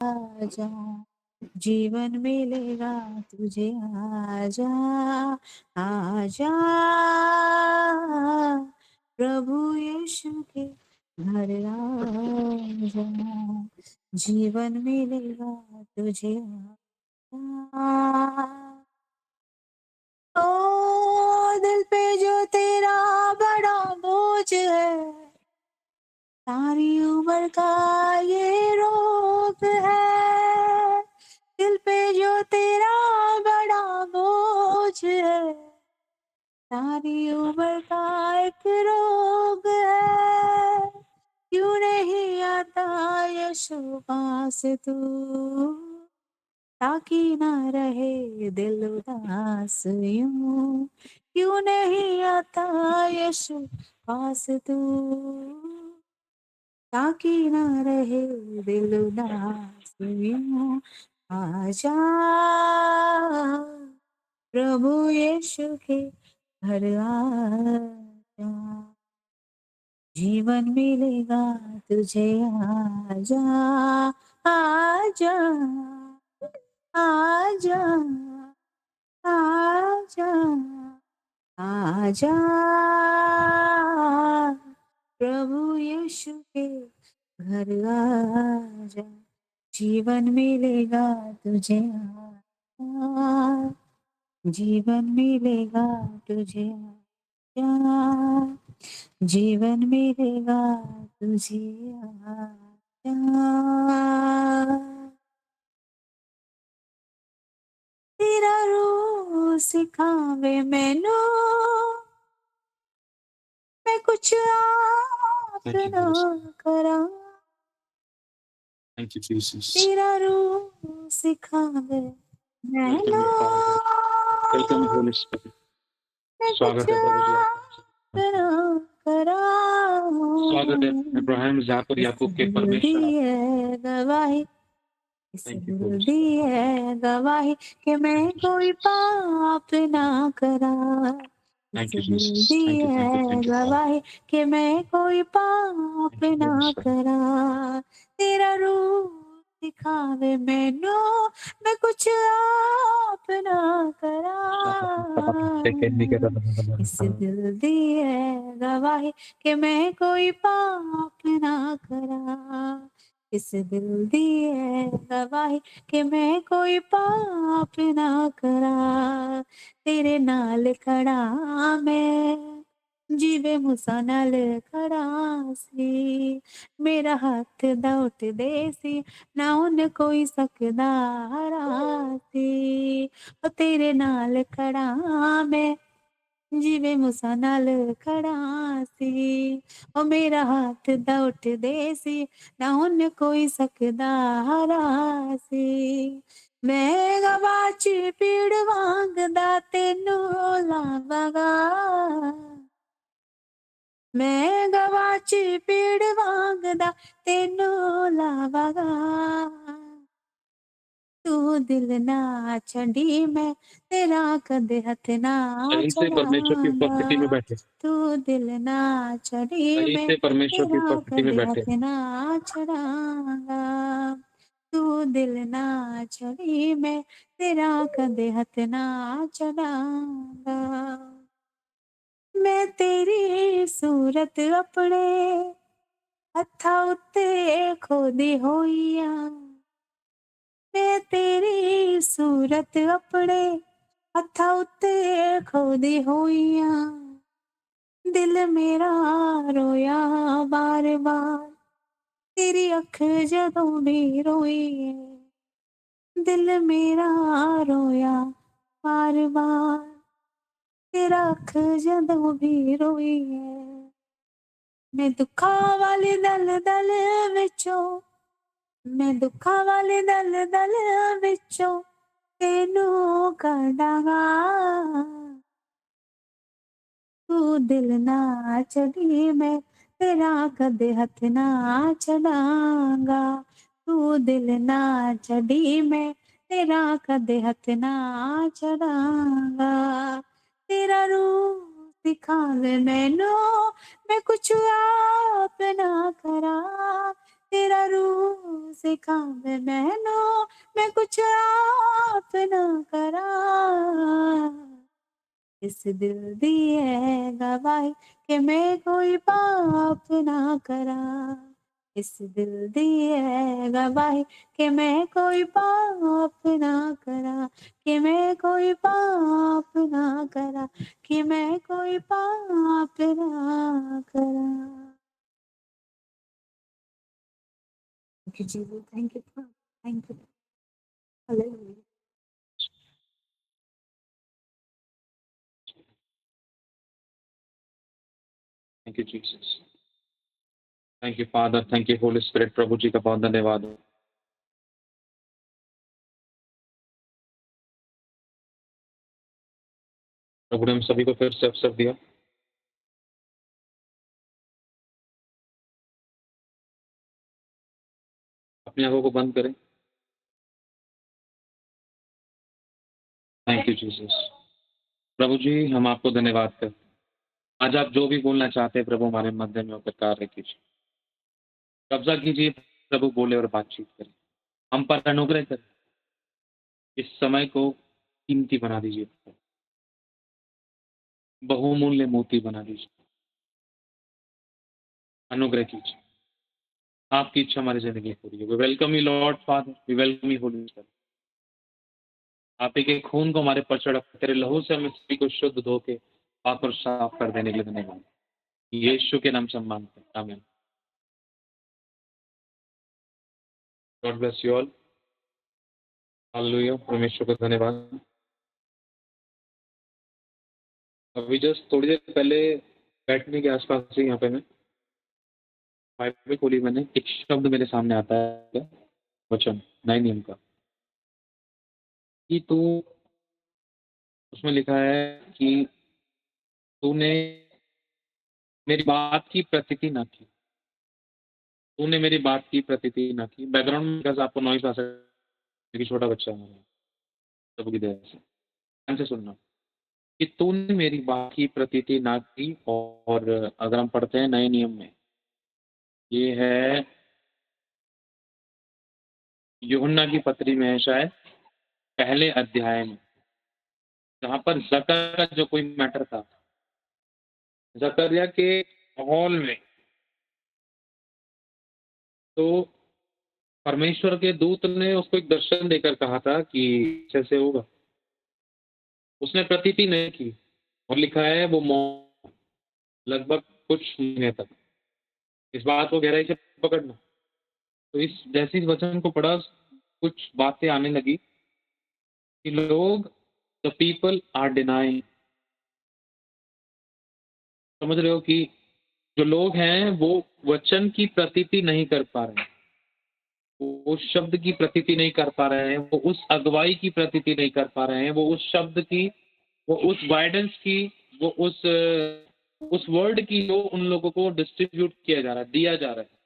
आजा, जीवन मिलेगा तुझे। आजा, आजा, प्रभु यीशु के घर आजा, जीवन मिलेगा तुझे। ओ दिल पे जो तेरा बड़ा बोझ है, सारी उम्र का ये रोग है। दिल पे जो तेरा बड़ा बोझ है, सारी उम्र का एक रोग है। क्यों नहीं आता यीशु पास तू, ताकि ना रहे दिल उदास यूं। क्यों नहीं आता यीशु पास तू, ताकि ना रहे दिल उदास यूं। आजा, प्रभु यीशु के घर आजा, जीवन मिलेगा तुझे। आजा, आजा, आजा, आजा, आजा, प्रभु यीशु के घर आजा, जीवन मिलेगा तुझे। आजा, जीवन मिलेगा तुझे। आजा, जीवन मिलेगा तुझे। आजा, तेरा रूह सिखावे मैनू, मैं कुछ आप Thank you, ना Jesus. करा। Thank you, Jesus. तेरा रूह सिखावे Welcome, मैनू, your Father. Welcome, Holy Spirit. मैं कुछ स्वागत है प्रभु जी आप आपका। ना करा। स्वागत है इब्राहिम जाकुर इस याकूब के दिल दी परमेश्वर आप। है गवाही, इस Thank you, Holy दिल दी Spirit. है गवाही कि मैं Thank you, कोई Jesus. पाप ना करा। इस Thank you, दिल Jesus. The Thank you, thank you, है thank you, Father. गवाही कि मैं कोई पाप Thank you, ना Holy Spirit. करा। तेरा रूह दिखावे मैनू, मैं कुछ आप ना करा। इस दिल दी है गवाही कि मैं कोई पाप ना करा। इस दिल दी है गवाही कि मैं कोई पाप ना करा। तेरे नाल खड़ा मैं, जिवे मूसा नाल खड़ा सी। मेरा हाथ दा उठदे सी, ना उन कोई सकदा हरा सी। ओ तेरे नाल खड़ा मैं, जिवे मूसा नाल खड़ा सी। ओ मेरा हाथ दा उठदे सी, ना उन कोई सकदा हरा सी। मैं गवाच पीड़ वांगदा तेनू लावांगा, मैं गवाच पीड़ वांगदा तेनू लावांगा। तू दिल ना छड़ी मैं तेरा कदे हथ ना सही से परमेश्वर की उपस्थिति में छड़ांगा। बैठे। तू दिल ना छड़ी सही मैं से परमेश्वर की तेरा उपस्थिति में कदे बैठे। हथ ना छड़ांगा। तू दिल ना छड़ी मैं तेरा कदे हथ ना छड़ांगा। मैं तेरी सूरत अपने हत्था उत्ते खोदी होई आ। मैं तेरी सूरत अपने हत्था उत्ते खोदी होई आ। दिल मेरा रोया बार बार, तेरी अख जदों भी रोई है। दिल मेरा रोया बार बार, तेरा अख जदों भी रोई है। मैं दुखा वाले दल दल विचों, मैं दुखा वाले दल दल विचों तेनू कढांगा। तू दिल ना छड़ी मैं तेरा कदे हथ ना छड़ांगा। तू दिल ना छड़ी मैं तेरा कदे हथ ना छड़ांगा। तेरा रूह सिखावे मैनू, मैं कुछ आप ना करा। तेरा रूह सिखा दे मैनू, मैं कुछ आप ना करा। इस दिल दी है गवाही कि मैं कोई पाप ना करा। इस दिल दी है गवाही कि मैं कोई पाप ना करा, कि मैं कोई पाप ना करा, कि मैं कोई पाप ना करा। Thank you Jesus, thank you, thank you, hallelujah. Thank you Jesus, thank you father, thank you Holi spirit. प्रभु जी का बहुत धन्यवाद हो। प्रभु ने हम सभी को फिर से अवसर दिया। अपनी आंखों को बंद करें। Thank you Jesus. प्रभु जी हम आपको धन्यवाद करते हैं। आज आप जो भी बोलना चाहते हैं प्रभु हमारे मध्य में होकर कार्य कीजिए। कब्जा कीजिए प्रभु, बोले और बातचीत करें। हम पर अनुग्रह करें। इस समय को कीमती बना दीजिए, बहुमूल्य मोती बना दीजिए। अनुग्रह कीजिए। आपकी इच्छा हमारी जिंदगी में पूरी हो। We welcome you Lord Father, we welcome you Holi Spirit. आप एक एक खून को हमारे पर चढ़ा, तेरे लहू से हमें सभी को शुद्ध धो के पाक और साफ कर देने के लिए धन्यवाद। यीशु के नाम से हम मांगते हैं, आमीन। God bless you all. Hallelujah, परमेश्वर को धन्यवाद। अभी जस्ट थोड़ी देर पहले बैठने के आसपास से यहाँ पे मैं बाइबल खोली, मैंने एक शब्द मेरे सामने आता है, वचन 9 नियम का, कि तू, उसमें लिखा है कि तूने मेरी बात की प्रतीति ना की। तूने मेरी बात की प्रतीति ना की। बैकग्राउंड में बस आपको नॉइस आ सकता है कि छोटा बच्चा है हमारा, प्रभु की दया से। ध्यान से सुनना कि तूने मेरी बात की प्रतीति ना की। और अगर हम पढ़ते हैं नए नियम में, ये है यूहन्ना की पत्री में है शायद, पहले अध्याय में, जहाँ पर जकर का जो कोई मैटर था, जकरिया के हॉल में, तो परमेश्वर के दूत ने उसको एक दर्शन देकर कहा था कि कैसे होगा। उसने प्रतीति नहीं की और लिखा है वो लगभग कुछ महीने तक। इस बात को गहराई से पकड़ना। तो इस जैसे इस वचन को पढ़ा, कुछ बातें आने लगी कि लोग, द पीपल आर डिनाइंग, समझ रहे हो, कि जो लोग हैं वो वचन की प्रतीति नहीं कर पा रहे हैं, वो उस शब्द की प्रतीति नहीं कर पा रहे हैं, वो उस अगुवाई की प्रतीति नहीं कर पा रहे हैं, वो उस शब्द की, वो उस गाइडेंस की, वो उस वर्ड की जो उन लोगों को डिस्ट्रीब्यूट किया जा रहा है, दिया जा रहा है,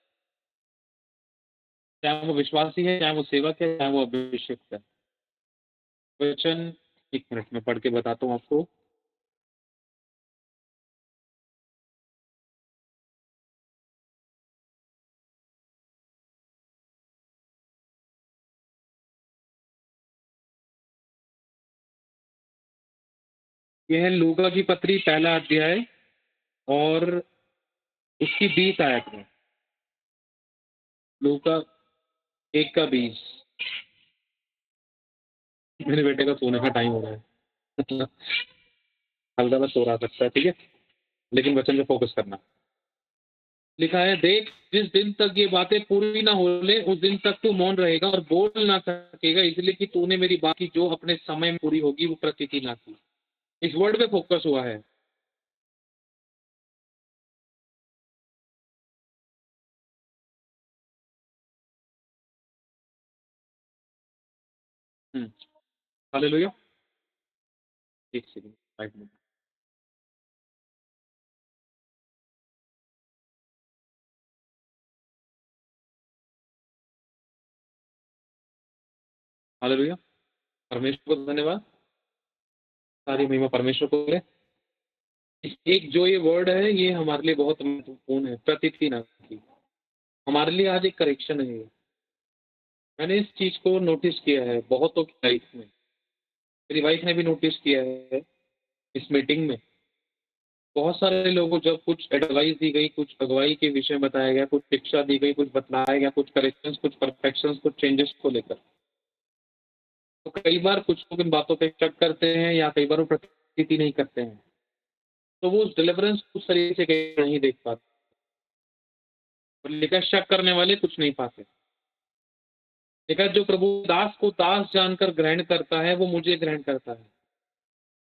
चाहे वो विश्वासी है, चाहे वो सेवक है, चाहे वो अभिषेक है। वचन 1 मिनट में पढ़ के बताता हूँ आपको। यह है लूका की पत्री, पहला अध्याय और उसकी 20 आयत में। लूका 1 का 20। मेरे बेटे का सोने का टाइम हो रहा है। हल्का में सो रहा सकता है, ठीक है, लेकिन वचन पे फोकस करना। लिखा है, देख जिस दिन तक ये बातें पूरी ना हो ले, उस दिन तक तू मौन रहेगा और बोल ना सकेगा, इसलिए कि तूने मेरी बात की जो अपने समय में पूरी होगी वो प्रतीति ना की। इस वर्ड पे फोकस हुआ है। हालेलुया। एक सेकंड, 5 मिनट। हालेलुया, परमेश्वर को धन्यवाद, सारी महिमा परमेश्वर को ले। एक जो ये वर्ड है, ये हमारे लिए बहुत महत्वपूर्ण है, प्रतीति ना की। हमारे लिए आज एक करेक्शन है ये। मैंने इस चीज को नोटिस किया है बहुतों की लाइफ में, मेरी वाइफ ने भी नोटिस किया है। इस मीटिंग में बहुत सारे लोगों को जब कुछ एडवाइस दी गई, कुछ अगुवाई के विषय में बताया गया, कुछ शिक्षा दी गई, कुछ बतलाया गया, कुछ करेक्शंस, कुछ परफेक्शंस, कुछ चेंजेस को लेकर, तो कई बार कुछ लोग इन बातों पे शक करते हैं या कई बार वो प्रतीति नहीं करते हैं, तो वो उस डिलीवरेंस उस तरीके से कहीं नहीं देख पाते, और लेकर शक करने वाले कुछ नहीं पाते। लेकिन जो प्रभु दास को दास जानकर ग्रहण करता है वो मुझे ग्रहण करता है,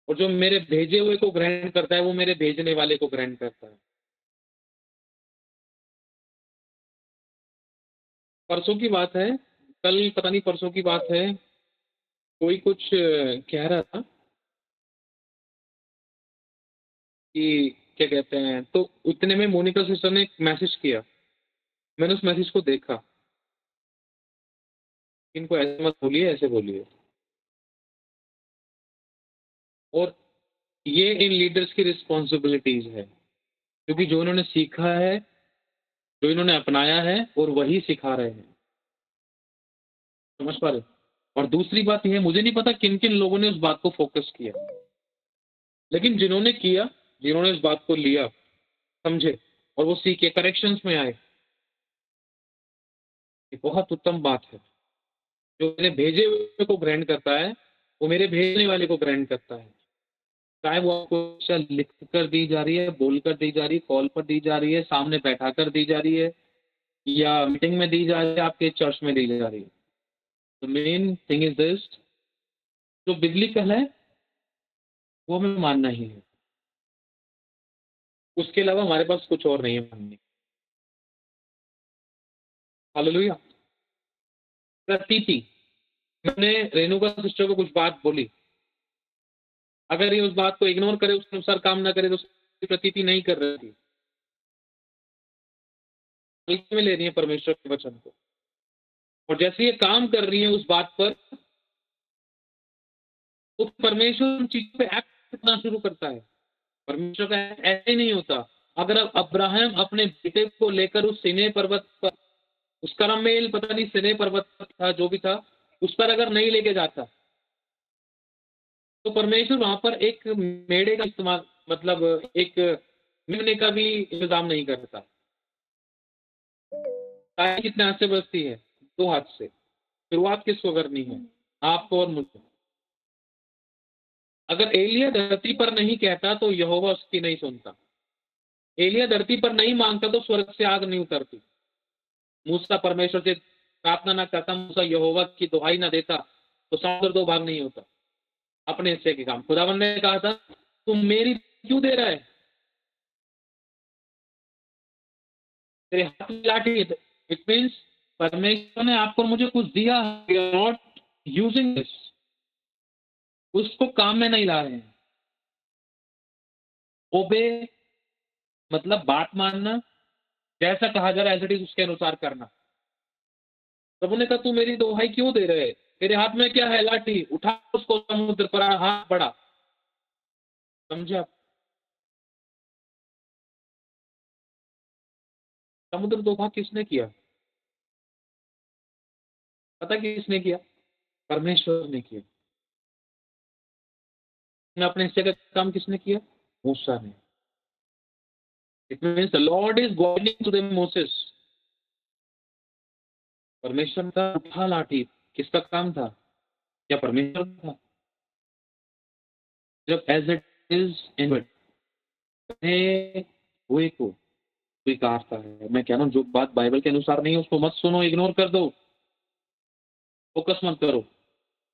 और जो मेरे भेजे हुए को ग्रहण करता है वो मेरे भेजने वाले को ग्रहण करता है। परसों की बात है, कल पता नहीं परसों की बात है, कोई कुछ कह रहा था कि क्या कहते हैं, तो इतने में मोनिका सिस्टर ने एक मैसेज किया। मैंने उस मैसेज को देखा, इनको ऐसे मत बोलिए, ऐसे बोलिए। और ये इन लीडर्स की रिस्पॉन्सिबिलिटीज है, क्योंकि जो इन्होंने सीखा है, जो इन्होंने अपनाया है, और वही सिखा रहे हैं। समझ पा रहे? और दूसरी बात यह है, मुझे नहीं पता किन किन लोगों ने उस बात को फोकस किया, लेकिन जिन्होंने किया, जिन्होंने इस बात को लिया, समझे, और वो सीखे, करेक्शंस में आए, ये बहुत उत्तम बात है। जो मेरे भेजे हुए को ग्रहण करता है वो मेरे भेजने वाले को ग्रहण करता है। चाहे वो आपको लिख कर दी जा रही है, बोल कर दी जा रही है, कॉल पर दी जा रही है, सामने बैठा कर दी जा रही है, या मीटिंग में दी जा रही है, आपके चर्च में दी जा रही है। तो मेन थिंग इज दिस, जो बिब्लिकल है वो हमें मानना ही है, उसके अलावा हमारे पास कुछ और नहीं है मानने। हालेलुया। प्रतीति, मैंने रेणुका सिस्टर को कुछ बात बोली, अगर ये उस बात को इग्नोर करे, उसके अनुसार काम ना करे, तो उसकी प्रतीति नहीं कर रही थी, हल्के में ले रही है परमेश्वर के वचन को। और जैसे ये काम कर रही है उस बात पर, तो परमेश्वर उन चीजों पे एक्ट करना शुरू करता है। परमेश्वर का ऐसे नहीं होता। अगर अब अब्राहम अपने बेटे को लेकर उस सिने पर्वत पर, उसका नाम मेल पता नहीं सिने पर्वत था, जो भी था, उस पर अगर नहीं लेके जाता, तो परमेश्वर वहां पर एक मेढ़े का इस्तेमाल, मतलब एक मेमने का भी इंतजाम नहीं करता। ताकि कितने हाथ से बजती है? 2 हाथ से। शुरुआत किसको करनी है? आपको और मुझको। अगर एलिया धरती पर नहीं कहता तो यहोवा उसकी नहीं सुनता। एलिया धरती पर नहीं मांगता तो स्वर्ग से आग नहीं उतरती। मूसा परमेश्वर से प्रार्थना ना करता, मूसा यहोवा की दुहाई ना देता, तो समुद्र 2 भाग नहीं होता। अपने हिस्से के काम खुदावन ने कहा था, तुम मेरी क्यों दे रहा है, तेरे हाथ में लाठी है। इट मीन्स परमेश्वर ने आपको मुझे कुछ दिया, नॉट यूजिंग दिस, उसको काम में नहीं ला रहे हैं। ओबे मतलब बात मानना, जैसा कहा जा रहा है एज इट इज उसके अनुसार करना। प्रभु ने कहा तू मेरी दुहाई क्यों दे रहे, तेरे हाथ में क्या है? लाठी, उठा उसको समुद्र पर, हाथ बढ़ा। समझे आप? समुद्र 2 भाग किसने किया? पता किसने किया? परमेश्वर ने किया। अपने हिस्से का काम किसने किया? मूसा ने। It means the Lord is guiding to them Moses. परमेश्वर का उठा लाठी, किसका काम था? क्या परमेश्वर का था? जब एज इट इज इन हुए को स्वीकारता है। मैं कह रहा हूँ जो बात बाइबल के अनुसार नहीं है उसको मत सुनो, इग्नोर कर दो, फोकस मत करो।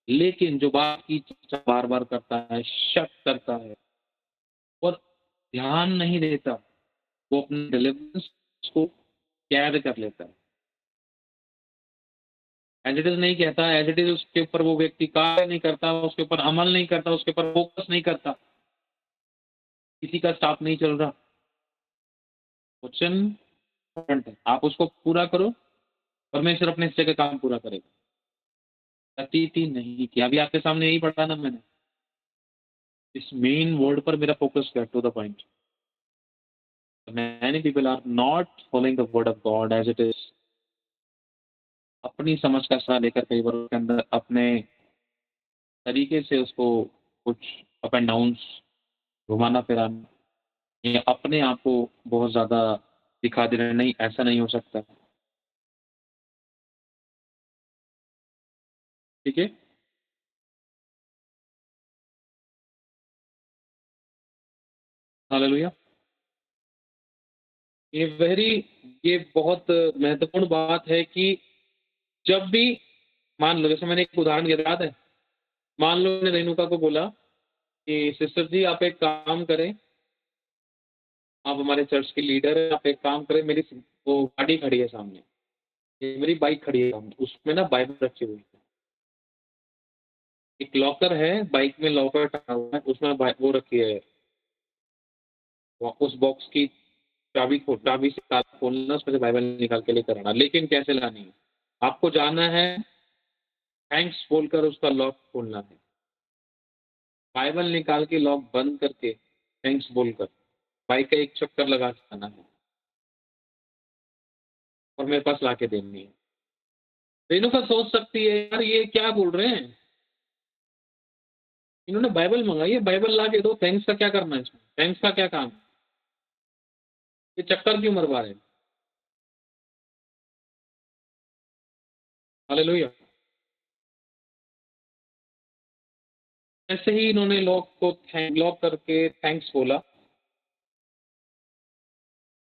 लेकिन जो बात की चर्चा बार बार करता है, शक करता है और ध्यान नहीं देता, वो अपने डिलीवरेंस को कैद कर लेता है। एज इट इज नहीं कहता, एज इट इज उसके ऊपर वो व्यक्ति कार्य नहीं करता, उसके ऊपर अमल नहीं करता, उसके ऊपर फोकस नहीं करता, किसी का स्टाफ नहीं चल रहा। क्वेश्चन है, आप उसको पूरा करो, परमेश्वर अपने हिस्से का काम पूरा करेगा। प्रतीति नहीं किया, अभी आपके सामने यही पढ़ा ना मैंने। इस मेन वर्ड पर मेरा फोकस है, to the point. Many people are not following the word of God as it is. अपनी समझ का सहारा लेकर कई बार उसके अंदर अपने तरीके से उसको कुछ अप एंड डाउन्स घुमाना फिराना या अपने आप को बहुत ज़्यादा दिखा दे रहे हैं, नहीं ऐसा नहीं हो सकता। ठीक है? हालेलुया। ये वेरी ये बहुत महत्वपूर्ण बात है कि जब भी मान लो जैसे मैंने एक उदाहरण दिया था, याद है? मान लो मैंने रेणुका को बोला कि सिस्टर जी आप एक काम करें, आप हमारे चर्च के लीडर हैं, आप एक काम करें मेरी वो गाड़ी खड़ी है सामने, ये मेरी बाइक खड़ी है सामने, उसमें ना बाइबल रखी हुई है। एक लॉकर है, बाइक में लॉकर टंगा हुआ है, उसमें वो रखी है, उस बॉक्स की चाबी से ताला खोलना, उसमें से बाइबल निकाल के लेकर आना। लेकिन कैसे लानी है? आपको जाना है, थैंक्स बोलकर उसका लॉक खोलना है। बाइबल निकाल के लॉक बंद करके थैंक्स बोलकर बाइक का एक चक्कर लगा के आना है और मेरे पास ला के देनी है। रेणुका सोच सकती है यार ये क्या बोल रहे हैं, इन्होंने बाइबल मंगाई है, बाइबल ला के दो, थैंक्स का क्या करना है इसमें, थैंक्स का क्या काम, ये चक्कर क्यों मरवा रहे हैं। हालेलुया। ऐसे ही इन्होंने लॉक को लॉक करके थैंक्स बोला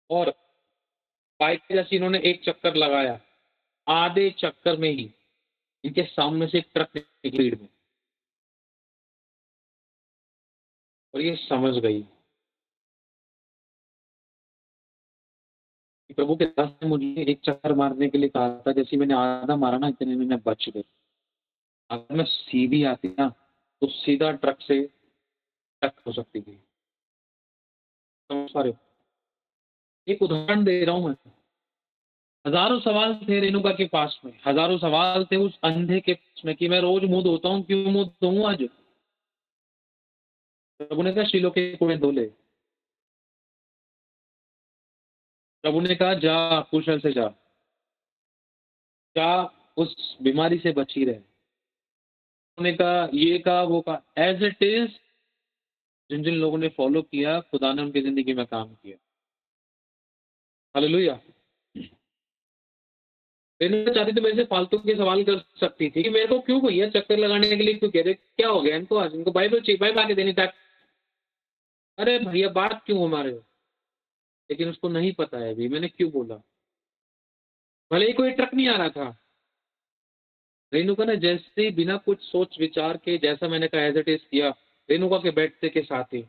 और बाइक पे जैसे इन्होंने एक चक्कर लगाया, आधे चक्कर में ही इनके सामने से एक ट्रक निकली भीड़ में और ये समझ गई कि प्रभु के दास ने मुझे एक चक्कर मारने के लिए कहा था, जैसे ही मैंने आधा मारा ना इतने में मैं बच गई। अगर मैं सीधी आती ना तो सीधा ट्रक से टक हो सकती थी। समझ पा रहे हो? एक उदाहरण दे रहा हूँ मैं। हजारों सवाल थे रेणुका के पास में, हजारों सवाल थे उस अंधे के पास में कि मैं रोज मुंह धोता हूँ, क्यों मुंह धोऊं आज? प्रभु ने कहा शीलो के कुएं धो ले। प्रभु ने कहा जा कुशल से जा, जा उस बीमारी से बची रहे। उन्होंने कहा ये कहा वो कहा, एज इट इज जिन जिन लोगों ने फॉलो किया खुदा ने उनकी जिंदगी में काम किया। हालेलुया। रेणुका चाहती तो मेरे से फालतू के सवाल कर सकती थी कि मेरे को क्यों भैया चक्कर लगाने के लिए क्यों कह रहे, क्या हो गया इनको, आज इनको बाइबल चाहिए, बाइबल आके देनी था। अरे भैया बात क्यों हमारे, लेकिन उसको नहीं पता है अभी मैंने क्यों बोला। भले ही कोई ट्रक नहीं आ रहा था, रेणुका ने जैसे ही बिना कुछ सोच विचार के जैसा मैंने कहा एज इट इज किया, रेणुका के बैठते के साथ ही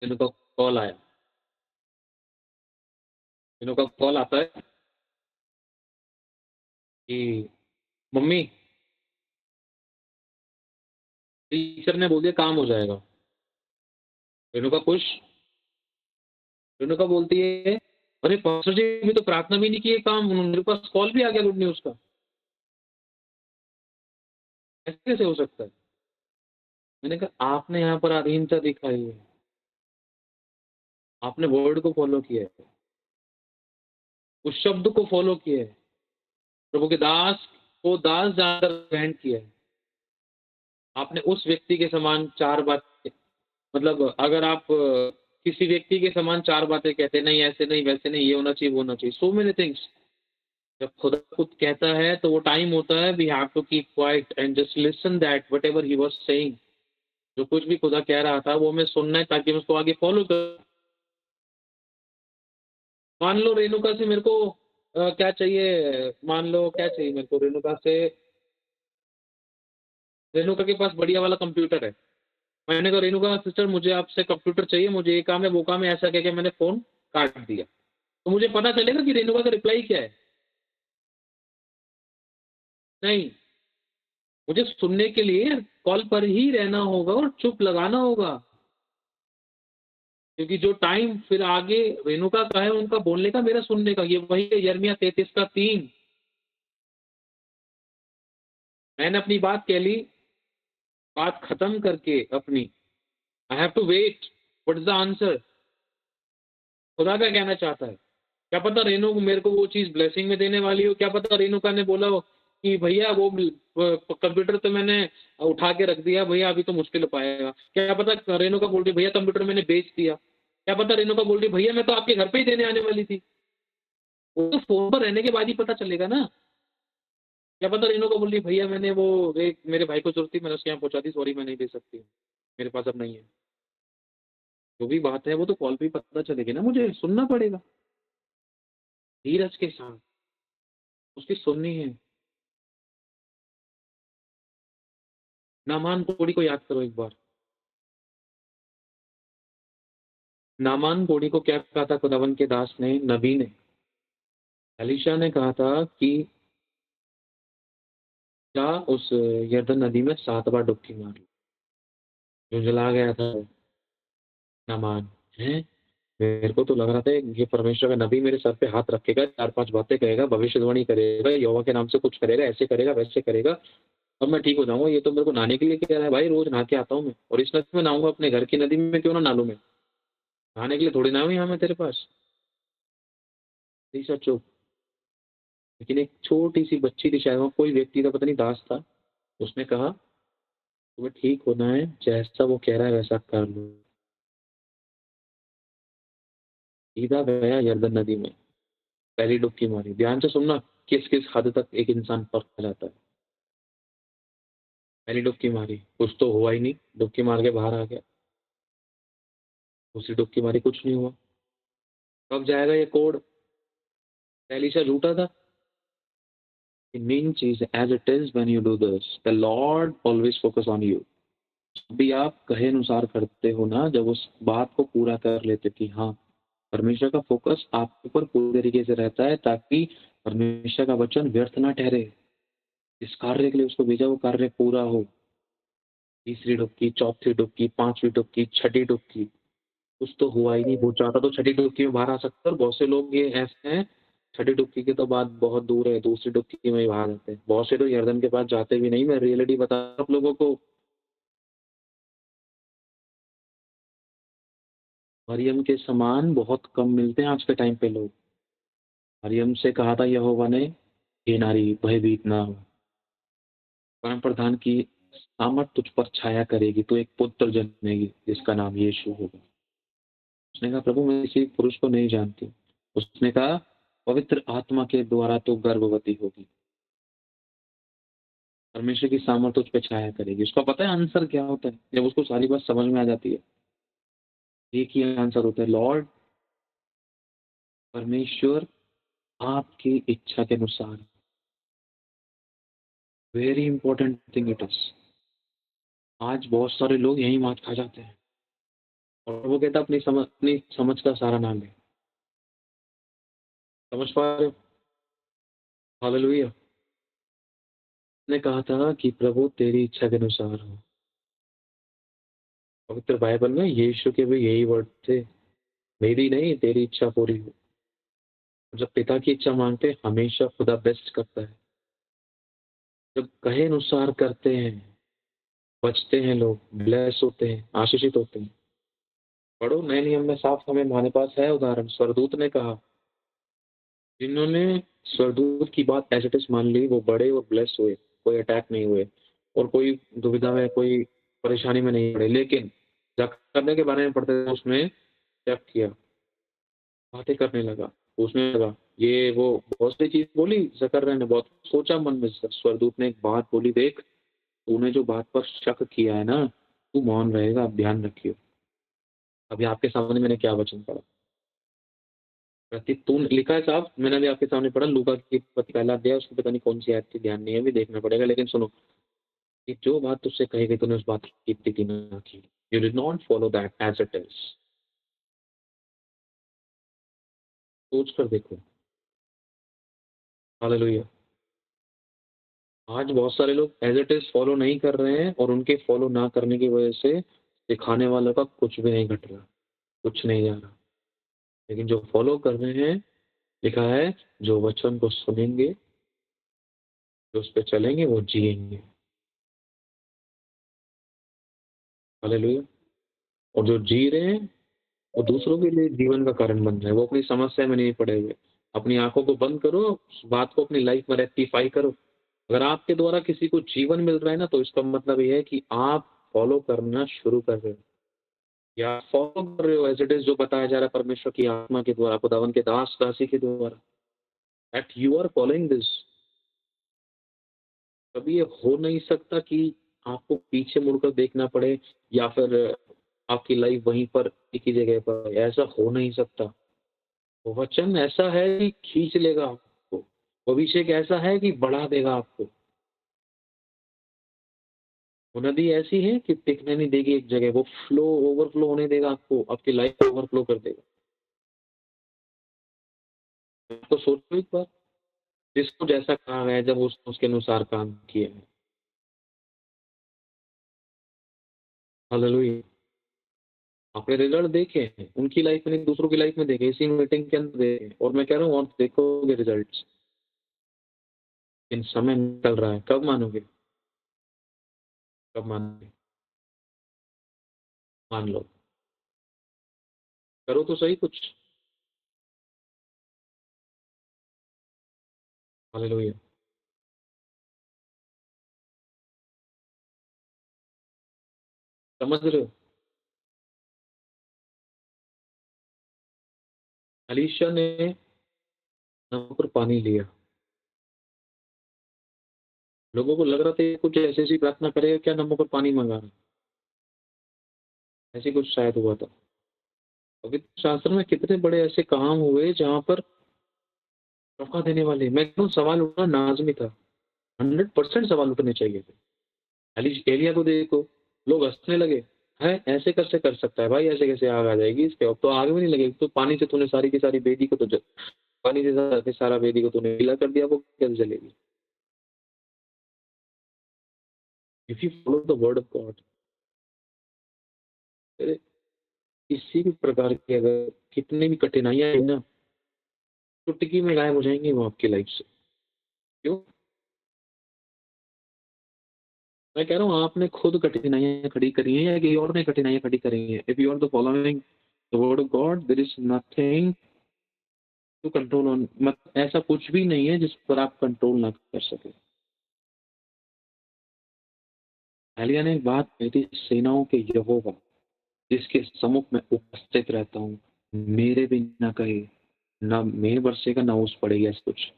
रेणुका कॉल आया। रेणुका कॉल आता है कि मम्मी टीचर ने बोल दिया काम हो जाएगा। रेणुका खुश। रेणुका बोलती है अरे पास्टर जी भी तो प्रार्थना भी नहीं की है, काम मेरे पास कॉल भी आ गया गुड न्यूज का, ऐसे कैसे हो सकता है? मैंने कहा आपने यहाँ पर अधीनता दिखाई है, आपने वर्ड को फॉलो किया है, उस शब्द को फॉलो किया है, प्रभु के दास को दास जानकर ग्रहण किया है। आपने उस व्यक्ति के समान चार बातें, मतलब अगर आप किसी व्यक्ति के समान चार बातें कहते नहीं ऐसे नहीं वैसे नहीं, ये होना चाहिए वो होना चाहिए, सो मेनी थिंग्स। जब खुदा खुद कहता है तो वो टाइम होता है, we have to keep quiet and just listen that whatever he was saying. जो कुछ भी खुदा कह रहा था वो हमें सुनना है ताकि हम उसको आगे फॉलो कर। मान लो रेणुका से मेरे को क्या चाहिए, मान लो क्या चाहिए मेरे को रेणुका से, रेणुका के पास बढ़िया वाला कंप्यूटर है। मैंने कहा रेणुका सिस्टर मुझे आपसे कंप्यूटर चाहिए, मुझे ये काम है वो काम है, ऐसा कह के मैंने फोन काट दिया, तो मुझे पता चलेगा कि रेणुका का रिप्लाई क्या है? नहीं, मुझे सुनने के लिए कॉल पर ही रहना होगा और चुप लगाना होगा, क्योंकि जो टाइम फिर आगे रेणुका का है उनका बोलने का मेरा सुनने का, ये वही है यिर्मयाह 33:3। मैंने अपनी बात कह ली, बात खत्म करके अपनी, I have to wait what is the answer, खुदा क्या कहना चाहता है। क्या पता रेणु मेरे को वो चीज ब्लेसिंग में देने वाली हो, क्या पता रेणुका ने बोला हो कि भैया वो कंप्यूटर तो मैंने उठा के रख दिया भैया, अभी तो मुश्किल हो पाएगा। क्या पता रेणुका बोल रही भैया कंप्यूटर मैंने बेच दिया। क्या पता रेणुका बोल रही भैया मैं तो आपके घर पे ही देने आने वाली थी। वो तो फोन पर रहने के बाद ही पता चलेगा ना। क्या पता रेणुका बोल रही भैया मैंने वो एक मेरे भाई को जरूरत थी, मैंने उसके यहाँ पहुंचा दी, सॉरी मैं नहीं दे सकती, मेरे पास अब नहीं है। जो भी बात है वो तो कॉल पे ही पता चलेगी ना, मुझे सुनना पड़ेगा धीरज के साथ, उसकी सुननी है। नामान कोड़ी को याद करो एक बार। नामान कोड़ी को क्या कहा था खुदावन के दास ने, नबी ने, एलीशा ने कहा था कि जा उस यरदन नदी में 7 बार डुबकी मार लो। जो जला गया था नामान है। मेरे को तो लग रहा था ये परमेश्वर का नबी मेरे सर पे हाथ रखेगा, 4-5 बातें कहेगा, भविष्यवाणी करेगा, यहोवा के नाम से कुछ करेगा, ऐसे करेगा वैसे करेगा, अब मैं ठीक हो जाऊंगा। ये तो मेरे को नहाने के लिए कह रहा है भाई, रोज नहा के आता हूँ मैं, और इस नदी में नहाऊंगा, अपने घर की नदी में क्यों ना नालू में, नहाने के लिए थोड़ी ना हूँ यहाँ मैं तेरे पास। ऐसा चुप। लेकिन एक छोटी सी बच्ची थी, शायद वो कोई व्यक्ति था, पता नहीं दास था, उसने कहा तुम्हें ठीक होना है, जैसा वो कह रहा है वैसा कर लो। सीधा गया यरदन नदी में, पहली डुबकी मारी। ध्यान से सुनना किस किस हद तक एक इंसान परख जाता है। पहली डुबकी मारी, कुछ तो हुआ ही नहीं, डुबकी मार के बाहर आ गया। दूसरी डुबकी मारी, कुछ नहीं हुआ। कब जाएगा ये कोड? एलीशा झूठा था। मेन चीज as it is when you do this the Lord always focus on you. भी आप कहे अनुसार करते हो ना, जब उस बात को पूरा कर लेते कि हाँ, परमेश्वर का फोकस आपके ऊपर पूरी तरीके से रहता है, ताकि परमेश्वर का वचन व्यर्थ ना ठहरे। इस कार्य के लिए उसको भेजा, वो कार्य पूरा हो। तीसरी डुबकी, चौथी डुबकी, पांचवी डुबकी, छठी डुबकी, कुछ तो हुआ ही नहीं। वो चाहता तो छठी डुबकी में बाहर आ सकता है, और बहुत से लोग ये ऐसे हैं, छठी डुबकी की तो बात बहुत दूर है, दूसरी डुबकी में ही बाहर आते हैं। बहुत से तो यरदन के पास जाते भी नहीं। मैं रियलिटी बता रहा हूं आप लोगों को। मरियम के समान बहुत कम मिलते हैं आज के टाइम पे लोग। मरियम से कहा था यहोवा ने, हे नारी भयभीत ना हो, परम प्रधान की सामर्थ तुझ पर छाया करेगी, तो एक पुत्र जन्मेगी जिसका नाम यीशु होगा। उसने कहा प्रभु मैं किसी पुरुष को नहीं जानती। उसने कहा पवित्र आत्मा के द्वारा तो गर्भवती होगी, परमेश्वर की सामर्थ उस पर छाया करेगी। उसका पता है आंसर क्या होता है, जब उसको सारी बात समझ में आ जाती है। एक ही आंसर होता है, लॉर्ड, परमेश्वर आपकी इच्छा के अनुसार। Very important thing it is. आज बहुत सारे लोग यही मात खा जाते हैं, और वो कहता अपनी समझ का सारा नाम है। समझ पा रहे हो? हालेलुया। ने कहा था कि प्रभु तेरी इच्छा के अनुसार हो। पवित्र बाइबल में यीशु के भी यही वर्ड थे, मेरी नहीं तेरी इच्छा पूरी हो। जब पिता की इच्छा मांगते, हमेशा खुदा बेस्ट करता है। जब कहे अनुसार करते हैं, बचते हैं लोग, ब्लेस होते हैं, आशीषित होते हैं। पढ़ो नए नियम में साफ, हमें हमारे पास है उदाहरण। स्वर्गदूत ने कहा, जिन्होंने स्वर्गदूत की बात एज इट इज मान ली, वो बड़े और ब्लेस हुए, कोई अटैक नहीं हुए, और कोई दुविधा में, कोई परेशानी में नहीं पड़े। लेकिन जब करने के बारे में पढ़ते थे, उसने क्या किया? बातें करने लगा, पूछने लगा, ये वो बहुत सी चीज बोली। जकर्या ने बहुत सोचा मन में। स्वर्गदूत ने एक बात बोली, देख तूने जो बात पर शक किया है ना, तू मौन रहेगा, अब ध्यान रखियो। अभी आपके सामने मैंने क्या वचन पढ़ा, तू लिखा है साहब, मैंने अभी आपके सामने पढ़ा, लूका की पहला अध्याय, उसको पता नहीं कौन सी आयत थी, ध्यान नहीं है, अभी देखना पड़ेगा। लेकिन सुनो कि जो बात तुझसे कही गई, तूने उस बात की टीकी ना की। You did not follow that as it is. सोच कर देखो। हालेलुया। आज बहुत सारे लोग एज इट इज फॉलो नहीं कर रहे हैं, और उनके फॉलो ना करने की वजह से सिखाने वालों का कुछ भी नहीं घट रहा, कुछ नहीं जा रहा। लेकिन जो फॉलो कर रहे हैं, लिखा है जो वचन को सुनेंगे, जो उस पर चलेंगे, वो जिएंगे। हालेलुया। और जो जी रहे हैं, वो दूसरों के लिए जीवन का कारण बन रहे हैं, वो अपनी समस्या में नहीं पड़े हुए। अपनी आँखों को बंद करो, उस बात को अपनी लाइफ में रेक्टिफ़ाई करो। अगर आपके द्वारा किसी को जीवन मिल रहा है ना, तो इसका मतलब ये है कि आप फ़ॉलो करना शुरू कर रहे हो या फ़ॉलो कर रहे हो एज़ इट इज़ जो बताया जा रहा है परमेश्वर की आत्मा के द्वारा, खुदावन के दास-दासी के द्वारा, that you are following this. कभी ये हो नहीं सकता कि आपको पीछे मुड़कर देखना पड़े या फिर आपकी लाइफ़ वहीं पर एक ही जगह पर है, ऐसा हो नहीं सकता। वो वचन ऐसा है कि खींच लेगा आपको। वो अभिषेक ऐसा है कि बढ़ा देगा आपको। वो नदी ऐसी है कि टिकने नहीं देगी एक जगह, वो फ्लो ओवरफ्लो होने देगा आपको, आपकी लाइफ को ओवरफ्लो कर देगा। तो सोचो एक बार, जिसको जैसा कहा है जब उसने उसके अनुसार काम किया है। हालेलुया! आपने रिजल्ट देखे हैं, उनकी लाइफ में नहीं दूसरों की लाइफ में देखे, इसी मीटिंग के अंदर देखे और मैं कह रहा हूँ और देखोगे रिजल्ट्स। इन समय निकल रहा है, कब मानोगे? कब मानोगे? मान लो। करो तो सही कुछ। हालेलुया! समझ रहे हो? एलीशा ने नदी पर पानी लिया। लोगों को लग रहा था ये कुछ ऐसी-ऐसी प्रार्थना करेगा क्या नमक और पानी मँगा रहा है। ऐसे कुछ शायद हुआ था। पवित्र शास्त्र में कितने बड़े ऐसे काम हुए जहाँ पर धोखा देने वाले मैं कहूँ सवाल उठना लाज़मी था। 100% सवाल उठने चाहिए थे। एलिय्याह को देखो, लोग हँसने लगे, हैं ऐसे कैसे कर सकता है भाई, ऐसे कैसे आग आ जाएगी इसके, अब तो आग भी नहीं लगेगी, तो पानी से तूने सारी की सारी वेदी को तो पानी से सारा वेदी को तूने गीला कर दिया, वो कैसे जलेगी? If you follow the word of God, किसी भी प्रकार की अगर कितनी भी कठिनाइयाँ आई ना, चुटकी में गायब हो जाएँगी वो आपकी लाइफ से। क्यों? मैं कह रहा हूँ आपने खुद कठिनाइयाँ खड़ी करी हैं या किसी और ने कठिनाइयाँ खड़ी करी हैं। If you are the following the word of God there is nothing to control on, मत ऐसा कुछ भी नहीं है जिस पर आप कंट्रोल ना कर सकें। एलिय्याह ने एक बात कही थी, सेनाओं के यहोवा जिसके सम्मुख मैं उपस्थित रहता हूँ, मेरे भी ना कहे, ना मेघ बरसेगा ना ओस पड़ेगी ऐसा कुछ।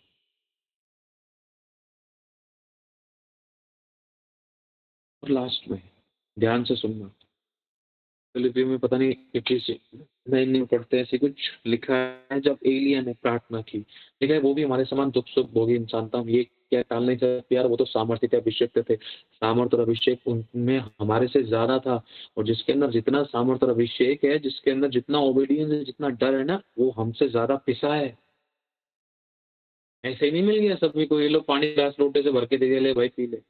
और लास्ट में ध्यान से सुनना, फिलिपियों में पता नहीं 21 नहीं पढ़ते ऐसे कुछ लिखा है, जब एलिय्याह ने प्रार्थना की, ठीक है, वो भी हमारे समान दुख सुख भोगी इंसान था, हम ये क्या टाल नहीं सकते यार, वो तो सामर्थ्य थे, अभिषेक थे, सामर्थ्य और अभिषेक उनमें हमारे से ज्यादा था। और जिसके अंदर जितना सामर्थ्य और अभिषेक है, जिसके अंदर जितना ओबीडियंस है, जितना डर है ना, वो हमसे ज्यादा पिसा है। ऐसे ही नहीं मिल गया सभी को, ये लोग पानी ग्लास लोटे से भर के दे दिया, ले भाई पी ले।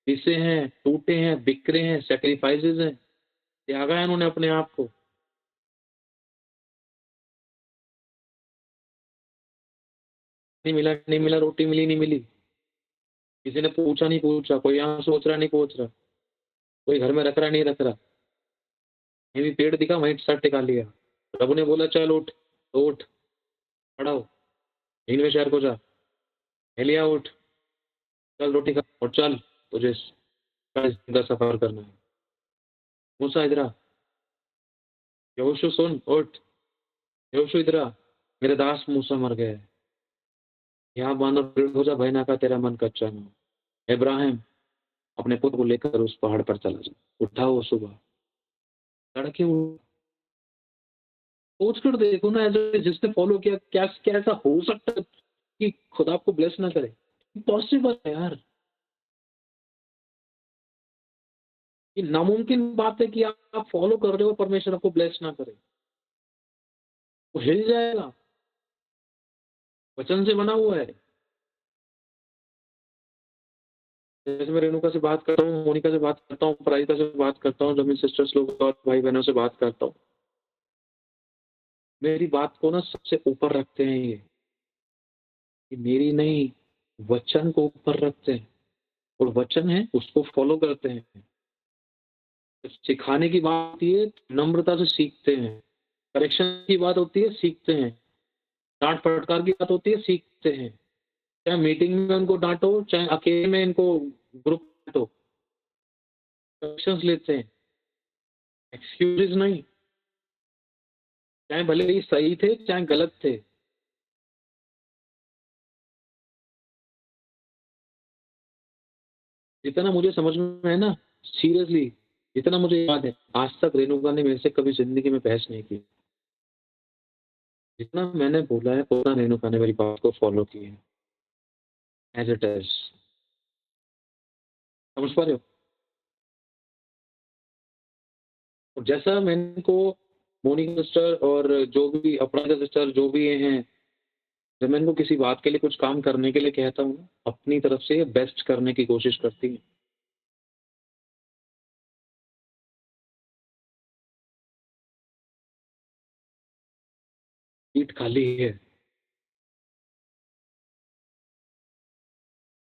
पिसे हैं, टूटे हैं, बिखरे हैं, सेक्रीफाइसेस हैं, त्यागा है उन्होंने अपने आप को। नहीं मिला, रोटी मिली नहीं मिली, किसी ने पूछा नहीं पूछा, कोई यहाँ सोच रहा नहीं पहुंच रहा, कोई घर में रख रहा नहीं रख रहा, कहीं भी पेड़ दिखा वहीं सर टिका लिया। प्रभु ने बोला चल उठ, तो उठ, खड़ा हो, निनवे शहर को जा, एलिय्याह उठ, चल रोटी खा और चल, तुझे 40 दिन का सफर करना है। मूसा इधर आ, यहोशू सुन उठ, यहोशू इधर आ, मेरे दास मूसा मर गया है, यहाँ बांध और दृढ़ हो जा, भय ना कर, तेरा मन कच्चा ना हो। इब्राहिम अपने पुत्र को लेकर उस पहाड़ पर चला जा, उठाओ सुबह तड़के उठ, सोच कर देखो ना, ऐसे जिसने फॉलो किया, क्या क्या ऐसा हो सकता है कि खुदा आपको ब्लेस ना करे? पॉसिबल है यार, ये नामुमकिन बात है कि आप फॉलो कर रहे हो, परमेश्वर आपको ब्लेस ना करे। वो हिल जाएगा, वचन से बना हुआ है। जैसे मैं रेणुका से बात करता हूँ, मोनिका से बात करता हूँ, पराजिता से बात करता हूँ, जब मेरे सिस्टर्स लोग और भाई बहनों से बात करता हूँ, मेरी बात को ना सबसे ऊपर रखते हैं ये मेरी नहीं, वचन को ऊपर रखते हैं, और वचन है उसको फॉलो करते हैं। सिखाने की बात ये नम्रता से सीखते हैं, करेक्शन की बात होती है, सीखते हैं। डांट फटकार की बात होती है, सीखते हैं। चाहे मीटिंग में उनको डांटो, चाहे अकेले में इनको ग्रुप में डांटो, करेक्शंस लेते हैं, एक्सक्यूजेस नहीं। चाहे भले ही सही थे, चाहे गलत थे। जितना मुझे समझ में है ना, सीरियसली, जितना मुझे याद है, आज तक रेणुका ने मेरे से कभी ज़िंदगी में बहस नहीं की। जितना मैंने बोला है, उतना रेणुका ने मेरी बात को फ़ॉलो किया है, एज़ इट इज़। समझ पा रहे हो? और जैसा मैंने इनको मोनिका सिस्टर और जो भी अपराजिता सिस्टर जो भी ये हैं, जब मैं इनको किसी बात के लिए कुछ काम करने के लिए कहता हूँ, अपनी तरफ से बेस्ट करने की कोशिश करती हैं। सीट खाली है,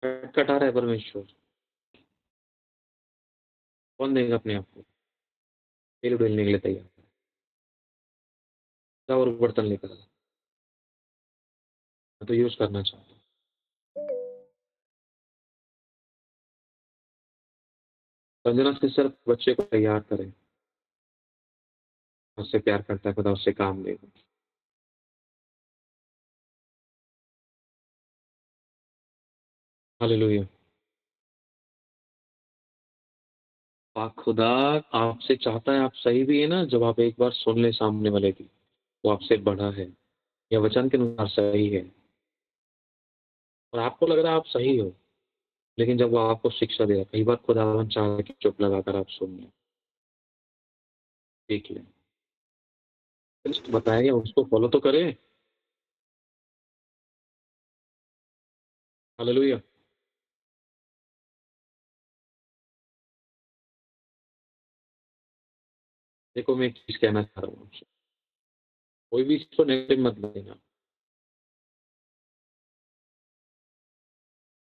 कटा रहा है परमेश्वर। कौन देगा अपने आप को? तेल उड़ेलने के लिए तैयार है। जाओ और बर्तन लेकर आओ। मैं तो यूज़ करना चाहता हूँ। संजना सिस्टर बच्चे को तैयार करें, उससे प्यार करता है, खुदा उससे काम लेगा। हालेलुया। पाक खुदा आपसे चाहता है, आप सही भी है ना, जब आप एक बार सुन ले सामने वाले की, वो आपसे बड़ा है या वचन के अनुसार सही है, और आपको लग रहा है आप सही हो, लेकिन जब वो आपको शिक्षा दे रहा है, कई बार खुदावन चाहता है कि चुप लगाकर आप सुन लें, देख लें। लिस्ट बताया उसको फॉलो तो करें। हालेलुया। देखो मैं एक चीज़ कहना चाह रहा हूँ आपसे, कोई भी इसको नेगेटिव मत लेना।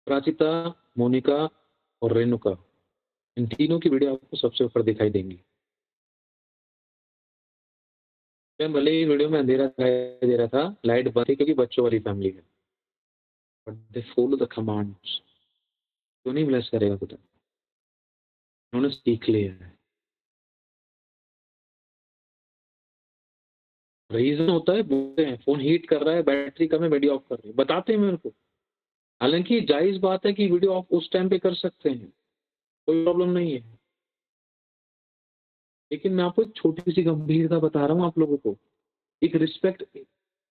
प्राचिता, मोनिका और रेणुका, इन तीनों की वीडियो आपको सबसे ऊपर दिखाई देंगी। मैं भले ही वीडियो में अंधेरा दिखाई दे रहा था, लाइट बंद थी क्योंकि बच्चों वाली फैमिली है, but they follow the commands. क्यों नहीं ब्लेस करेगा खुदा? उन्होंने सीख लिया है। रीज़न होता है, बोलते हैं फ़ोन हीट कर रहा है, बैटरी कम है, वीडियो ऑफ कर रहे हैं, बताते हैं मेरे को। हालाँकि जायज़ बात है कि वीडियो ऑफ उस टाइम पे कर सकते हैं, कोई प्रॉब्लम नहीं है। लेकिन मैं आपको एक छोटी-सी गंभीरता बता रहा हूँ आप लोगों को, एक रिस्पेक्ट,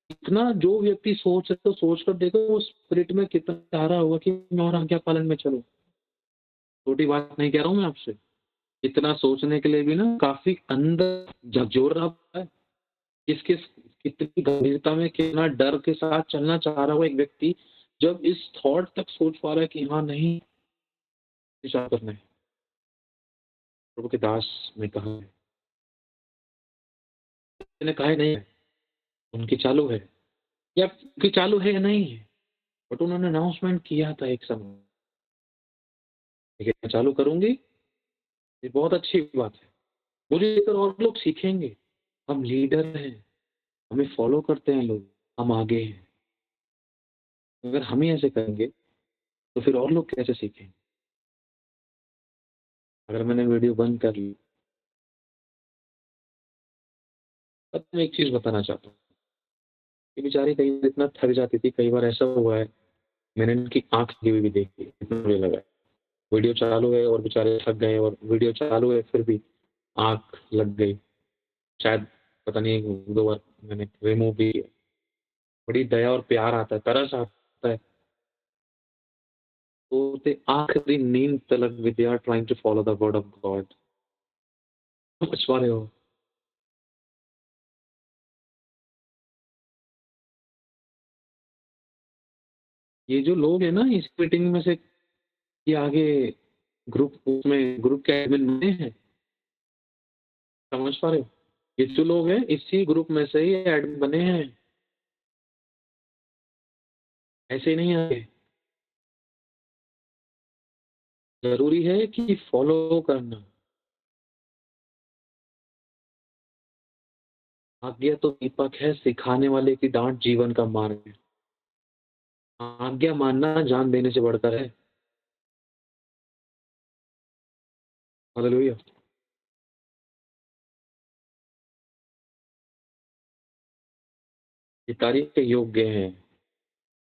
इतना जो व्यक्ति सोच है तो सोच कर देखो वो स्पिरिट में कितना चाह रहा होगा कि मैं और आज्ञा पालन में चलूँ। छोटी बात नहीं कह रहा हूँ मैं आपसे। इतना सोचने के लिए भी ना काफ़ी अंदर झकझोर रहा है। किस-किस कितनी गंभीरता में, कितना डर के साथ चलना चाह रहा होगा एक व्यक्ति, जब इस थॉट तक सोच पा रहा है कि हाँ, नहीं विचार करना है। प्रभु के दास ने कहा है, मैंने कहा है नहीं है, उनकी चालू है, या उनकी चालू है या नहीं है, बट उन्होंने अनाउंसमेंट किया था एक समय, लेकिन मैं चालू करूँगी, ये बहुत अच्छी बात है। मुझे देखकर और लोग सीखेंगे, हम लीडर हैं, हमें फॉलो करते हैं लोग, हम आगे हैं। अगर हम ही ऐसे करेंगे, तो फिर और लोग कैसे सीखेंगे? अगर मैंने वीडियो बंद कर ली, तब मैं एक चीज़ बताना चाहता हूँ, ये बेचारी कई बार इतना थक जाती थी, कई बार ऐसा हुआ है, मैंने इनकी आँख लगी हुई भी देखी है, इतना मुझे लगा है। वीडियो चालू है और बेचारे थक गए, और वीडियो चालू है फिर भी आँख लग गई। शायद पता नहीं 1-2 बार मैंने रिमूव भी किया। बड़ी दया और प्यार आता है, तरस आता है। तो ते आखिरी नींद तलक भी they are trying to follow the word of God. समझ पा रहे हो? ये जो लोग हैं ना इस मीटिंग में से, ये आगे ग्रुप उसमें ग्रुप के एडमिन बने हैं। समझ पा रहे हो? ये जो लोग हैं इसी ग्रुप में से ही एडमिन बने हैं। ऐसे ही नहीं आए। ज़रूरी है कि फॉलो करना। आज्ञा तो दीपक है, सिखाने वाले की डांट जीवन का मार्ग है। आज्ञा मानना जान देने से बढ़कर है। हालेलुया। ये तारीफ के योग्य हैं,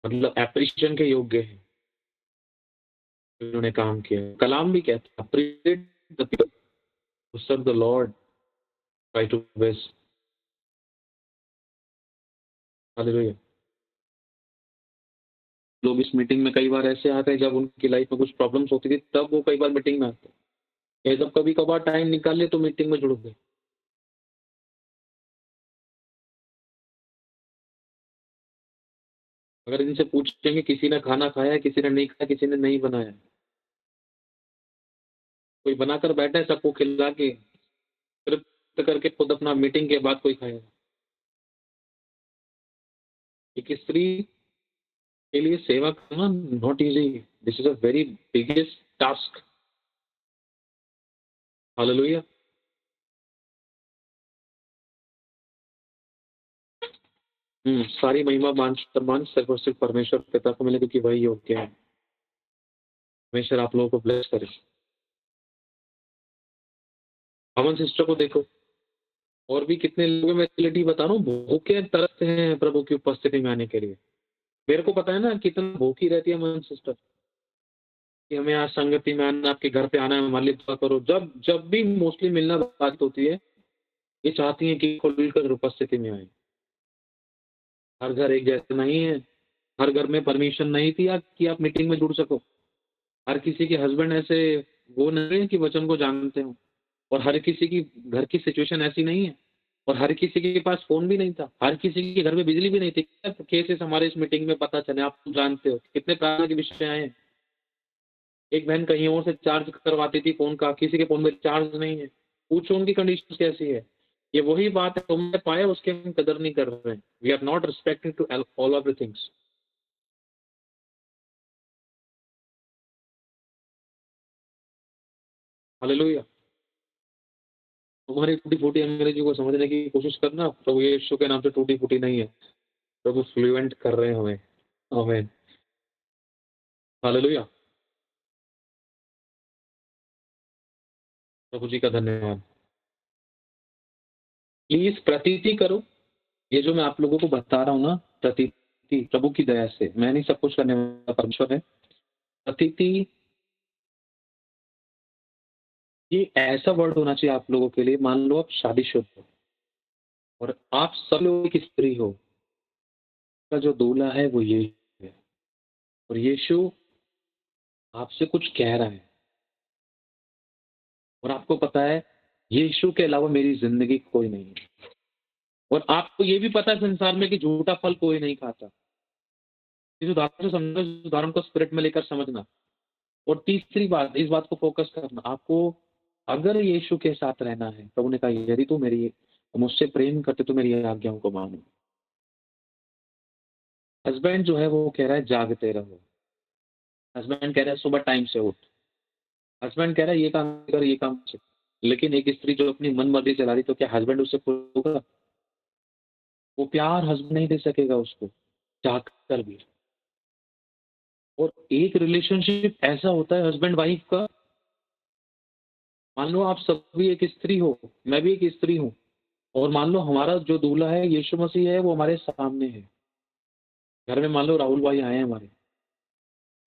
मतलब एप्रिशिएशन के योग्य हैं, जिन्होंने काम किया। कलाम भी कहता है, appreciate the people who serve the Lord, try to best. Hallelujah. लोग इस मीटिंग में कई बार ऐसे आते हैं, जब उनकी लाइफ में कुछ प्रॉब्लम्स होती थी, तब वो कई बार मीटिंग में आते हैं। या जब कभी कभार टाइम निकाल ले तो मीटिंग में जुड़ गए। अगर इनसे पूछेंगे, किसी ने खाना खाया है, किसी ने नहीं खाया, किसी ने नहीं बनाया, कोई बनाकर बैठा है सबको खिला के तृप्त करके खुद अपना मीटिंग के बाद कोई खाएगा। एक स्त्री के लिए सेवा करना not easy. This is a very biggest task. Hallelujah. सारी महिमा मान सम्मान सिर्फ और सिर्फ परमेश्वर पिता को मिले, क्योंकि वही योग्य है। परमेश्वर आप लोगों को ब्लेस करे। अमन सिस्टर को देखो, और भी कितने लोग हैं, मैं रियलिटी बता रहा हूँ, भूखे तरसते हैं प्रभु की उपस्थिति में आने के लिए। मेरे को पता है ना कितना भूखी रहती है अमन सिस्टर, कि हमें आज संगति में आना, आपके घर पे आना है, हमारे लिए दुआ करो। जब जब भी मोस्टली मिलना बात होती है, ये चाहती हैं कि खुलकर उपस्थिति में आए। हर घर एक जैसा नहीं है। हर घर में परमिशन नहीं थी कि आप मीटिंग में जुड़ सको। हर किसी के हस्बैंड ऐसे वो नहीं है कि वचन को जानते हो, और हर किसी की घर की सिचुएशन ऐसी नहीं है, और हर किसी के पास फोन भी नहीं था, हर किसी के घर में बिजली भी नहीं थी। केसेस हमारे इस मीटिंग में पता चले, आप जानते हो कितने प्रार्थना के विषय आए हैं। एक बहन कहीं और से चार्ज करवाती थी फोन का, किसी के फोन में चार्ज नहीं है। पूछो उनकी कंडीशन कैसी है। ये वही बात है, तुमने पाया उसके हम कदर नहीं कर रहे हैं। We are not respecting to all of the things. Hallelujah. तुम्हारी टूटी फूटी अंग्रेजी को समझने की कोशिश करना, प्रभु यीशु के नाम से टूटी फूटी नहीं है। प्रभु फ्लुएंट कर रहे हैं हमें। आमीन। हालेलुया। प्रभु जी का धन्यवाद। प्लीज प्रतीति करो। ये जो मैं आप लोगों को बता रहा हूँ ना, प्रतीति प्रभु की दया से, मैं नहीं सब कुछ करने वाला, परमेश्वर है। प्रतीति, ये ऐसा वर्ड होना चाहिए आप लोगों के लिए। मान लो आप शादीशुदा हो और आप सब लोग एक स्त्री हो, का जो दूल्हा है वो ये है, और यीशु आपसे कुछ कह रहा है, और आपको पता है यीशु के अलावा मेरी जिंदगी कोई नहीं है। और आपको ये भी पता है संसार में कि झूठा फल कोई नहीं खाता। इस उदाहरण से समझो, इस उदाहरण को स्पिरिट में लेकर समझना। और तीसरी बात, इस बात को फोकस करना, आपको अगर यीशु के साथ रहना है, प्रभु ने कहा यदि तू मेरी मुझसे प्रेम करते तो मेरी आज्ञाओं को मानो। हस्बैंड जो है वो कह रहा है जागते रहो। हस्बैंड कह रहा है सुबह टाइम से उठ। हस्बैंड कह रहा है ये काम कर, ये काम कर। लेकिन एक स्त्री जो अपनी मन मर्जी चला रही, तो क्या हस्बैंड उससे खुश होगा? वो प्यार हस्बैंड नहीं दे सकेगा उसको, चाह कर भी। और एक रिलेशनशिप ऐसा होता है हस्बैंड वाइफ का, मान लो आप सभी एक स्त्री हो, मैं भी एक स्त्री हूँ, और मान लो हमारा जो दूल्हा है यीशु मसीह है, वो हमारे सामने है। घर में मान लो राहुल भाई आए हैं हमारे,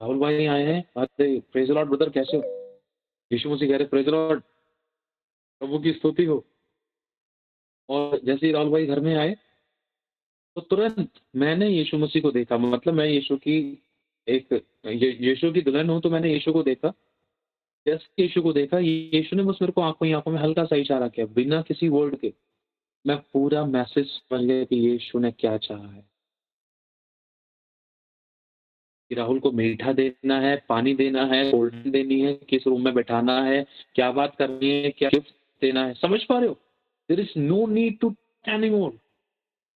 राहुल भाई आए हैं, अरे प्रेज लॉर्ड ब्रदर कैसे हो? यीशु मसीह कह रहे प्रेज लॉर्ड, प्रभु की स्तुति हो। और जैसे ही राहुल भाई घर में आए, तो तुरंत मैंने यीशु मसीह को देखा। मतलब मैं यीशु की एक यीशु की दुल्हन हूँ, तो मैंने यीशु को देखा। जैसे यीशु को देखा, यीशु ने बस मेरे को आंखों ही आंखों में हल्का सा इशारा किया, बिना किसी वर्ड के। मैं पूरा मैसेज समझ गया कि यीशु ने क्या चाहा है। कि राहुल को मीठा देना है, पानी देना है, कोल्ड ड्रिंक देनी है, किस रूम में बैठाना है, क्या बात करनी है, क्या गिफ्ट देना है। समझ पा रहे हो? There is no need to any more,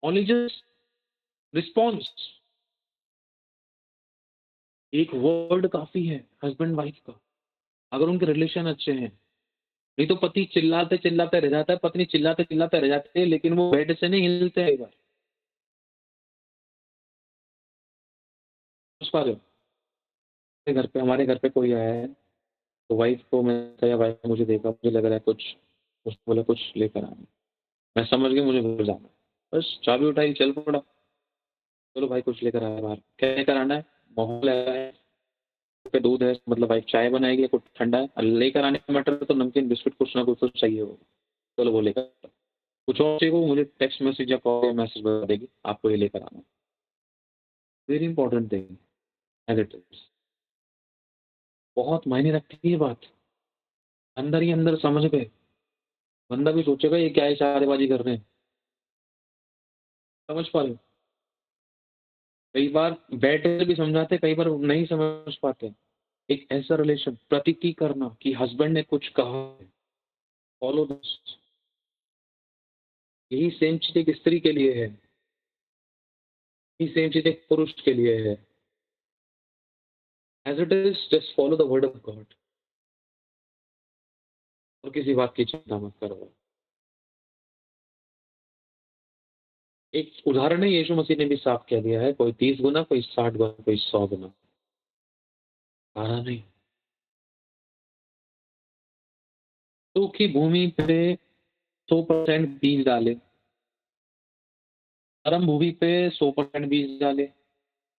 only just response. एक वर्ड काफी है हस्बैंड वाइफ का, अगर उनके रिलेशन अच्छे हैं। नहीं तो पति चिल्लाते चिल्लाते रह जाता है, पत्नी चिल्लाते चिल्लाते रह जाती है, लेकिन वो बेड से नहीं हिलते एक बार। समझ पा रहे हो? हमारे घर पे कोई आया है, तो वाइफ को मैं कहा, वाइफ ने मुझे देखा, मुझे लग रहा है कुछ, उसने बोला कुछ लेकर आना। मैं समझ गया मुझे घर जाना है। बस चाबी उठाई, चल पड़ा। चलो भाई कुछ लेकर आया बाहर, क्या लेकर आना है? माहौल है पे दूध है, मतलब भाई चाय बनाएगी, कुछ ठंडा है, लेकर आने का मैटर तो नमकीन बिस्कुट कुछ ना कुछ तो चाहिए होगा। चलो वो लेकर, कुछ और चाहिए को मुझे टेक्स्ट मैसेज या कॉल या मैसेज बता देगी, आपको ये लेकर आना। Very important thing as it is. बहुत मायने रखती है ये बात। अंदर ही अंदर समझ गए, बंदा भी सोचेगा ये क्या इशारेबाजी कर रहे हैं। समझ पा रहे हो? कई बार बैठे भी समझाते, कई बार नहीं समझ पाते। एक ऐसा रिलेशन प्रतीति करना कि हस्बैंड ने कुछ कहा, फॉलो दिस। यही सेम चीज एक स्त्री के लिए है, यही सेम चीज एक पुरुष के लिए है। As it is, just follow the word of God, और किसी बात की चिंता मत करो। एक उदाहरण है, यीशु मसीह ने भी साफ कह दिया है, कोई 30 गुना, कोई 60 गुना, कोई 100 गुना। सारा नहीं। सूखी भूमि पे 100% बीज डाले, नरम भूमि पे 100% बीज डाले,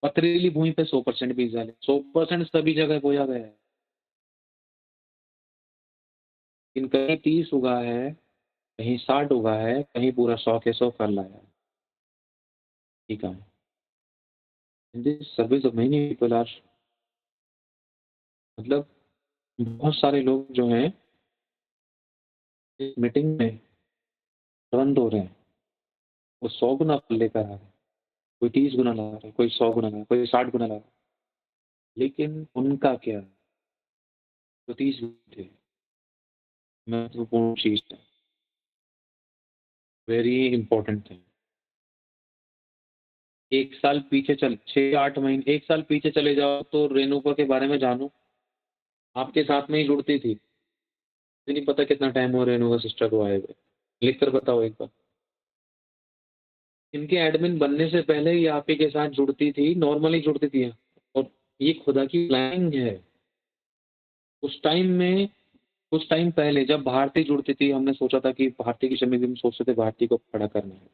पथरीली भूमि पे 100% बीज डाले। 100% सभी जगह बोया गया है, लेकिन कहीं 30 उगा है, कहीं 60 उगा है, कहीं पूरा 100 के 100 फल लाया है। ठीक है। In this service of many people are, मतलब बहुत सारे लोग जो हैं इस मीटिंग में तुरंत हो रहे हैं, वो 100 गुना फल लेकर आ रहे हैं, कोई 30 गुना ला रहा है, कोई 100 गुना ला रहा है, कोई 60 गुना ला रहा है। लेकिन उनका क्या? जो 30 थे, महत्वपूर्ण चीज है, वेरी इंपॉर्टेंट थिंग। एक साल पीछे चल 6-8 महीने, एक साल पीछे चले जाओ तो रेणुका के बारे में जानो, आपके साथ में ही जुड़ती थी। मुझे नहीं पता कितना टाइम हो रेणुका सिस्टर को आए हुए, लिख कर बताओ एक बार। इनके एडमिन बनने से पहले ही आप ही के साथ जुड़ती थी, नॉर्मली जुड़ती थी। और ये खुदा की प्लानिंग है। उस टाइम में, कुछ टाइम पहले जब भारती जुड़ती थी, हमने सोचा था कि भारती की शमी हम सोचते थे भारती को खड़ा करना है,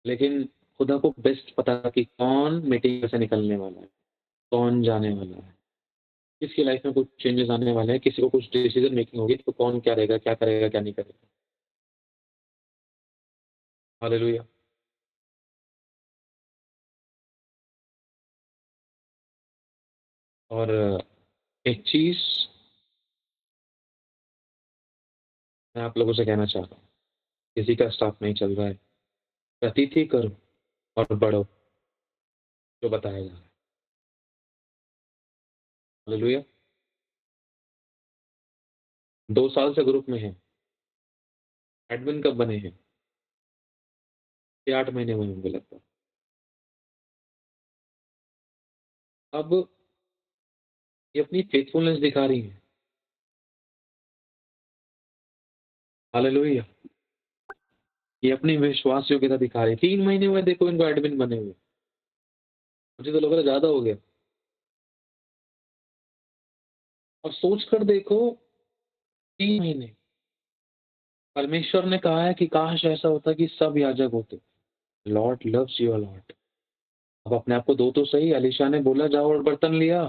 लेकिन खुदा को बेस्ट पता था कि कौन मीटिंग से निकलने वाला है, कौन जाने वाला है, किसकी लाइफ में कुछ चेंजेस आने वाले हैं, किसी को कुछ डिसीजन मेकिंग होगी, तो कौन क्या रहेगा, क्या करेगा, क्या नहीं करेगा। हालेलुया। और एक चीज मैं आप लोगों से कहना चाह रहा हूँ, किसी का स्टाफ नहीं चल रहा है, प्रतीति करो और बढ़ो, जो बताया जा रहा है। हालेलुया। 2 साल से ग्रुप में है, एडमिन कब बने हैं? 8 महीने हुए होंगे लगभग। अब ये अपनी फेथफुलनेस दिखा रही है। हालेलुया। ये अपनी विश्वास योग्यता दिखा रही है। 3 महीने हुए देखो इनको एडमिन बने हुए, मुझे तो लग रहा है ज्यादा हो गया। और सोच कर देखो, 3 महीने परमेश्वर ने कहा है कि काश ऐसा होता कि सब याजक होते। Lord loves you lot. अब अपने आप को दो तो सही। अलीशा ने बोला जाओ और बर्तन लिया,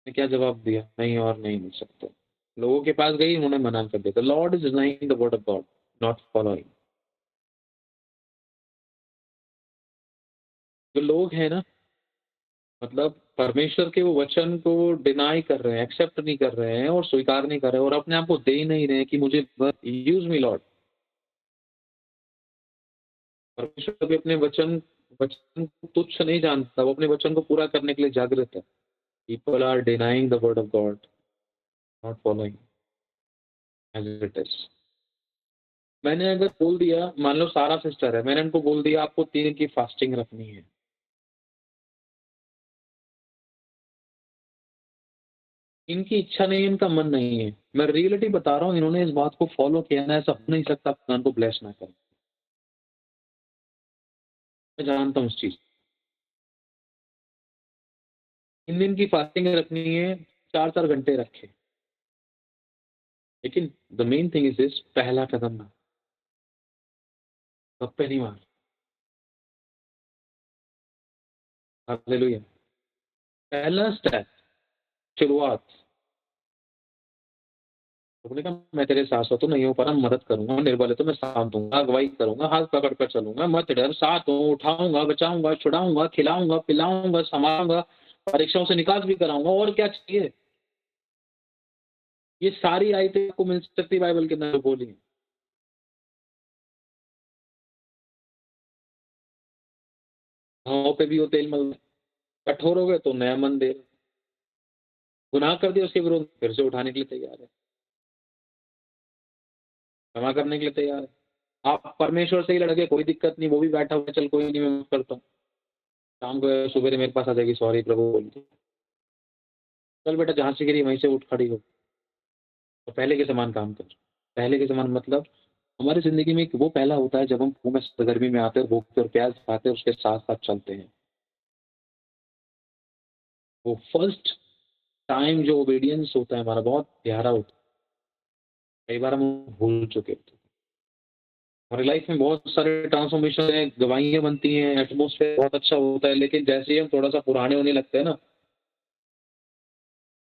ने क्या जवाब दिया? नहीं और नहीं मिल सकते। लोगों के पास गई, उन्होंने मना कर दिया। Lord is denying the word of God, not following. जो लोग हैं ना, मतलब परमेश्वर के वो वचन को डिनाई कर रहे हैं, एक्सेप्ट नहीं कर रहे हैं और स्वीकार नहीं कर रहे हैं, और अपने आप को दे ही नहीं रहे हैं कि मुझे यूज मी लॉर्ड। परमेश्वर कभी अपने वचन वचन को तुच्छ नहीं जानता, वो अपने वचन को पूरा करने के लिए जागृत है। People are denying the word of God, not following as it is. मैंने अगर बोल दिया, मान लो सारा सिस्टर है, मैंने उनको बोल दिया आपको 3 दिन की फास्टिंग रखनी है, इनकी इच्छा नहीं है, इनका मन नहीं है। मैं रियलिटी बता रहा हूँ, इन्होंने इस बात को फॉलो किया ना, ऐसा हो नहीं सकता खुदा को ब्लेस ना करे। मैं जानता हूँ इस चीज। इन दिन की फास्टिंग रखनी है, 4-4 घंटे रखे, लेकिन the main thing is this, पहला कदम ना, गप्पे नहीं मार। हालेलुया। पहला स्टेप, शुरुआत। उसने कहा मैं तेरे साथ साथ तो नहीं हो पा रहा, मदद करूंगा, निर्बल है तो मैं शांत दूंगा, अगुवाई करूंगा, हाथ पकड़ कर चलूंगा, मत डर, साथ हूँ, उठाऊंगा, बचाऊंगा, छुड़ाऊंगा, खिलाऊंगा, पिलाऊंगा, संभालूंगा, परीक्षाओं से निकास भी कराऊंगा, और क्या चाहिए। ये सारी आयतें आपको मिल सकती बाइबल के अंदर बोली हैं। घावों पे भी वो तेल मल, कठोर हो गए तो नया मन दे, गुनाह कर दिया उसके विरोध फिर से उठाने के लिए तैयार है, क्षमा करने के लिए तैयार है। आप परमेश्वर से ही लड़के, कोई दिक्कत नहीं, वो भी बैठा हुआ है, चल कोई नहीं, मैं माफ करता हूँ, शाम को सुबह मेरे पास आ जाएगी, सॉरी प्रभु बोल के, चल बेटा जहाँ से गिरी वहीं से उठ खड़ी हो, तो पहले के समान काम कर। पहले के समान मतलब हमारी जिंदगी में वो पहला होता है जब हम खूब में सरगर्मी में आते हैं, भूख और प्यास खाते हैं, उसके साथ साथ चलते हैं। वो फर्स्ट टाइम जो ओबीडियंस होता है हमारा, बहुत प्यारा होता है। कई बार हम भूल चुके होते हैं। हमारी लाइफ में बहुत सारे ट्रांसफॉर्मेशन है, गवाहियां बनती हैं, एटमोसफेयर बहुत अच्छा होता है, लेकिन जैसे ही हम थोड़ा सा पुराने होने लगते हैं ना,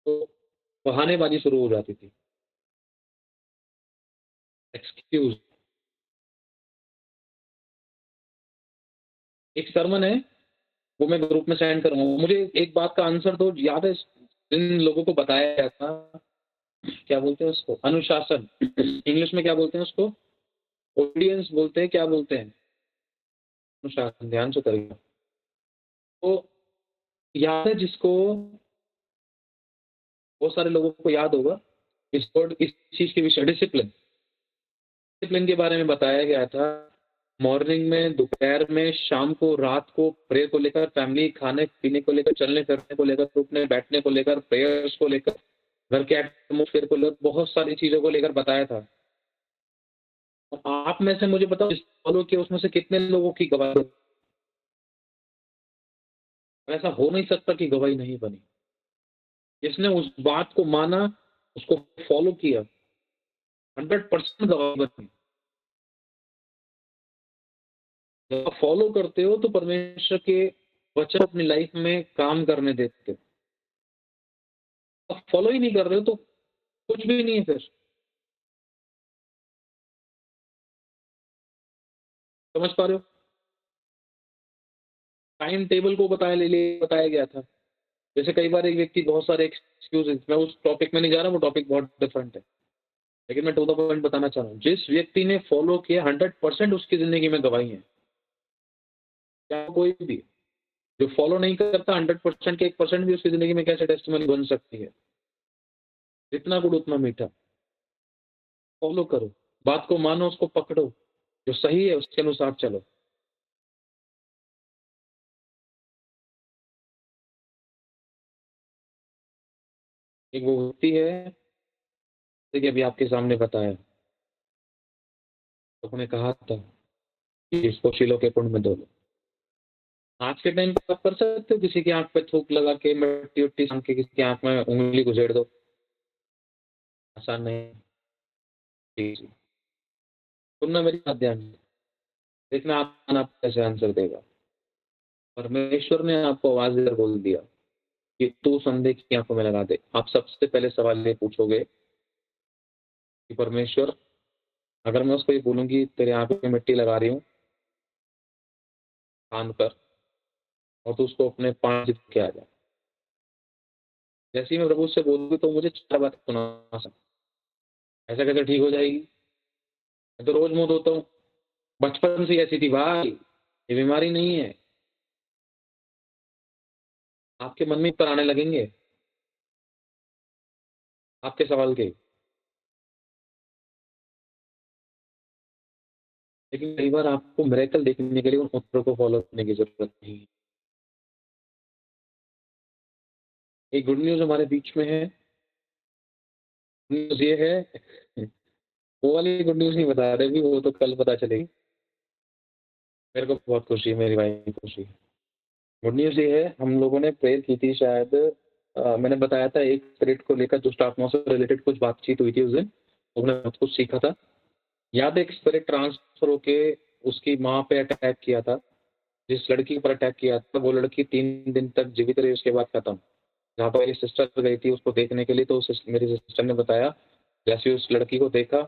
तो बहानेबाजी शुरू हो जाती थी, एक्सक्यूज। एक सरमन है, वो मैं ग्रुप में सेंड करूंगा, मुझे एक बात का आंसर दो, याद है जिन लोगों को बताया गया था, क्या बोलते हैं उसको, अनुशासन, इंग्लिश में क्या बोलते हैं उसको, ओबीडियंस बोलते हैं, क्या बोलते हैं, अनुशासन, ध्यान से करिएगा। तो याद है जिसको, बहुत सारे लोगों को याद होगा इस वर्ड, इस चीज के विषय, डिसिप्लिन, डिसिप्लिन के बारे में बताया गया था। मॉर्निंग में, दोपहर में, शाम को, रात को, प्रेयर को लेकर, फैमिली, खाने पीने को लेकर, चलने फिरने को लेकर, उठने बैठने को लेकर, प्रेयर्स को लेकर, घर के एटमोसफेयर को लेकर, बहुत सारी चीजों को लेकर बताया था। और आप में से मुझे बताओ, फॉलो किया उसमें से कितने लोगों की गवाही। ऐसा हो नहीं सकता कि गवाही नहीं बनी। जिसने उस बात को माना, उसको फॉलो किया, 100% गवाही बनी। जब आप फॉलो करते हो तो परमेश्वर के वचन अपनी लाइफ में काम करने देते हो। आप फॉलो ही नहीं कर रहे हो तो कुछ भी नहीं है फिर। समझ पा रहे हो? टाइम टेबल को बताया गया था। जैसे कई बार एक व्यक्ति बहुत सारे एक्सक्यूजेस, मैं उस टॉपिक में नहीं जा रहा, वो टॉपिक बहुत डिफरेंट है, लेकिन मैं टू द पॉइंट बताना चाह रहा हूँ। जिस व्यक्ति ने फॉलो किया, 100% उसकी जिंदगी में गवाही है। क्या कोई भी जो फॉलो नहीं करता, 100% के 1% भी उसकी जिंदगी में कैसे टेस्टिमनी बन सकती है। जितना गुड़ उतना मीठा। फॉलो करो, बात को मानो, उसको पकड़ो, जो सही है उसके अनुसार चलो। एक वो होती है, जैसे कि अभी आपके सामने बताया, तो उन्होंने कहा था कि इसको शिलो के कुंड में धो लो। आज के टाइम पे आप कर सकते हो, किसी की आंख पे थूक लगा के, मिट्टी उट्टी छान के किसी की आंख में उंगली गुजेड़ दो? आसान नहीं। जी जी, सुनना मेरी बात ध्यान से। देखना आप कैसे आंसर देगा। परमेश्वर ने आपको आवाज देकर बोल दिया कि तू संदेह की आंखों में लगा दे। आप सबसे पहले सवाल ये पूछोगे कि परमेश्वर, अगर मैं उसको ये बोलूंगी तेरे आंखों में मिट्टी लगा रही हूँ, कान पर, और तू उसको अपने 5 जित के आ जा। जैसे ही मैं प्रभु से बोलूंगी तो मुझे 4 बात सुना सकता। ऐसा कैसे ठीक हो जाएगी? मैं तो रोज मुंह धोता हूँ, बचपन से ही ऐसी थी भाई, ये बीमारी नहीं है। आपके मन में पर आने लगेंगे आपके सवाल के। लेकिन कई बार आपको मिरेकल देखने के लिए उन उत्तरों को फॉलो करने की जरूरत नहीं है। एक गुड न्यूज हमारे बीच में है, न्यूज़ ये है वो वाली गुड न्यूज़ नहीं बता रहे अभी, वो तो कल पता चलेगी। मेरे को बहुत खुशी है, मेरी वाइफ को खुशी है। गुड न्यूज़ ये है, हम लोगों ने प्रेयर की थी शायद मैंने बताया था एक स्पिरिट को लेकर दुष्ट आत्माओं से रिलेटेड कुछ बातचीत हुई थी उस दिन, तो हमने बहुत कुछ सीखा था। याद है एक स्पिरिट ट्रांसफ़र होके उसकी माँ पे अटैक किया था। जिस लड़की पर अटैक किया था, वो लड़की 3 दिन तक जीवित रही, उसके बाद खत्म। जहाँ पर मेरी सिस्टर गई थी उसको देखने के लिए, तो मेरी सिस्टर ने बताया, जैसे ही उस लड़की को देखा,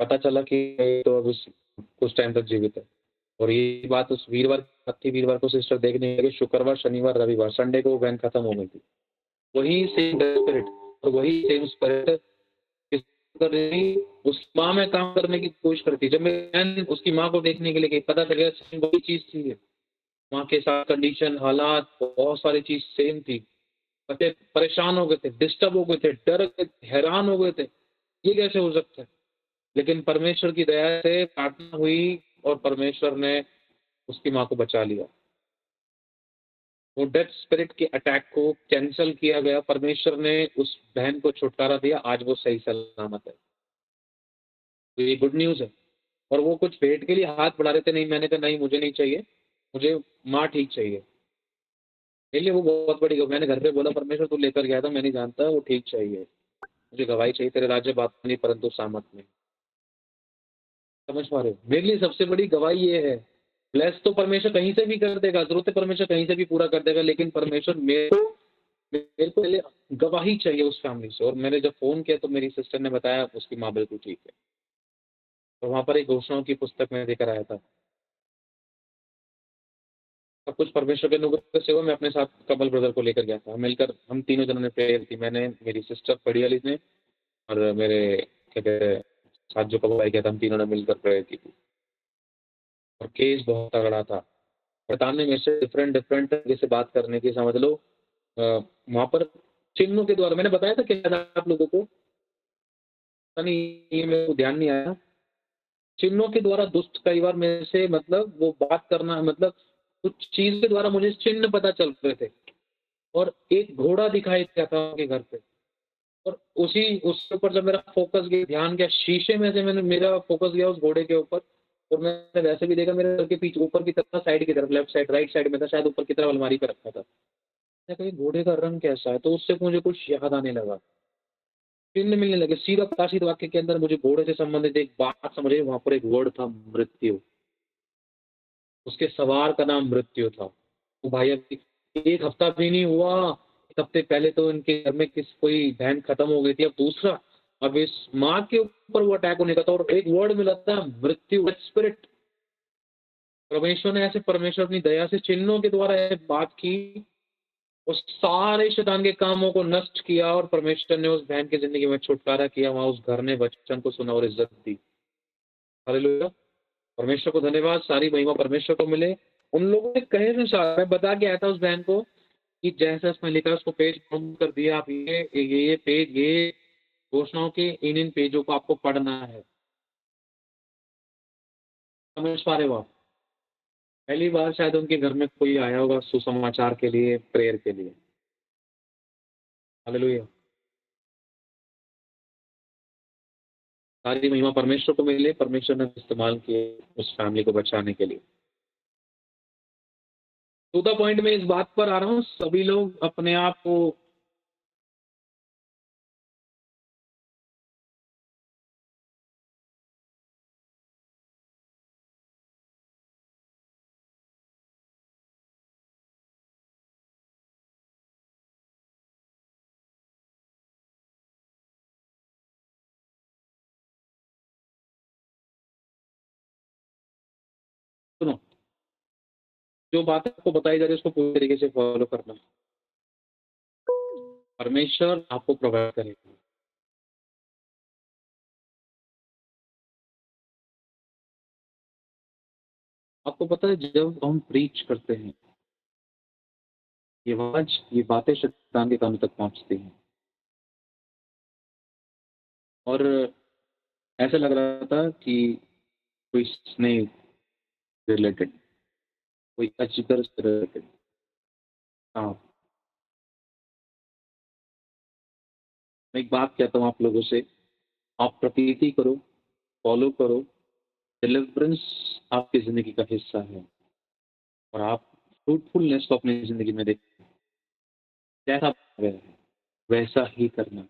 पता चला कि ये तो अब उस कुछ टाइम तक जीवित है। और ये बात उस वीरवार की बात थी, वीरवार को सिस्टर देखने गई, शुक्रवार, शनिवार, रविवार, संडे को वो बहन खत्म हो गई थी। वही सेम स्पिरिट और वही सेम स्पिरिट कर रही उसकी माँ में काम करने की कोशिश करती। जब मेरी बहन उसकी माँ को देखने के लिए गई, पता चल गया सेम वही चीज़ थी ये। माँ के साथ कंडीशन, हालात, बहुत सारी चीज़ सेम थी। बच्चे परेशान हो गए थे, डिस्टर्ब हो गए थे, डर गए, हैरान हो गए थे, ये कैसे हो सकता है? लेकिन परमेश्वर की दया से प्रार्थना हुई और परमेश्वर ने उसकी माँ को बचा लिया। वो डेथ स्पिरिट के अटैक को कैंसल किया गया, परमेश्वर ने उस बहन को छुटकारा दिया, आज वो सही सलामत है। तो ये गुड न्यूज़ है। और वो कुछ भेंट के लिए हाथ बढ़ा रहे थे, नहीं मैंने कहा नहीं मुझे नहीं चाहिए, मुझे माँ ठीक चाहिए। मेरे लिए वो बहुत बड़ी मैंने घर पे बोला परमेश्वर तू लेकर गया था, मैं नहीं जानता, वो ठीक चाहिए। मुझे गवाही चाहिए तेरे राज्य बात नहीं परंतु सामर्थ में। समझ पा रहे हो? मेरे लिए सबसे बड़ी गवाही ये है, ब्लेस तो परमेश्वर कहीं से भी कर देगा, ज़रूरत परमेश्वर कहीं से भी पूरा कर देगा, लेकिन परमेश्वर मेरे को पहले गवाही चाहिए उस फैमिली से। और मैंने जब फ़ोन किया तो मेरी सिस्टर ने बताया उसकी माँ बिल्कुल ठीक है। तो वहाँ पर एक घोषणाओं की पुस्तक मैं लेकर आया था। सब कुछ परमेश्वर के अनुग्रह से हुआ। मैं अपने साथ कमल ब्रदर को लेकर गया था। मिलकर हम तीनों जनों ने प्रेयर की। मैंने, मेरी सिस्टर बड़ी वाली ने और मेरे क्या कहते हैं साथ जो कपल भाई गया था, हम तीनों ने मिलकर प्रेयर की थी। और केस बहुत तगड़ा था। शैतान ने मेरे से डिफरेंट डिफरेंट तरीके से बात करने की, समझ लो वहाँ पर चिन्हों के द्वारा, मैंने बताया था क्या था आप लोगों को? पता नहीं, ये मेरे को ध्यान नहीं आया। चिन्हों के द्वारा दुष्ट कई बार मेरे से मतलब वो बात करना, मतलब कुछ चीज़ के द्वारा मुझे चिन्ह पता चल रहे थे। और एक घोड़ा दिखाई दिया था उनके घर पे। और उसके ऊपर जब मेरा फ़ोकस गया, ध्यान गया, शीशे में से मैंने मेरा फ़ोकस गया उस घोड़े के ऊपर। और मैंने वैसे भी देखा मेरे सर के पीछे ऊपर की तरफ, साइड की तरफ, लेफ्ट साइड, राइट साइड में था, शायद ऊपर की तरफ अलमारी पे रखा था। मैंने कहा ये घोड़े का रंग कैसा है? तो उससे मुझे कुछ याद आने लगा। चिन्ह मिलने लगे। सीधा प्रकाशित वाक्य के अंदर मुझे घोड़े से संबंधित एक बात समझ आई, वहाँ पर एक वर्ड था मृत्यु। उसके सवार का नाम मृत्यु था। तो भाई अभी 1 हफ्ता भी नहीं हुआ, 1 हफ्ते पहले तो इनके घर में कोई बहन खत्म हो गई थी, अब दूसरा, अब इस माँ के ऊपर वो अटैक होने का था। और एक वर्ड मिला था मृत्यु, स्पिरिट। परमेश्वर ने ऐसे, परमेश्वर अपनी दया से चिन्हों के द्वारा ऐसे बात की, उस सारे शैतान के कामों को नष्ट किया और परमेश्वर ने उस बहन की जिंदगी में छुटकारा किया। वहां उस घर ने वचन को सुना और इज्जत दी। हालेलुया। परमेश्वर को धन्यवाद, सारी महिमा परमेश्वर को मिले। उन लोगों ने कहे अनुसार मैं बता के आया था उस बहन को कि जैसा इसमें लिखा है उसको पेज डाउन कर दिया, आप ये पेज, ये घोषणाओं के इन पेजों को आपको पढ़ना है। समझ पा रहे हो आप? पहली बार शायद उनके घर में कोई आया होगा सुसमाचार के लिए, प्रेयर के लिए। हालेलुया। सारी महिमा परमेश्वर को मिले, परमेश्वर ने इस्तेमाल किए उस फैमिली को बचाने के लिए। चौथा पॉइंट में इस बात पर आ रहा हूँ, सभी लोग अपने आप को सुनो, जो बात आपको बताई जा रही है उसको पूरी तरीके से फॉलो करना। परमेश्वर आपको प्रोवाइड करेगा। आपको पता है जब हम प्रीच करते हैं, ये बातें शैतान के कानों तक पहुंचती हैं। और ऐसा लग रहा था कि कोई स्नेक रिलेटेड, कोई अजगर से रिलेटेड। हाँ, मैं एक बात कहता हूँ आप लोगों से, आप प्रतीति करो, फॉलो करो, डिलीवरेंस आपकी ज़िंदगी का हिस्सा है और आप फ्रूटफुलनेस को अपनी ज़िंदगी में देखो। जैसा है, वैसा ही करना,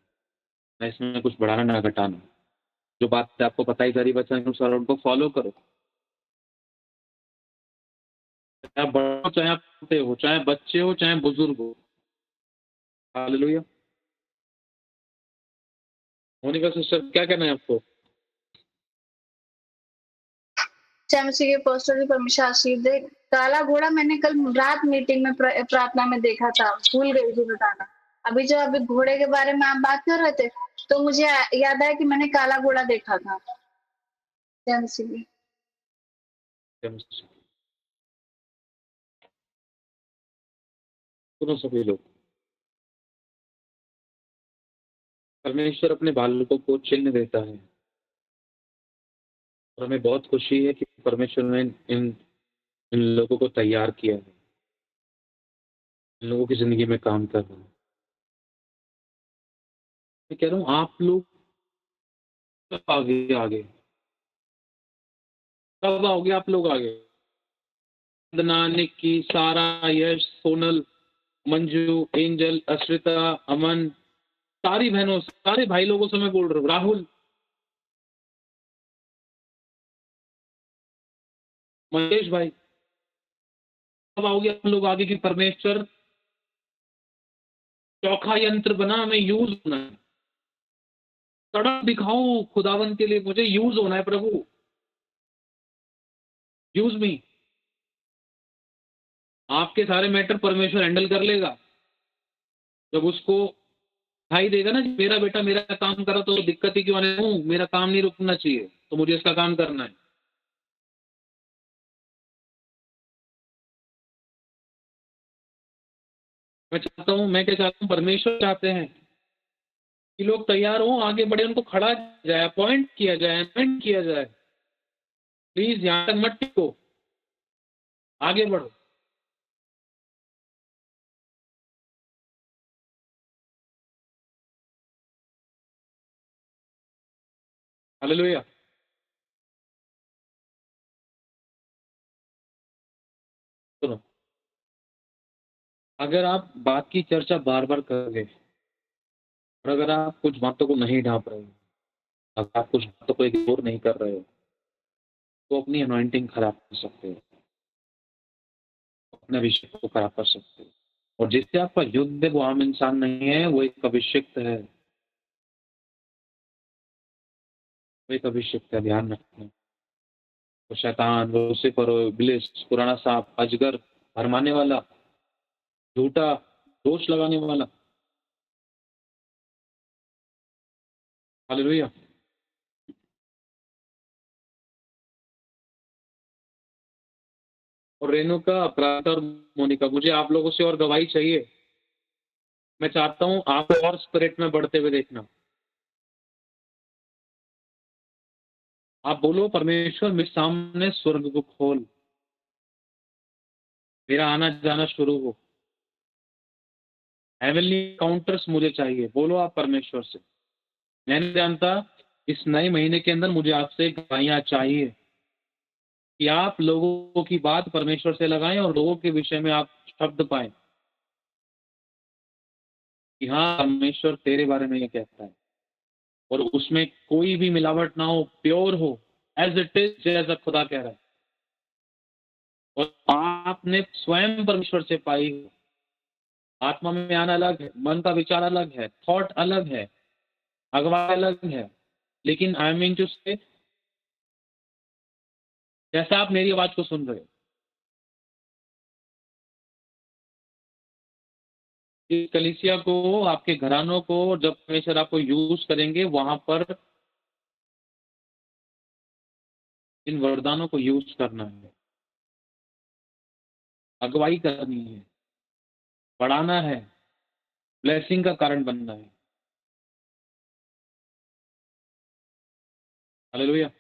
ना इसमें कुछ बढ़ाना ना घटाना। जो बात आपको बताई जा रही है वचन के अनुसार उनको फॉलो करो। चाहे आप बड़े हो, चाहे आप छोटे हो, चाहे बच्चे हो, चाहे बुजुर्ग हो। हालेलुया। मोनिका सिस्टर क्या कहना है आपको? जय मसीह के पोस्टर की परमेश्वर आशीष दे। काला घोड़ा मैंने कल रात मीटिंग में प्रार्थना में देखा था, भूल गई थी बताना। अभी घोड़े के बारे में आप बात कर रहे थे तो मुझे याद आया कि मैंने काला घोड़ा देखा था। जय मसीह की। सुनो सभी लोग, परमेश्वर अपने बालकों को चिन्ह देता है और हमें बहुत खुशी है कि परमेश्वर ने इन इन लोगों को तैयार किया है, इन लोगों की जिंदगी में काम कर रहा है। मैं कह रहा हूँ आप लोग कब आगे आगे कब आओगे आप लोग आगे? वंदना, निक्की, सारा, यश, सोनल, मंजू, एंजल, अश्रिता, अमन, सारी बहनों, सारे भाई लोगों से मैं बोल रहा हूँ, राहुल, महेश भाई, कब आओगे आप लोग आगे कि परमेश्वर चौखा यंत्र बना, हमें यूज होना है। सड़क दिखाओ खुदावन के लिए, मुझे यूज होना है प्रभु, यूज मी। आपके सारे मैटर परमेश्वर हैंडल कर लेगा। जब उसको दिखाई देगा ना कि मेरा बेटा मेरा काम करा तो दिक्कत ही क्यों आने दूं, मेरा काम नहीं रुकना चाहिए, तो मुझे इसका काम करना है। मैं क्या चाहता हूँ, परमेश्वर चाहते हैं कि लोग तैयार हो, आगे बढ़े, उनको खड़ा किया जाए, अपॉइंट किया जाए, अपॉइंट किया जाए। प्लीज यहाँ तक मत टिको, आगे बढ़ो। हालेलुया। सुनो, अगर आप बात की चर्चा बार बार करोगे और अगर आप कुछ बातों को नहीं ढांप रहे हो, अगर आप कुछ बातों को इग्नोर नहीं कर रहे हो, तो अपनी अनॉइंटिंग खराब कर सकते हो, अपने अभिषेक को खराब कर सकते हो। और जिससे आपका युद्ध है वो आम इंसान नहीं है, वो एक अभिषिक्त है, वो एक अभिषिक्त है, ध्यान रखना। वो शैतान, वो लूसीफर, वो इब्लिस, पुराना सांप, अजगर, भरमाने वाला, झूठा, दोष लगाने वाला। हालेलुया। और रेणुका, अपराध और मोनिका, मुझे आप लोगों से और गवाही चाहिए। मैं चाहता हूं आप और स्पिरिट में बढ़ते हुए देखना। आप बोलो, परमेश्वर मेरे सामने स्वर्ग को खोल, मेरा आना जाना शुरू हो, हेवनली काउंटर्स मुझे चाहिए। बोलो आप परमेश्वर से, मैं नहीं जानता, इस नए महीने के अंदर मुझे आपसे गवाहियां चाहिए कि आप लोगों की बात परमेश्वर से लगाएं और लोगों के विषय में आप शब्द पाएं कि हाँ, परमेश्वर तेरे बारे में ये कहता है, और उसमें कोई भी मिलावट ना हो, प्योर हो, एज इट इज, जैसा खुदा कह रहा है, और आपने स्वयं परमेश्वर से पाई हो। आत्मा में आना अलग है, मन का विचार अलग है, थॉट अलग है, अगुवाई अलग है, लेकिन आई मीन टू से, जैसा आप मेरी आवाज को सुन रहे हो, इस कलीसिया को, आपके घरानों को जब परमेश्वर आपको यूज करेंगे, वहां पर इन वरदानों को यूज करना है, अगुवाई करनी है, बढ़ाना है, ब्लेसिंग का कारण बनना है। हालेलुया।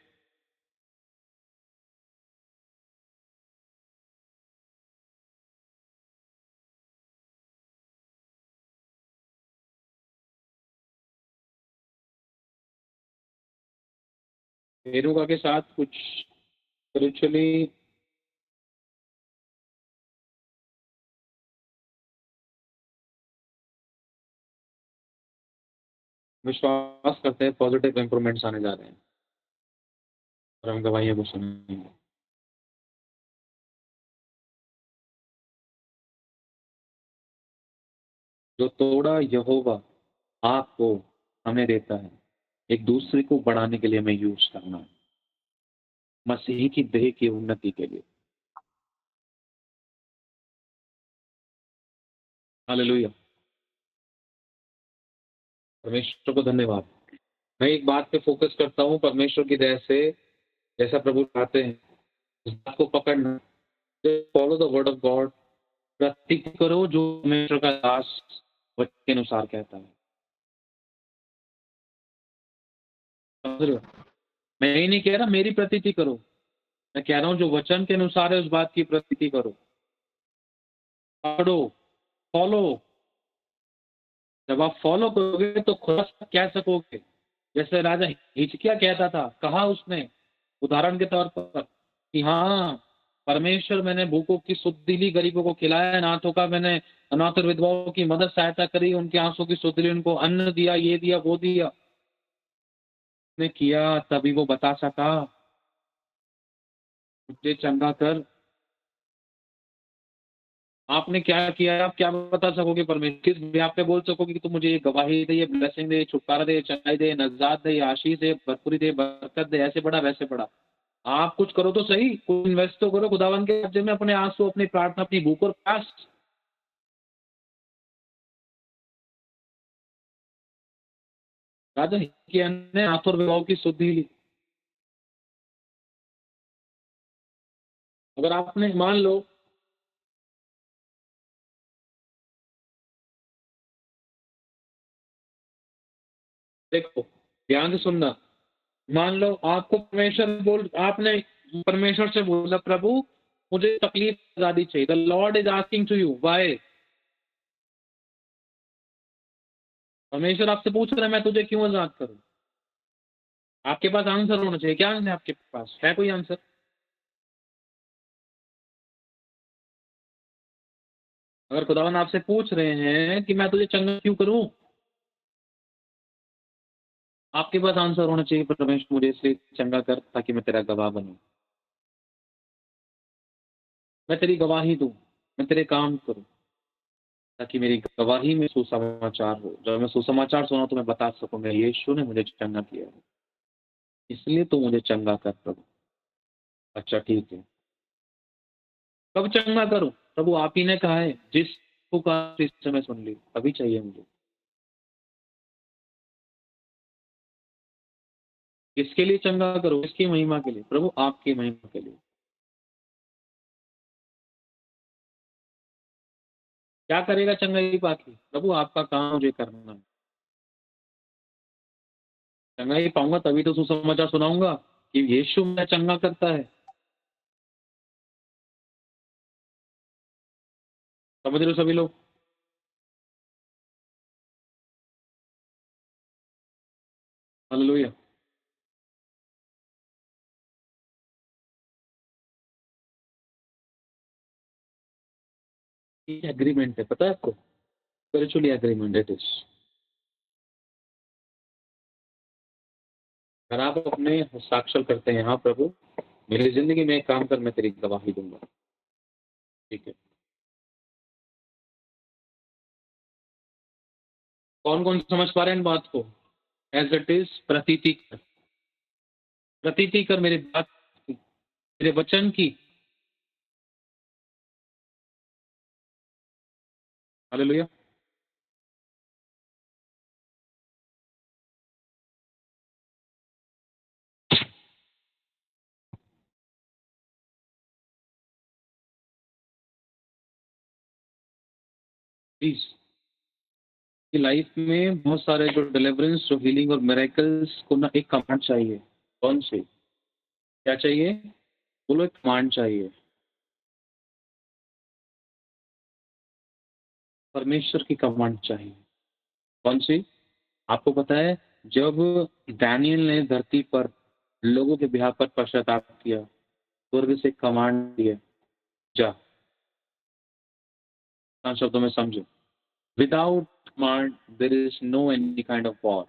रेणुका के साथ कुछ स्पिरिचुअली विश्वास करते हैं पॉजिटिव इंप्रूवमेंट्स आने जा रहे हैं और हम गवाहियों को सुनेंगे। जो तोड़ा यहोवा आपको हमें देता है, एक दूसरे को बढ़ाने के लिए हमें यूज करना है, मसीह की देह की उन्नति के लिए। हालेलुया। परमेश्वर को धन्यवाद। मैं एक बात पे फोकस करता हूँ परमेश्वर की दया से, जैसा प्रभु चाहते हैं इस बात को पकड़ना, follow the word of God, प्रतीक करो जो परमेश्वर का दास वचन के अनुसार कहता है। समझ रहे हो? मैं यही नहीं कह रहा मेरी प्रतीति करो, मैं कह रहा हूँ जो वचन के अनुसार है उस बात की प्रतीति करो, पढ़ो, फॉलो। जब आप फॉलो करोगे तो खुद कह सकोगे, जैसे राजा हिचकिया कहता था, कहा उसने उदाहरण के तौर पर कि हाँ परमेश्वर, मैंने भूखों की सुध ली, गरीबों को खिलाया, अनाथों का मैंने, अनाथ और विधवाओं की मदद सहायता करी, उनके आंसू की सुध ली, उनको अन्न दिया, ये दिया वो दिया, ने किया, तभी वो बता सका मुझे चंगा कर। आपने क्या किया? आप क्या बता सकोगे परमेश्वर? किस आप पे बोल सकोगे कि तू मुझे ये गवाही दे, ये ब्लेसिंग दे, छुटकारा दे, चंगाई दे, नजात दे, आशीष दे, भरपूरी दे, बरकत दे, ऐसे बड़ा वैसे बड़ा। आप कुछ करो तो सही, कुछ इन्वेस्ट तो करो खुदावन के राज्य में, अपने आंसू, अपनी प्रार्थना, अपनी भूख और प्यास। राजा हिजकिय्याह ने आथुर विवाह की सुधि ली। अगर आपने मान लो देखो ध्यान से सुनना, मान लो आपको परमेश्वर बोल, आपने परमेश्वर से बोला प्रभु मुझे तकलीफ आजादी चाहिए, the Lord is asking to you why. परमेश्वर आपसे पूछ रहा है मैं तुझे क्यों आजाद करूं? आपके पास आंसर होना चाहिए। क्या आंसर है आपके पास? है कोई आंसर? अगर खुदावन आपसे पूछ रहे हैं कि मैं तुझे चंगा क्यों करूं, आपके पास आंसर होना चाहिए परमेश्वर मुझे इसलिए चंगा कर ताकि मैं तेरा गवाह बनूं, मैं तेरी गवाही दूं, मैं तेरे काम करूं, ताकि मेरी गवाही में सुसमाचार हो। जब मैं सुसमाचार सुनाऊं तो मैं बता सकूं मैं यीशु ने मुझे चंगा किया है, इसलिए तो मुझे चंगा कर प्रभु। अच्छा ठीक है, कब चंगा करूं? प्रभु आप ही ने कहा है, जिस पुकार इस समय सुन ली, अभी चाहिए मुझे। किसके लिए चंगा करो? किसकी महिमा के लिए? प्रभु आपकी महिमा के लिए। क्या करेगा चंगाई पाके? प्रभु आपका काम मुझे करना है। चंगाई पाऊंगा तभी तो सुसमाचार सुनाऊंगा कि यीशु मैं चंगा करता है। समझ रहे हो सभी लोग? हालेलुया। ये एग्रीमेंट है, पता है आपको? Spiritually agreement it is. अगर आप अपने हस्ताक्षर करते हैं, हाँ प्रभु मेरी जिंदगी में एक काम कर, मैं तेरी गवाही दूंगा। ठीक है, कौन कौन समझ पा रहे हैं इन बात को? एज इट इज प्रतीति कर, प्रतीति कर मेरी बात की, मेरे वचन की। हालेलुया। प्लीज की लाइफ में बहुत सारे जो डिलीवरेंस, जो हीलिंग और मिरेकल्स को ना एक कमांड चाहिए। कौन सी? क्या चाहिए? बोलो, एक कमांड चाहिए। परमेश्वर की कमांड चाहिए। कौन सी? आपको पता है जब डैनियल ने धरती पर लोगों के बिहाफ पर पश्चाताप किया, स्वर्ग से कमांड दिए, जा। 5 शब्दों में समझो। Without command there is no any kind of war,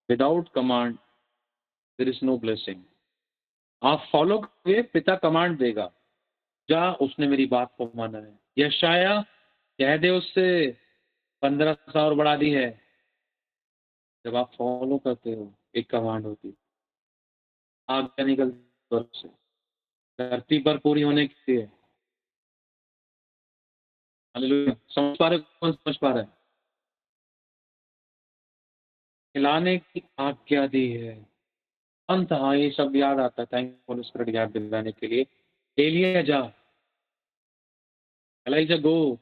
without command there is no blessing. आप फॉलो करिए, पिता कमांड देगा, जा, उसने मेरी बात को माना है। यशाया कह दे उससे 15 साल और बढ़ा दी है। जब आप फॉलो करते हो, एक कमांड होती है, आज्ञा निकलती स्वर्ग से, धरती पर पूरी होने के लिए। हालेलुया। समझ पा रहे हो? कौन समझ पा रहा है? खिलाने की आज्ञा दी है। अंत, हाँ, ये सब याद आता है। थैंक यू स्पिरिट याद दिलाने के लिए। एलिया जा, एलाइजा गो।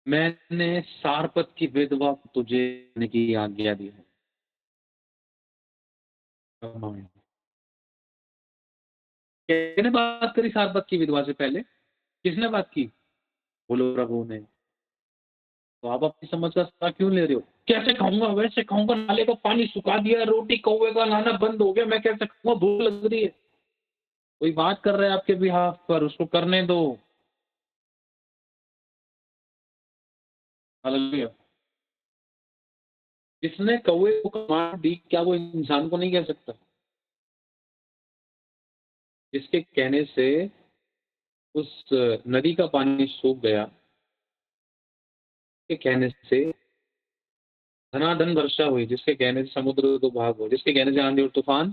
मैंने सारपत की विधवा को तुझे देने की आज्ञा दी है। कमांड। किसने बात करी सारपत की विधवा से पहले? किसने बात की? बोलो प्रभु ने। तो आप अपनी समझ का सहारा क्यों ले रहे हो? कैसे खाऊंगा, वैसे खाऊंगा, नाले का पानी सुखा दिया, रोटी कौवे का लाना बंद हो गया, मैं कैसे खाऊंगा, भूख लग रही है। कोई बात कर रहा है आपके बिहाफ पर, उसको करने दो। हालेलुया। जिसने कौवे को कमांड दी, क्या वो इंसान को नहीं कह सकता? जिसके कहने से उस नदी का पानी सूख गया, के कहने से धनाधन वर्षा हुई, जिसके कहने से समुद्र दो भाग हो, जिसके कहने से आंधी और तूफान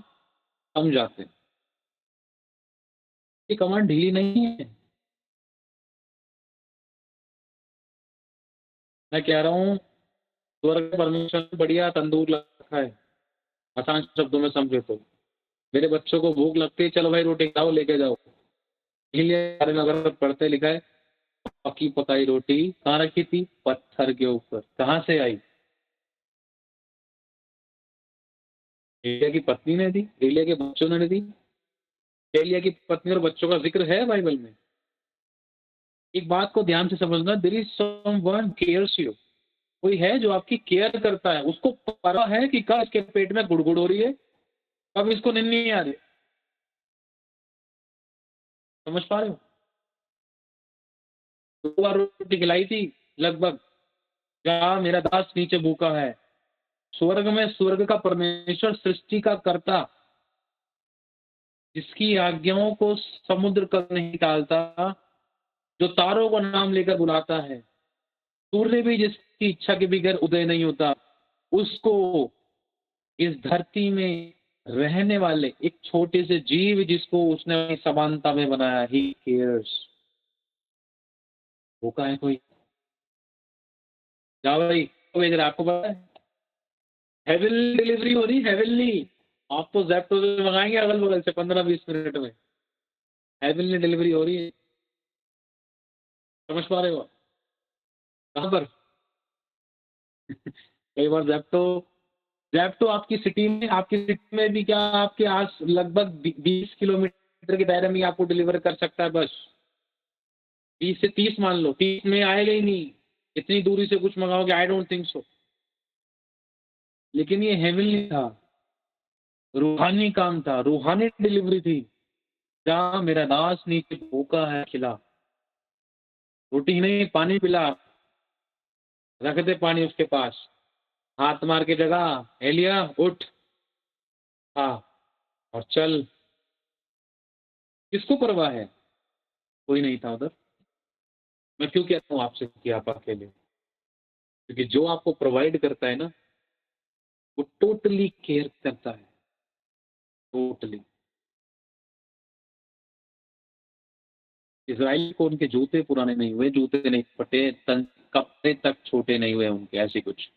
थम जाते हैं। ये कमांड ढीली नहीं है। मैं कह रहा हूँ, स्वर्ग परमेश्वर ने बढ़िया तंदूर रखा है। आसान शब्दों में समझे तो, मेरे बच्चों को भूख लगती है, चलो भाई रोटी खाओ, लेके जाओ। इसलिए बारे में अगर पढ़ते लिखा है, पकी पकाई रोटी कहाँ रखी थी? पत्थर के ऊपर। कहाँ से आई? एलिया की पत्नी ने दी, एलिया के बच्चों ने दी। एलिया की पत्नी और बच्चों का जिक्र है बाइबल में। एक बात को ध्यान से समझना, there is someone cares you. कोई है जो आपकी केयर करता है। उसको पता है कि कब इसके पेट में गुड़गुड़ हो रही है, कब इसको नींद नहीं आ रही। समझ पा रहे हो? 2 बार रोटी खिलाई थी लगभग। क्या मेरा दास नीचे भूखा है? स्वर्ग में स्वर्ग का परमेश्वर, सृष्टि का कर्ता, जिसकी आज्ञाओं को समुद्र कर नहीं टालता, जो तारों का नाम लेकर बुलाता है, सूर्य भी जिसकी इच्छा के बगैर उदय नहीं होता, उसको इस धरती में रहने वाले एक छोटे से जीव जिसको उसने अपनी समानता में बनाया, ही केयर्स। भूखा है कोई? जा भाई, तो भेज रहा है, आपको पता है? हेवनली डिलीवरी हो रही, हेवनली। आप तो ज़ेप्टो से मंगाएंगे अगल बगल से 15-20 मिनट में। हेवनली डिलीवरी हो रही है। समझ पा रहे हो? कहाँ पर? कई बार ज़ेप्टो, ज़ेप्टो आपकी सिटी में भी क्या, आपके आस लगभग 20 किलोमीटर के दायरे में आपको डिलीवर कर सकता है बस। 20 से 30 मान लो, 30 में आएगा ही नहीं। इतनी दूरी से कुछ मंगाओगे, आई डोंट थिंक सो। लेकिन ये हेवनली था, रूहानी काम था, रूहानी डिलीवरी थी। जहाँ मेरा दास नीचे भूखा है, खिला। रोटी नहीं, पानी पिला। रख दे पानी उसके पास, हाथ मार के जगा, एलिया उठ, हाँ, और चल। किसको परवाह है? कोई नहीं था उधर। मैं क्यों कहता हूँ आपसे कि आप अकेले? क्योंकि जो आपको प्रोवाइड करता है ना, वो टोटली केयर करता है, टोटली। इजराइल को उनके जूते पुराने नहीं हुए, जूते नहीं फटे, कपड़े तक छोटे नहीं हुए उनके, ऐसे कुछ।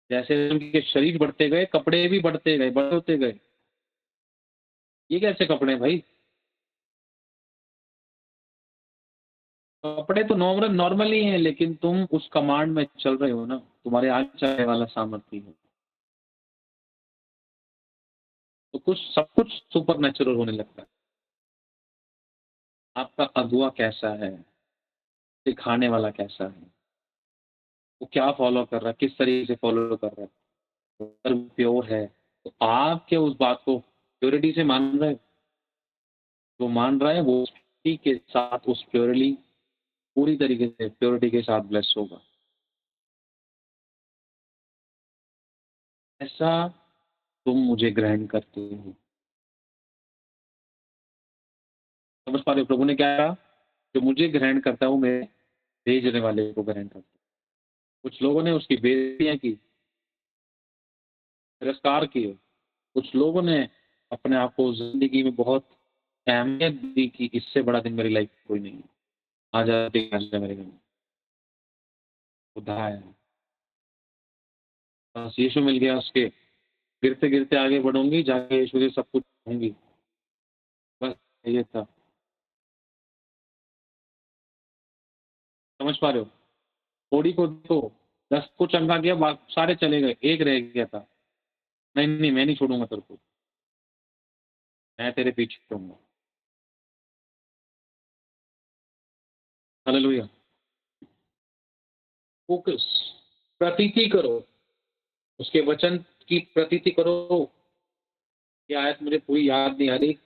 जैसे उनके शरीर बढ़ते गए, कपड़े भी बढ़ते गए, बड़े होते गए। ये कैसे कपड़े हैं भाई? कपड़े तो नॉर्मल नॉर्मल ही हैं, लेकिन तुम उस कमांड में चल रहे हो ना, तुम्हारे आगे चलने वाला सामर्थ्य है। तो कुछ सब कुछ सुपर नेचुरल होने लगता है। आपका अगुआ कैसा है, सिखाने वाला कैसा है, वो क्या फॉलो कर रहा है, किस तरीके से फॉलो कर रहा है, अगर प्योर है तो आप क्या उस बात को प्योरिटी से मान रहे हो? जो मान रहा है वो उसी के साथ उस प्योरली पूरी तरीके से प्योरिटी के साथ ब्लेस होगा। ऐसा तुम मुझे ग्रहण करते हो। समझ पा रहे हो प्रभु ने क्या कहा? जो मुझे ग्रहण करता है वो मेरे भेजने वाले को ग्रहण करता है। कुछ लोगों ने उसकी बेइज्जतियां की, तिरस्कार किए। कुछ लोगों ने अपने आप को जिंदगी में बहुत अहमियत दी कि इससे बड़ा दिन मेरी लाइफ में कोई नहीं है। आ जा मेरे घर में खुदा है। बस यीशु मिल गया उसके, गिरते गिरते आगे बढ़ूंगी, जाके यीशु से सब कुछ होंगी। बस ये था। समझ पा रहे हो? थोड़ी को देखो, 10 को चंगा किया, सारे चले गए, एक रह गया था। नहीं नहीं, मैं नहीं छोड़ूंगा तेरे को, मैं तेरे पीछे रहूंगा। हालेलुया। फोकस, प्रतीति करो, उसके वचन की प्रतीति करो। ये आयत मुझे पूरी याद नहीं आ रही।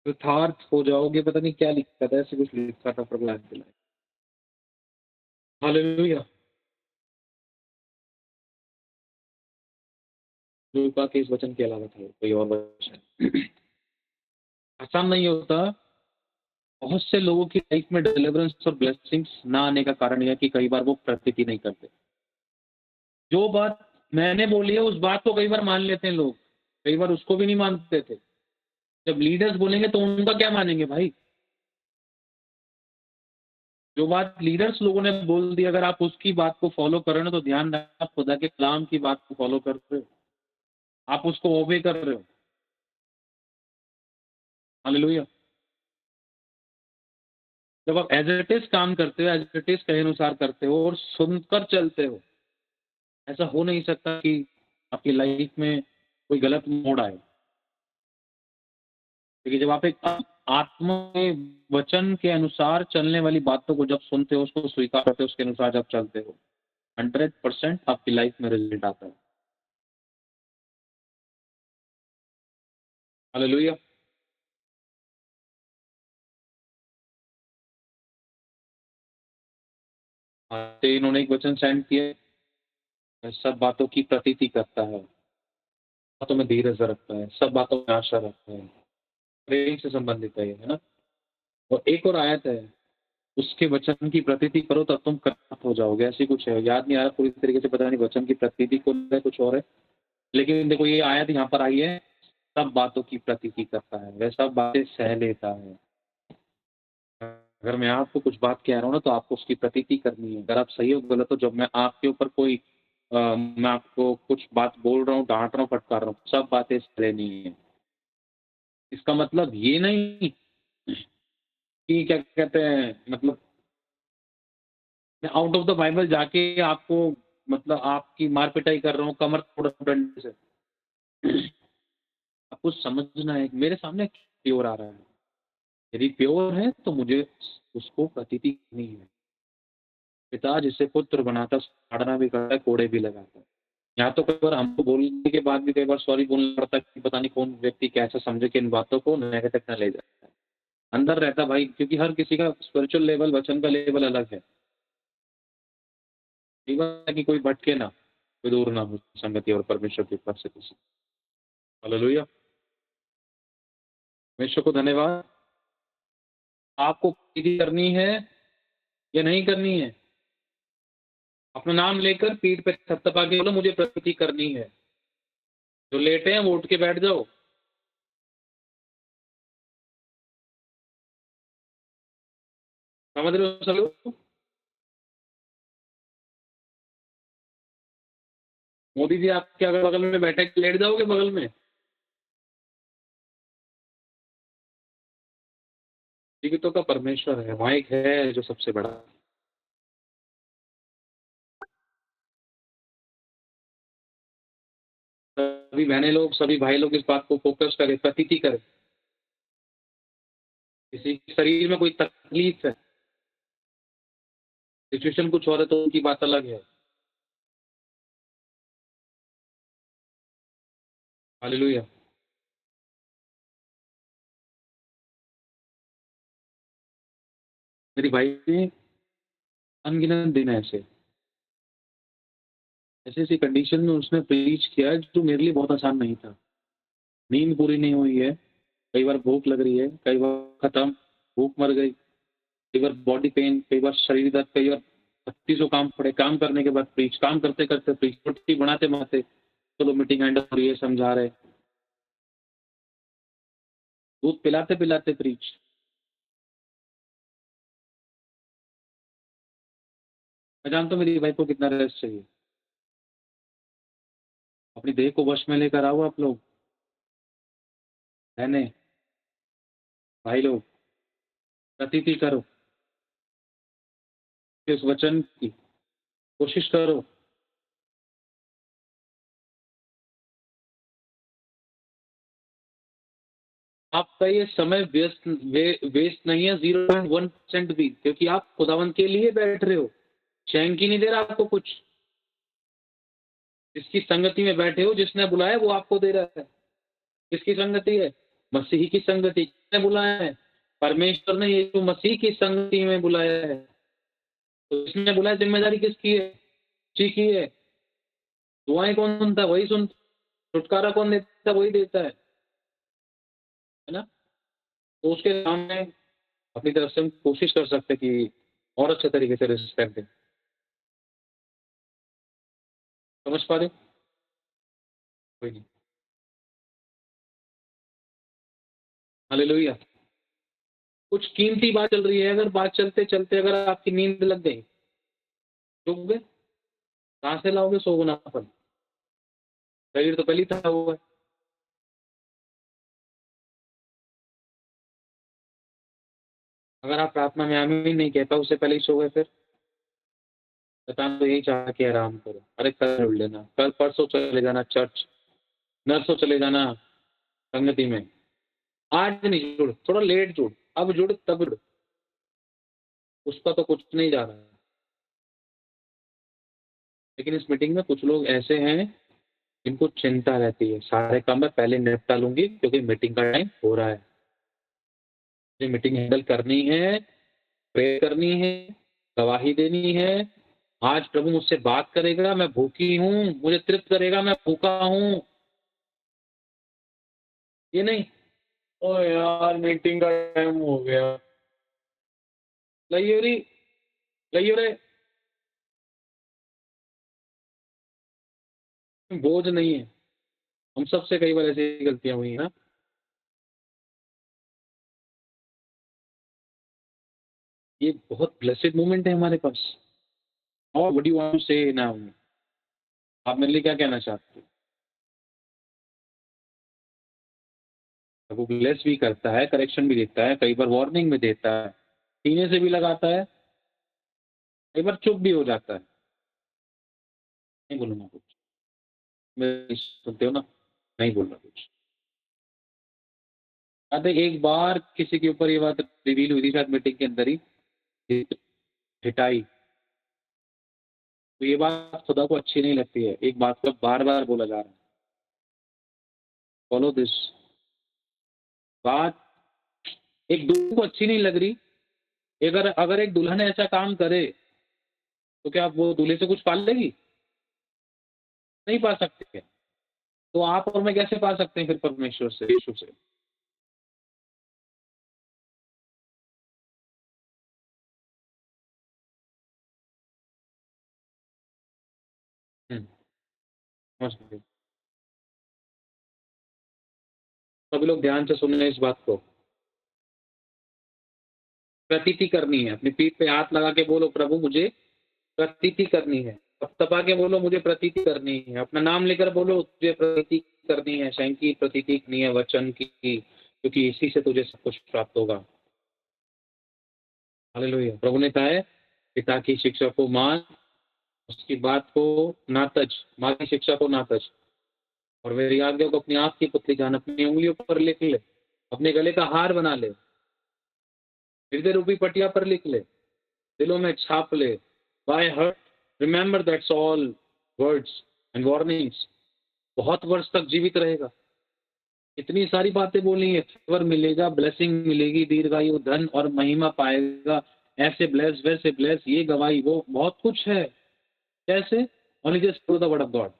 यथार्थ हो जाओगे, पता नहीं क्या लिखा था, ऐसे कुछ लिखा था, प्रभु याद दिलाए। हालेलुया। लूका के इस वचन के अलावा था कोई और वचन। आसान नहीं होता। बहुत से लोगों की लाइफ में डिलीवरेंस और ब्लेसिंग्स ना आने का कारण यह है कि कई बार वो प्रतीति नहीं करते। जो बात मैंने बोली है उस बात को कई बार मान लेते हैं लोग, कई बार उसको भी नहीं मानते थे। जब लीडर्स बोलेंगे तो उनका क्या मानेंगे भाई? जो बात लीडर्स लोगों ने बोल दी, अगर आप उसकी बात को फॉलो कर रहे हो तो ध्यान रखना, आप खुदा के कलाम की बात को फॉलो कर रहे हो, आप उसको ओबे कर रहे हो। हालेलुया। जब आप एज इट इज काम करते हो, एज इट इज कहे अनुसार करते हो और सुनकर चलते हो, ऐसा हो नहीं सकता कि आपकी लाइफ में कोई गलत मोड़ आए। देखिए, जब आप एक आत्मा के वचन के अनुसार चलने वाली बातों को जब सुनते हो, उसको स्वीकार करते हो, उसके अनुसार जब चलते हो, 100% आपकी लाइफ में रिजल्ट आता है। हालेलुया। तो इन्होंने एक वचन सेंड किया, सब बातों की प्रतीति करता है, बातों में धीरज रखता है, सब बातों में आशा रखता है, प्रेम से संबंधित है ये, है ना। और एक और आयत है, उसके वचन की प्रतीति करो तब तुम कर्मठ हो जाओगे, ऐसी कुछ है, याद नहीं आ रहा पूरी तरीके से, पता नहीं वचन की प्रतीति को है कुछ और है। लेकिन देखो ये आयत यहाँ पर आई है, सब बातों की प्रतीति करता है, वह सब बातें सह लेता है। अगर मैं आपको कुछ बात कह रहा हूँ ना तो आपको उसकी प्रतीति करनी है। अगर आप सही हो गलत हो, जब मैं आपके ऊपर कोई मैं आपको कुछ बात बोल रहा हूँ, डांट रहा हूँ, फटकार रहा हूँ, सब बातें सह लेनी है। इसका मतलब ये नहीं कि क्या कहते हैं, मतलब मैं आउट ऑफ द बाइबल जाके आपको, मतलब आपकी मार पिटाई कर रहा हूँ, कमर तोड़ डंडे से। आपको समझना है, मेरे सामने प्योर आ रहा है, यदि प्योर है तो मुझे उसको प्रतीति करनी है। पिता जिसे पुत्र बनाता, ताड़ना भी करता है, कोड़े भी लगाता है। यहाँ तो कई बार हमको बोलने के बाद भी कई बार सॉरी बोलना पड़ता है कि पता नहीं कौन व्यक्ति कैसा समझे कि इन बातों को नेगेटिव ना ले जाता है। अंदर रहता भाई, क्योंकि हर किसी का स्पिरिचुअल लेवल, वचन का लेवल अलग है। ये बात है कि कोई भटके ना, कोई दूर ना हो संगति और परमेश्वर की उपस्थिति से। हालेलुया। परमेश्वर को धन्यवाद। आपको प्रतीति करनी है या नहीं करनी है? अपना नाम लेकर पीठ पे थपथपा के बोलो, मुझे प्रतीति करनी है। जो लेटे हैं वो उठ के बैठ जाओ। समझ रहे हो सब लोग? मोदी जी आपके अगल बगल में बैठे, लेट जाओगे बगल में? जीवितों का परमेश्वर है, वहाँ एक है जो सबसे बड़ा। सभी बहनें लोग, सभी भाई लोग इस बात को फोकस करें, प्रतीति करें। किसी के शरीर में कोई तकलीफ है, सिचुएशन कुछ और है तो उनकी बात अलग है। हालेलुया। मेरी भाई ने अनगिनत दिन ऐसे ऐसी कंडीशन में उसने प्रीच किया जो मेरे लिए बहुत आसान नहीं था। नींद पूरी नहीं हुई है, कई बार भूख लग रही है, कई बार खत्म, भूख मर गई, कई बार बॉडी पेन, कई बार शरीर दर्द, कई बार 32 काम पड़े, काम करने के बाद प्रीच, काम करते करते प्रीच, रोटी बनाते बनाते चलो मीटिंग एंड हो रही है, समझा रहे, दूध पिलाते पिलाते प्रीच। मैं जानता हूँ मेरी भाई को कितना रेस्ट चाहिए। अपनी देह को वश में लेकर आओ आप लोग, बहने भाई लोग, प्रतीति करो इस वचन की, कोशिश करो। आपका ये समय वेस्ट नहीं है 0.1% भी, क्योंकि आप खुदावन के लिए बैठ रहे हो। चैन की नहीं दे रहा आपको कुछ। जिसकी संगति में बैठे हो, जिसने बुलाया वो आपको दे रहा है। किसकी संगति है? मसीह की संगति। किसने बुलाया है? परमेश्वर ने यीशु मसीह की संगति में बुलाया है। तो जिसने बुलाया, जिम्मेदारी किसकी है? उसी की है। दुआएं कौन सुनता है? वही सुनता। छुटकारा कौन देता है? वही देता है ना। तो उसके सामने अपनी तरफ से हम कोशिश कर सकते कि और अच्छे तरीके से रिस्पेक्ट दें। समझ पा रहे हो? कोई नहीं। हालेलुया। कुछ कीमती बात चल रही है, अगर बात चलते चलते अगर आपकी नींद लग गई, डूब गए, कहाँ से लाओगे सोगुनापन? शरीर तो पहले ही था हुआ है। अगर आप प्रार्थना में आमीन नहीं कहता, उससे पहले ही सो गए, फिर शैतान तो यही चाह के आराम करो। अरे कल उड़ लेना, कल परसों चले जाना चर्च, नरसों चले जाना संगति में। आज नहीं जुड़, थोड़ा लेट जुड़, अब जुड़ तब जुड़, उसका तो कुछ नहीं जा रहा है। लेकिन इस मीटिंग में कुछ लोग ऐसे हैं जिनको चिंता रहती है, सारे काम मैं पहले निपटा लूंगी क्योंकि मीटिंग का टाइम हो रहा है, मुझे मीटिंग हैंडल करनी है, प्रे करनी है, गवाही देनी है। आज प्रभु मुझसे बात करेगा, मैं भूखी हूँ, मुझे तृप्त करेगा, मैं भूखा हूँ। ये नहीं, ओ यार मीटिंग का टाइम हो गया, लाइयो रे, लाइयो रे। बोझ नहीं है। हम सबसे कई बार ऐसी गलतियां हुई हैं ना। ये बहुत ब्लेसेड मोमेंट है हमारे पास। और what do you want to say now? आप मेरे लिए क्या कहना चाहते हो? वो ब्लेस भी करता है, करेक्शन भी देता है, कई बार वार्निंग भी देता है, सीने से भी लगाता है, कई बार चुप भी हो जाता है। नहीं बोलूंगा कुछ, मेरी सुनते हो ना? नहीं बोल रहा कुछ। याद है एक बार किसी के ऊपर ये बात रिवील हुई थी शायद मीटिंग के अंदर ही, हिटाई। तो ये बात खुदा को अच्छी नहीं लगती है, एक बात को बार बार बोला जा रहा है। फॉलो दिस बात। एक दूल्हे को अच्छी नहीं लग रही। अगर अगर एक दुल्हन ऐसा काम करे तो क्या वो दूल्हे से कुछ पाल लेगी? नहीं पा सकते। तो आप और मैं कैसे पा सकते हैं फिर परमेश्वर से, यीशु से? समझ गए? सभी लोग ध्यान से सुन लें इस बात को। प्रतीति करनी है, अपनी पीठ पे हाथ लगा के बोलो, प्रभु मुझे प्रतीति करनी है। अब तपा के बोलो, मुझे प्रतीति करनी है। अपना नाम लेकर बोलो, मुझे प्रतीति करनी है, स्वयं की प्रतीति करनी है वचन की, क्योंकि इसी से तुझे सब कुछ प्राप्त होगा। हालेलुया। प्रभु ने कहा है, पिता की शिक्षा को मान, उसकी बात को ना तज, माँ की शिक्षा को ना तज, और मेरी आज्ञा को अपनी आंख की पुतली जान, अपनी उंगलियों पर लिख ले, अपने गले का हार बना ले, हृदय रूपी पटिया पर लिख ले, दिलों में छाप ले। By heart remember that's all words and warnings. बहुत वर्ष तक जीवित रहेगा। इतनी सारी बातें बोली है, फेवर मिलेगा, ब्लेसिंग मिलेगी, दीर्घायु, धन और महिमा पाएगा, ऐसे ब्लेस वैसे ब्लेस, ये गवाही, वो बहुत कुछ है। कैसे? Only just through the word of God.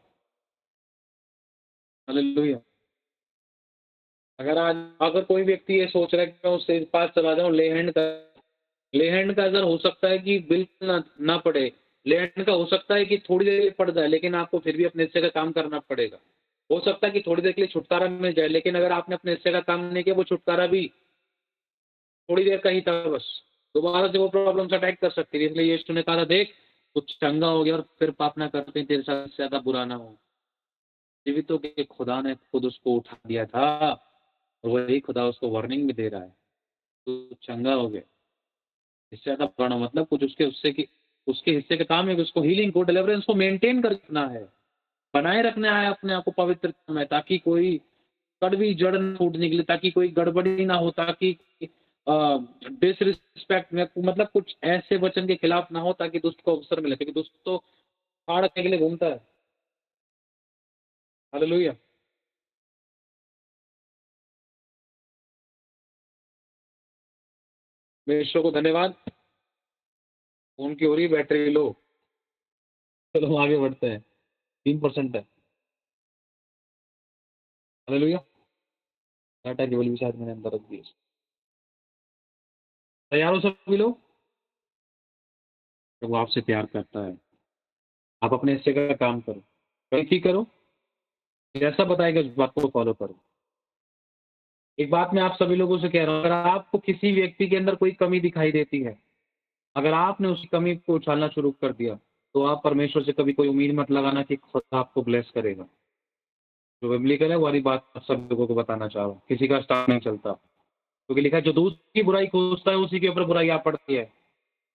Hallelujah. अगर कोई व्यक्ति ये सोच रहा है कि मैं उससे पास चला जाऊं, ले हैंड का अगर हो सकता है कि बिल्कुल ना पड़े, ले हैंड का हो सकता है कि थोड़ी देर के लिए पड़ जाए, लेकिन आपको फिर भी अपने हिस्से का काम करना पड़ेगा। हो सकता है कि थोड़ी देर के लिए छुटकारा मिल जाए, लेकिन अगर आपने अपने हिस्से का काम नहीं किया, वो छुटकारा भी थोड़ी देर का ही था बस, दोबारा से वो प्रॉब्लम्स अटैक कर सकती है। इसलिए यीशु ने कहा था, देख तू चंगा हो गया और फिर पाप ना करते, तेरे साथ ज्यादा बुरा ना हो। जीवितों के खुदा ने खुद उसको उठा दिया था, और वही खुदा उसको वार्निंग भी दे रहा है, तू चंगा हो गया। इससे ज्यादा बुरा मतलब कुछ उसके हिस्से का काम है कि उसको हीलिंग को, डिलीवरेंस को मेंटेन करना है, बनाए रखना है अपने आप को पवित्र में, ताकि कोई कड़वी जड़ न फूट निकले, ताकि कोई गड़बड़ी ना हो, ताकि डिसरिस्पेक्ट में मतलब कुछ ऐसे वचन के खिलाफ ना हो, ताकि दुष्ट को अवसर मिले, क्योंकि दुष्ट तो फाड़ के लिए घूमता है। हालेलुया। ईश्वर को धन्यवाद। फोन की हो रही बैटरी लो, चलो आगे बढ़ते हैं। 3% है। हालेलुया। डाटा केवल भी शायद मैंने अंदर रख दिया। तैयार हो सभी लोग? तो वो आपसे प्यार करता है, आप अपने हिस्से का काम करो, गलती करो, फिर ऐसा बताएगा उस बात को फॉलो करो। एक बात मैं आप सभी लोगों से कह रहा हूँ, अगर आपको किसी व्यक्ति के अंदर कोई कमी दिखाई देती है, अगर आपने उस कमी को उछालना शुरू कर दिया, तो आप परमेश्वर से कभी कोई उम्मीद मत लगाना कि खुदा आपको ब्लेस करेगा। जो बिब्लिकल है वाली बात आप सब लोगों को बताना चाह रहा हूँ, किसी का स्टाफ नहीं चलता, क्योंकि लिखा है जो दूसरी की बुराई खोजता है उसी के ऊपर बुराई आ पड़ती है।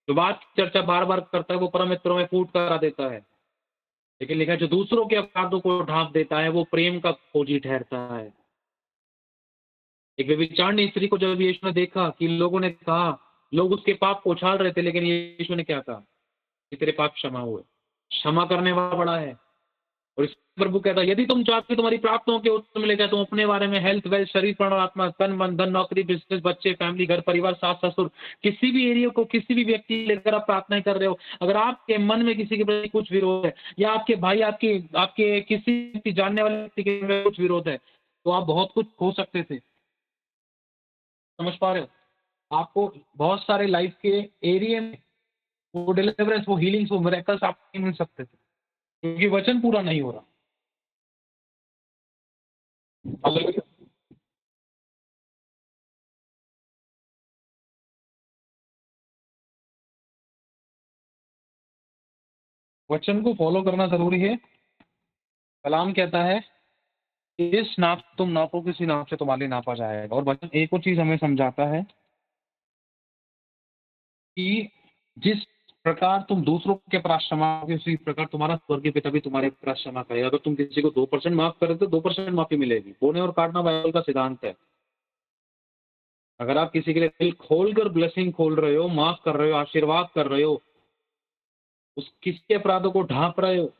जो बात की चर्चा बार बार करता है वो परम मित्रों में फूट करा देता है, लेकिन लिखा है जो दूसरों के अपराधों को ढांप देता है वो प्रेम का खोजी ठहरता है। एक व्यभिचारिणी स्त्री को जब यीशु ने देखा कि लोगों ने कहा, लोग उसके पाप को उछाल रहे थे, लेकिन यीशु ने क्या कहा कि तेरे पाप क्षमा हुए। क्षमा करने वाला बड़ा है। और इस प्रभु कहता है, यदि तुम चाहते हो तुम्हारी प्रार्थनाओं के उत्तर मिले जाए, तुम अपने बारे में हेल्थ, वेल्थ, शरीर, प्राण और आत्मा, तन मन धन, नौकरी, बिजनेस, बच्चे, फैमिली, घर परिवार, सास ससुर, किसी भी एरिया को, किसी भी व्यक्ति लेकर आप प्रार्थना कर रहे हो, अगर आपके मन में किसी के प्रति कुछ विरोध है, या आपके भाई आपके आपके किसी जानने वाले व्यक्ति के में कुछ विरोध है, तो आप बहुत कुछ हो सकते थे। समझ पा रहे हो? आपको बहुत सारे लाइफ के एरिया में वो डिलीवरेंस, वो हीलिंग्स, वो मिरेकल्स आपको मिल सकते थे, क्योंकि वचन पूरा नहीं हो रहा। हालेलुया। वचन को फॉलो करना जरूरी है। कलाम कहता है कि जिस नाप तुम नापो किसी नाप से तुम्हारे लिए नापा जाएगा। और वचन एक और चीज हमें समझाता है कि जिस प्रकार तुम दूसरों के अपराध क्षमा करोगे, उसी प्रकार तुम्हारा स्वर्गीय पिता भी तुम्हारे अपराध क्षमा करेगा। अगर तुम किसी को 2% माफ करे तो 2% माफी मिलेगी। बोने और काटना बाइबल का सिद्धांत है। अगर आप किसी के लिए दिल खोलकर ब्लेसिंग खोल रहे हो, माफ कर रहे हो, आशीर्वाद कर रहे हो, उस किसी के अपराधों को ढांप रहे हो,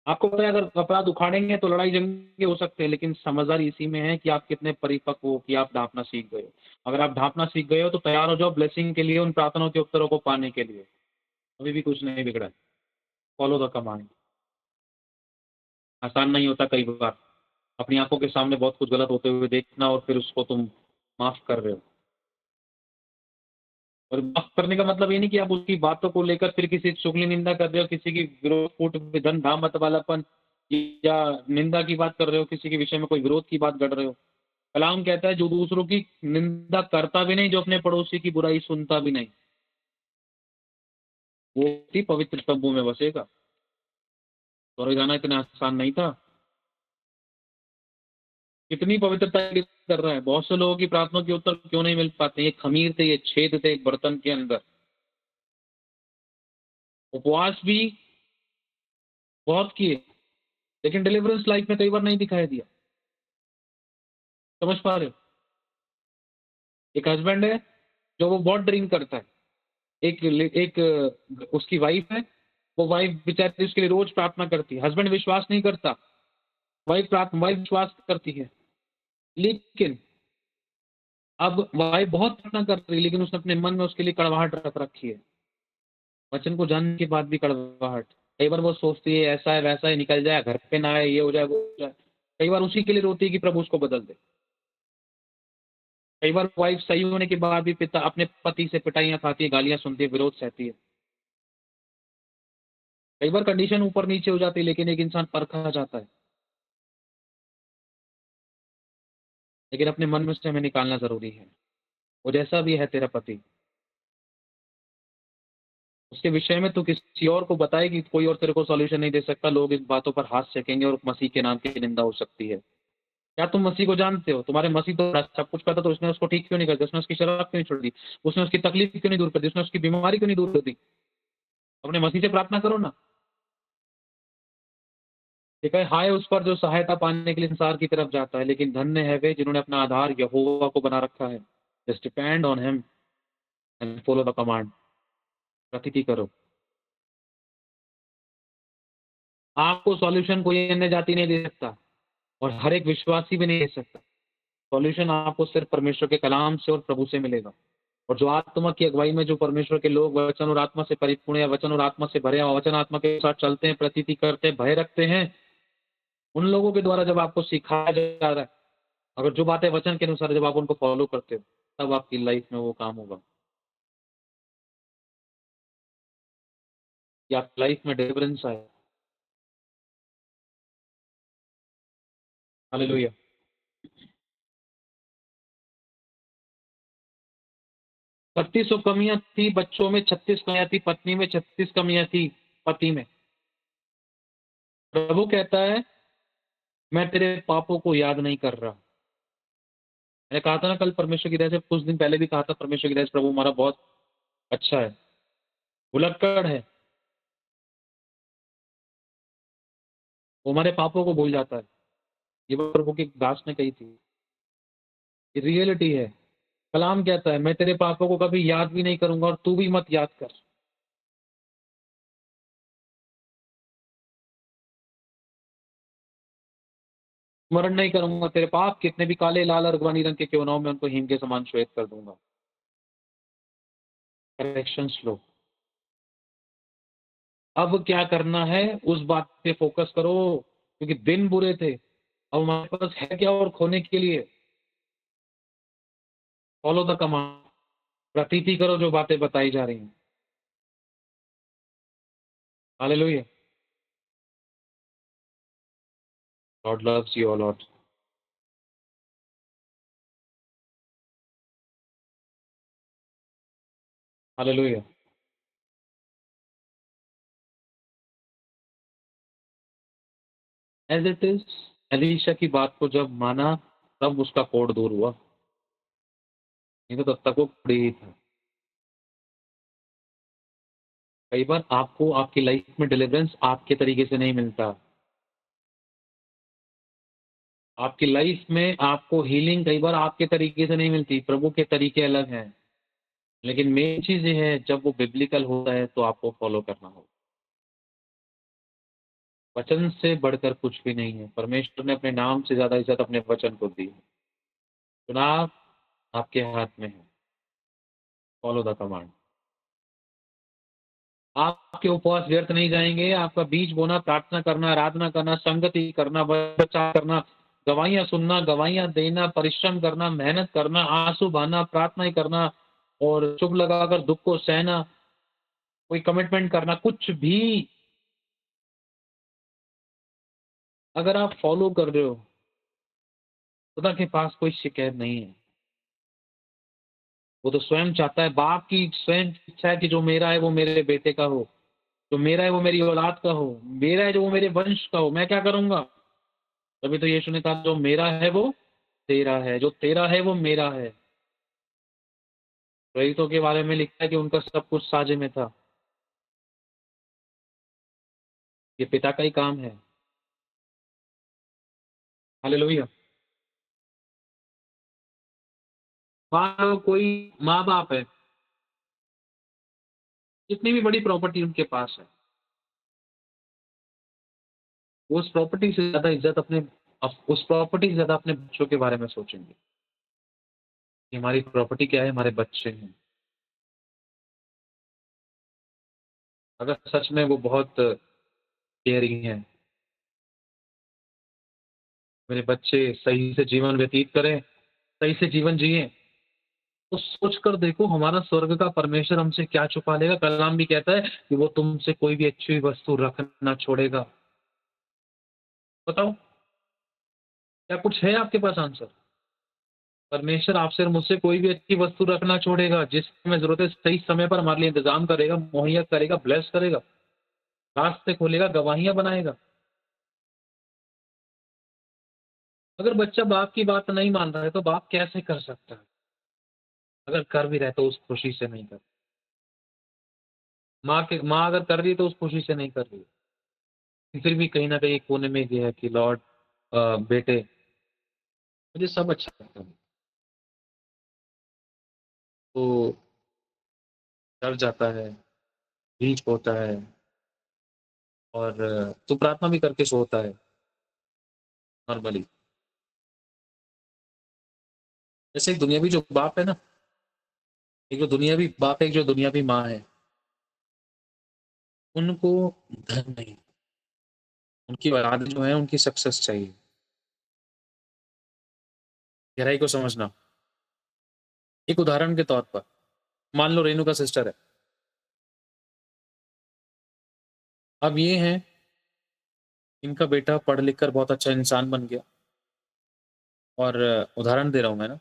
आपको पता है अगर अपराध उखाड़ेंगे तो लड़ाई जंगे हो सकते हैं, लेकिन समझदारी इसी में है कि आप कितने परिपक्व हो, कि आप ढांपना सीख गए हो। अगर आप ढांपना सीख गए हो तो तैयार हो जाओ ब्लेसिंग के लिए, उन प्रार्थनाओं के उत्तरों को पाने के लिए। अभी भी कुछ नहीं बिगड़ा है। Follow the command. आसान नहीं होता कई बार अपनी आंखों के सामने बहुत कुछ गलत होते हुए देखना, और फिर उसको तुम माफ कर रहे हो। और माफ करने का मतलब ये नहीं कि आप उसकी बातों को लेकर फिर किसी की चुगली निंदा कर रहे हो, किसी की विरोध फूट विधन ढा मत वालापन या निंदा की बात कर रहे हो, किसी के विषय में कोई विरोध की बात कर रहे हो। कलाम कहता है जो दूसरों की निंदा करता भी नहीं, जो अपने पड़ोसी की बुराई सुनता भी नहीं, वो व्यक्ति पवित्र तंबू में बसेगा। स्वर्ग जाना इतना आसान नहीं था। कितनी पवित्रता कर रहा है। बहुत से लोगों की प्रार्थना के उत्तर क्यों नहीं मिल पाते? ये खमीर थे, ये छेद थे एक बर्तन के अंदर। उपवास भी बहुत किए, लेकिन डिलीवरेंस लाइफ में कई बार नहीं दिखाई दिया। समझ पा रहे हो? एक हस्बैंड है जो वो बहुत ड्रिंक करता है, एक उसकी वाइफ है, वो वाइफ बेचारी उसके लिए रोज प्रार्थना करती है। हस्बैंड विश्वास नहीं करता, वाइफ विश्वास करती है। लेकिन अब वाइफ बहुत प्रार्थना कर रही है, लेकिन उसने अपने मन में उसके लिए कड़वाहट रख रखी है, वचन को जानने के बाद भी कड़वाहट। कई बार वो सोचती है ऐसा है वैसा है, निकल जाए, घर पे ना आए, ये हो जाए वो हो जाए। कई बार उसी के लिए रोती है कि प्रभु उसको बदल दे। कई बार वाइफ सही होने के बाद भी पिता अपने पति से पिटाइयां खाती है, गालियां सुनती है, विरोध सहती है। कई बार कंडीशन ऊपर नीचे हो जाती है, लेकिन एक इंसान परखा जाता है। लेकिन अपने मन में से हमें निकालना जरूरी है। वो जैसा भी है तेरा पति, उसके विषय में तू किसी और को बताए कि कोई और तेरे को सॉल्यूशन नहीं दे सकता। लोग इस बातों पर हाथ सेकेंगे और मसीह के नाम की निंदा हो सकती है। क्या तुम मसीह को जानते हो? तुम्हारे मसीह तो सब कुछ करता, तो उसने उसको ठीक क्यों नहीं कर दिया? उसने उसकी शराब क्यों नहीं छोड़ दी? उसने उसकी तकलीफ क्यों नहीं दूर कर दी? उसने उसकी बीमारी क्यों नहीं दूर कर दी? अपने मसीह से प्रार्थना करो ना। ठीक है, हाय उस पर जो सहायता पाने के लिए संसार की तरफ जाता है, लेकिन धन्य है वे जिन्होंने अपना आधार यहोवा को बना रखा है। Just depend on him and follow the command. प्रतीति करो। आपको सॉल्यूशन कोई अन्य जाति नहीं दे सकता, और हर एक विश्वासी भी नहीं दे सकता। सॉल्यूशन आपको सिर्फ परमेश्वर के कलाम से और प्रभु से मिलेगा। और जो आत्मा की अगुवाई में जो परमेश्वर के लोग वचन और आत्मा से परिपूर्ण या वचन और आत्मा से भरे, वचन आत्मा के साथ चलते हैं, प्रतीति करते हैं, भय रखते हैं, उन लोगों के द्वारा जब आपको सिखाया जा रहा है, अगर जो बातें वचन के अनुसार जब आप उनको फॉलो करते हो, तब आपकी लाइफ में वो काम होगा, या आपकी लाइफ में डिफरेंस आए। हालेलुया। 36 कमियां थी बच्चों में, 36 कमियां थी पत्नी में, 36 कमियां थी पति में। प्रभु कहता है मैं तेरे पापों को याद नहीं कर रहा। मैंने कहा था ना कल, परमेश्वर की दया से कुछ दिन पहले भी कहा था, परमेश्वर की दया से प्रभु हमारा बहुत अच्छा है, भुलक्कड़ है, वो हमारे पापों को भूल जाता है। ये बात प्रभु की दास ने कही थी, ये रियलिटी है। कलाम कहता है मैं तेरे पापों को कभी याद भी नहीं करूंगा, और तू भी मत याद कर। स्मरण नहीं करूंगा। तेरे पाप कितने भी काले, लाल और अगवानी रंग के क्यों ना हो, मैं उनको हिम के समान श्वेत कर दूंगा। करेक्शन लो। अब क्या करना है, उस बात पे फोकस करो, क्योंकि दिन बुरे थे। अब हमारे पास है क्या और खोने के लिए? Follow the command. प्रतीति करो जो बातें बताई जा रही हैं। Hallelujah. God loves you all lot. Hallelujah. As it is, Elisha की बात को जब माना, तब उसका कोढ़ दूर हुआ, नहीं तो तब तक वो कोढ़ ही था। कई बार आपको आपकी लाइफ में डिलीवरेंस आपके तरीके से नहीं मिलता। आपकी लाइफ में आपको हीलिंग कई बार आपके तरीके से नहीं मिलती, प्रभु के तरीके अलग हैं। लेकिन मेन चीज ये है, जब वो बिब्लिकल होता है तो आपको फॉलो करना होगा। वचन से बढ़कर कुछ भी नहीं है। परमेश्वर ने अपने नाम से ज्यादा इज्जत अपने वचन को दी है। चुनाव आपके हाथ में है। Follow the command. आपके उपवास व्यर्थ नहीं जाएंगे। आपका बीज बोना, प्रार्थना करना, आराधना करना, संगति करना, प्रचार करना, गवाहियां सुनना, गवाहियां देना, परिश्रम करना, मेहनत करना, आंसू बहाना, प्रार्थना करना, और चुप लगाकर दुख को सहना, कोई कमिटमेंट करना, कुछ भी अगर आप फॉलो कर रहे हो, खुदा के पास कोई शिकायत नहीं है। वो तो स्वयं चाहता है, बाप की स्वयं इच्छा है कि जो मेरा है वो मेरे बेटे का हो, जो मेरा है वो मेरी औलाद का हो, मेरा है जो वो मेरे वंश का हो। मैं क्या करूंगा? तभी तो यीशु ने कहा जो मेरा है वो तेरा है, जो तेरा है वो मेरा है। प्रेरितों के बारे में लिखा है कि उनका सब कुछ साझे में था। ये पिता का ही काम है। हालेलुया। मान लो कोई माँ बाप है, जितनी भी बड़ी प्रॉपर्टी उनके पास है, वो उस प्रॉपर्टी से ज्यादा इज्जत अपने आप उस प्रॉपर्टी से ज़्यादा अपने बच्चों के बारे में सोचेंगे कि हमारी प्रॉपर्टी क्या है, हमारे बच्चे हैं। अगर सच में वो बहुत केयरिंग हैं, मेरे बच्चे सही से जीवन व्यतीत करें, सही से जीवन जिएँ, तो सोच कर देखो हमारा स्वर्ग का परमेश्वर हमसे क्या छुपा लेगा। कलाम भी कहता है कि वो तुमसे कोई भी अच्छी वस्तु रख ना छोड़ेगा। बताओ, क्या कुछ है आपके पास आंसर? परमेश्वर आपसे और मुझसे कोई भी अच्छी वस्तु रखना छोड़ेगा, जिसकी हमें ज़रूरत है सही समय पर हमारे लिए इंतज़ाम करेगा, मुहैया करेगा, ब्लेस करेगा, रास्ते खोलेगा, गवाहियाँ बनाएगा। अगर बच्चा बाप की बात नहीं मान रहा है, तो बाप कैसे कर सकता है? अगर कर भी रहा है, तो उस खुशी से नहीं कर। माँ अगर कर रही है, तो उस खुशी से नहीं कर रही है। फिर भी कहीं न कहीं एक कोने में ये है कि लॉर्ड बेटे, मुझे सब अच्छा लगता है। तो डर जाता है, बीच होता है और तो प्रार्थना भी करके सोता है नॉर्मली। जैसे एक दुनियावी जो बाप है ना, एक जो दुनियावी बाप है, एक जो दुनियावी माँ है, उनको धन नहीं, उनकी औलाद जो है उनकी सक्सेस चाहिए। गहराई को समझना। एक उदाहरण के तौर पर, मान लो रेणु का सिस्टर है। अब ये है, इनका बेटा पढ़ लिख कर बहुत अच्छा इंसान बन गया और उदाहरण दे रहा हूँ मैं ना।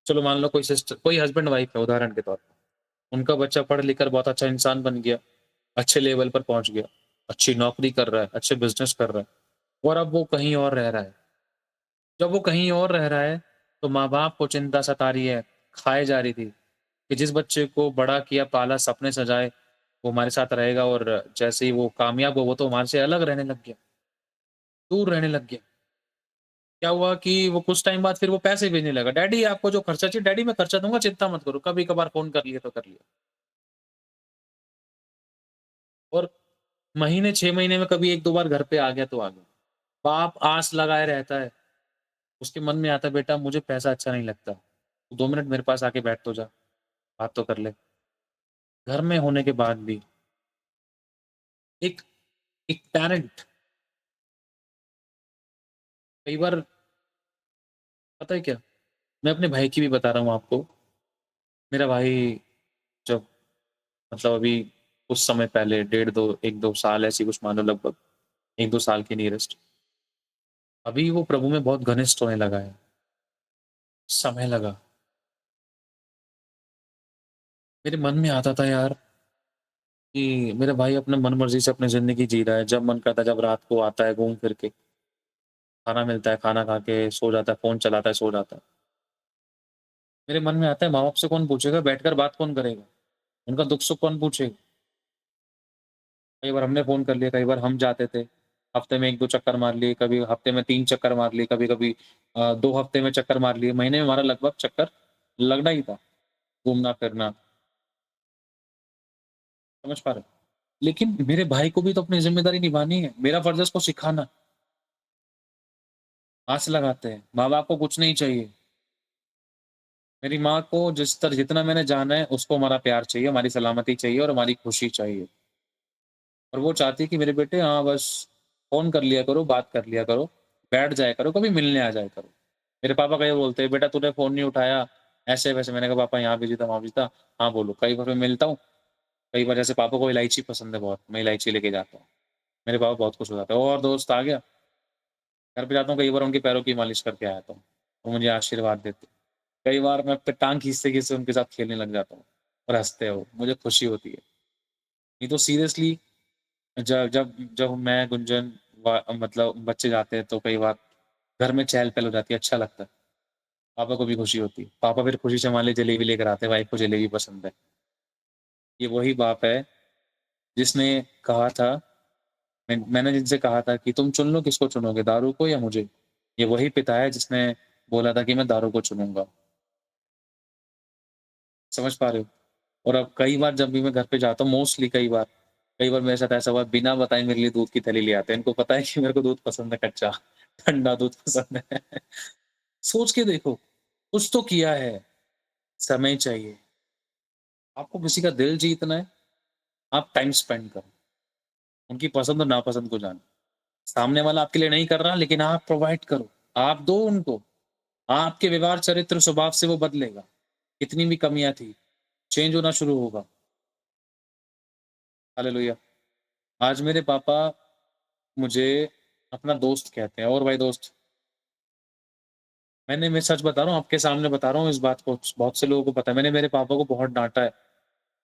चलो मान लो कोई सिस्टर, कोई हस्बैंड वाइफ है उदाहरण के तौर पर। उनका बच्चा पढ़ लिख कर बहुत अच्छा इंसान बन गया, अच्छे लेवल पर पहुँच गया, अच्छी नौकरी कर रहा है, अच्छे बिज़नेस कर रहा है और अब वो कहीं और रह रहा है। जब वो कहीं और रह रहा है, तो माँ-बाप को चिंता सता रही है, खाए जा रही थी कि जिस बच्चे को बड़ा किया, पाला, सपने सजाए, वो हमारे साथ रहेगा और जैसे ही वो कामयाब हुआ, वो तो हमारे से अलग रहने लग गया, दूर रहने लग गया। क्या हुआ कि वो कुछ टाइम बाद फिर वो पैसे भेजने लगा, "डैडी आपको जो खर्चा चाहिए, डैडी मैं खर्चा दूँगा, चिंता मत करो, कभी-कभार फ़ोन कर लिए तो कर लिया।" और महीने 6 महीने में कभी 1-2 बार घर पे आ गया तो आ गया। बाप आस लगाए रहता है, उसके मन में आता है, "बेटा मुझे पैसा अच्छा नहीं लगता, तू 2 मिनट मेरे पास आके बैठ तो जा, बात तो कर ले।" घर में होने के बाद भी एक एक पैरेंट कई बार, पता है क्या? मैं अपने भाई की भी बता रहा हूँ आपको। मेरा भाई जब मतलब अभी कुछ समय पहले, डेढ़ 2 1-2 साल ऐसे ही कुछ मान लो, लगभग 1-2 साल की नियरेस्ट। अभी वो प्रभु में बहुत घनिष्ठ होने लगा है। समय लगा। मेरे मन में आता था यार कि मेरा भाई अपने मन-मर्ज़ी से अपनी ज़िंदगी जी रहा है। जब मन करता है, जब रात को आता है घूम फिर के, खाना मिलता है, खाना खा के सो जाता है, फ़ोन चलाता है, सो जाता है। मेरे मन में आता है, माँ-बाप से कौन पूछेगा? बैठकर बात कौन करेगा? उनका दुःख-सुख कौन पूछेगा? कई बार हमने फ़ोन कर लिया, कई बार हम जाते थे। हफ़्ते में 1-2 चक्कर मार लिए, कभी हफ़्ते में 3 चक्कर मार लिए, कभी-कभी 2 हफ़्ते में चक्कर मार लिए। महीने में हमारा लगभग चक्कर लगना ही था, घूमना-फिरना, समझ पा रहे हो? लेकिन मेरे भाई को भी तो अपनी ज़िम्मेदारी निभानी है। मेरा फ़र्ज़ है उसको सिखाना। आस लगाते हैं, माँ-बाप को कुछ नहीं चाहिए। मेरी माँ को जितना मैंने जाना है, उसको हमारा प्यार चाहिए, हमारी सलामती चाहिए और हमारी खुशी चाहिए। और वो चाहती है कि मेरे बेटे हाँ, बस फ़ोन कर लिया करो, बात कर लिया करो, बैठ जाया करो, कभी मिलने आ जाया करो। मेरे पापा कई बार बोलते हैं, "बेटा तूने फ़ोन नहीं उठाया, ऐसे-वैसे।" मैंने कहा, "पापा यहाँ बिज़ी था, वहाँ बिज़ी था।" "हाँ, बोलो।" कई बार मैं मिलता हूँ, कई बार जैसे पापा को इलायची पसंद है बहुत, मैं इलायची लेके जाता हूँ। मेरे पापा बहुत खुश हो जाते हैं, "और दोस्त आ गया?" घर पे जाता हूँ, कई बार उनके पैरों की मालिश करके आ जाता हूँ, वो मुझे आशीर्वाद देते हैं। कई बार मैं अपनी टाँग खींचते-खींचते उनके साथ खेलने लग जाता हूँ और हँसते हैं वो, मुझे खुशी होती है। नहीं तो सीरियसली जब मैं, गुंजन मतलब बच्चे जाते हैं तो कई बार घर में चहल-पहल हो जाती है, अच्छा लगता है। पापा को भी खुशी होती है। पापा फिर खुशी से हमारे लिए जलेबी लेकर आते हैं, वाइफ को जलेबी पसंद है। ये वही बाप है जिसने कहा था, मैंने जिनसे कहा था कि तुम चुन लो किसको चुनोगे, दारू को या मुझे? ये वही पिता है जिसने बोला था कि मैं दारू को चुनूँगा। समझ पा रहे हो? और अब कई बार जब भी मैं घर पे जाता हूँ, मोस्टली कई बार मेरे साथ ऐसा हुआ है, बिना बताए मेरे लिए दूध की थैली ले आते हैं। इनको पता है कि मेरे को दूध पसंद है कच्चा। ठंडा दूध पसंद है। सोच के देखो, कुछ तो किया है, समय चाहिए। आपको किसी का दिल जीतना है, आप टाइम स्पेंड करो, उनकी पसंद और नापसंद को जानो। सामने वाला आपके लिए नहीं कर रहा, लेकिन आप प्रोवाइड करो, आप दो उनको। आपके व्यवहार, चरित्र, स्वभाव से वो बदलेगा। कितनी भी कमियाँ थी, चेंज होना शुरू होगा। हालेलुया! आज मेरे पापा मुझे अपना दोस्त कहते हैं, और भाई दोस्त, मैं सच बता रहा हूँ, आपके सामने बता रहा हूँ इस बात को, बहुत से लोगों को पता है। मैंने मेरे पापा को बहुत डाँटा है,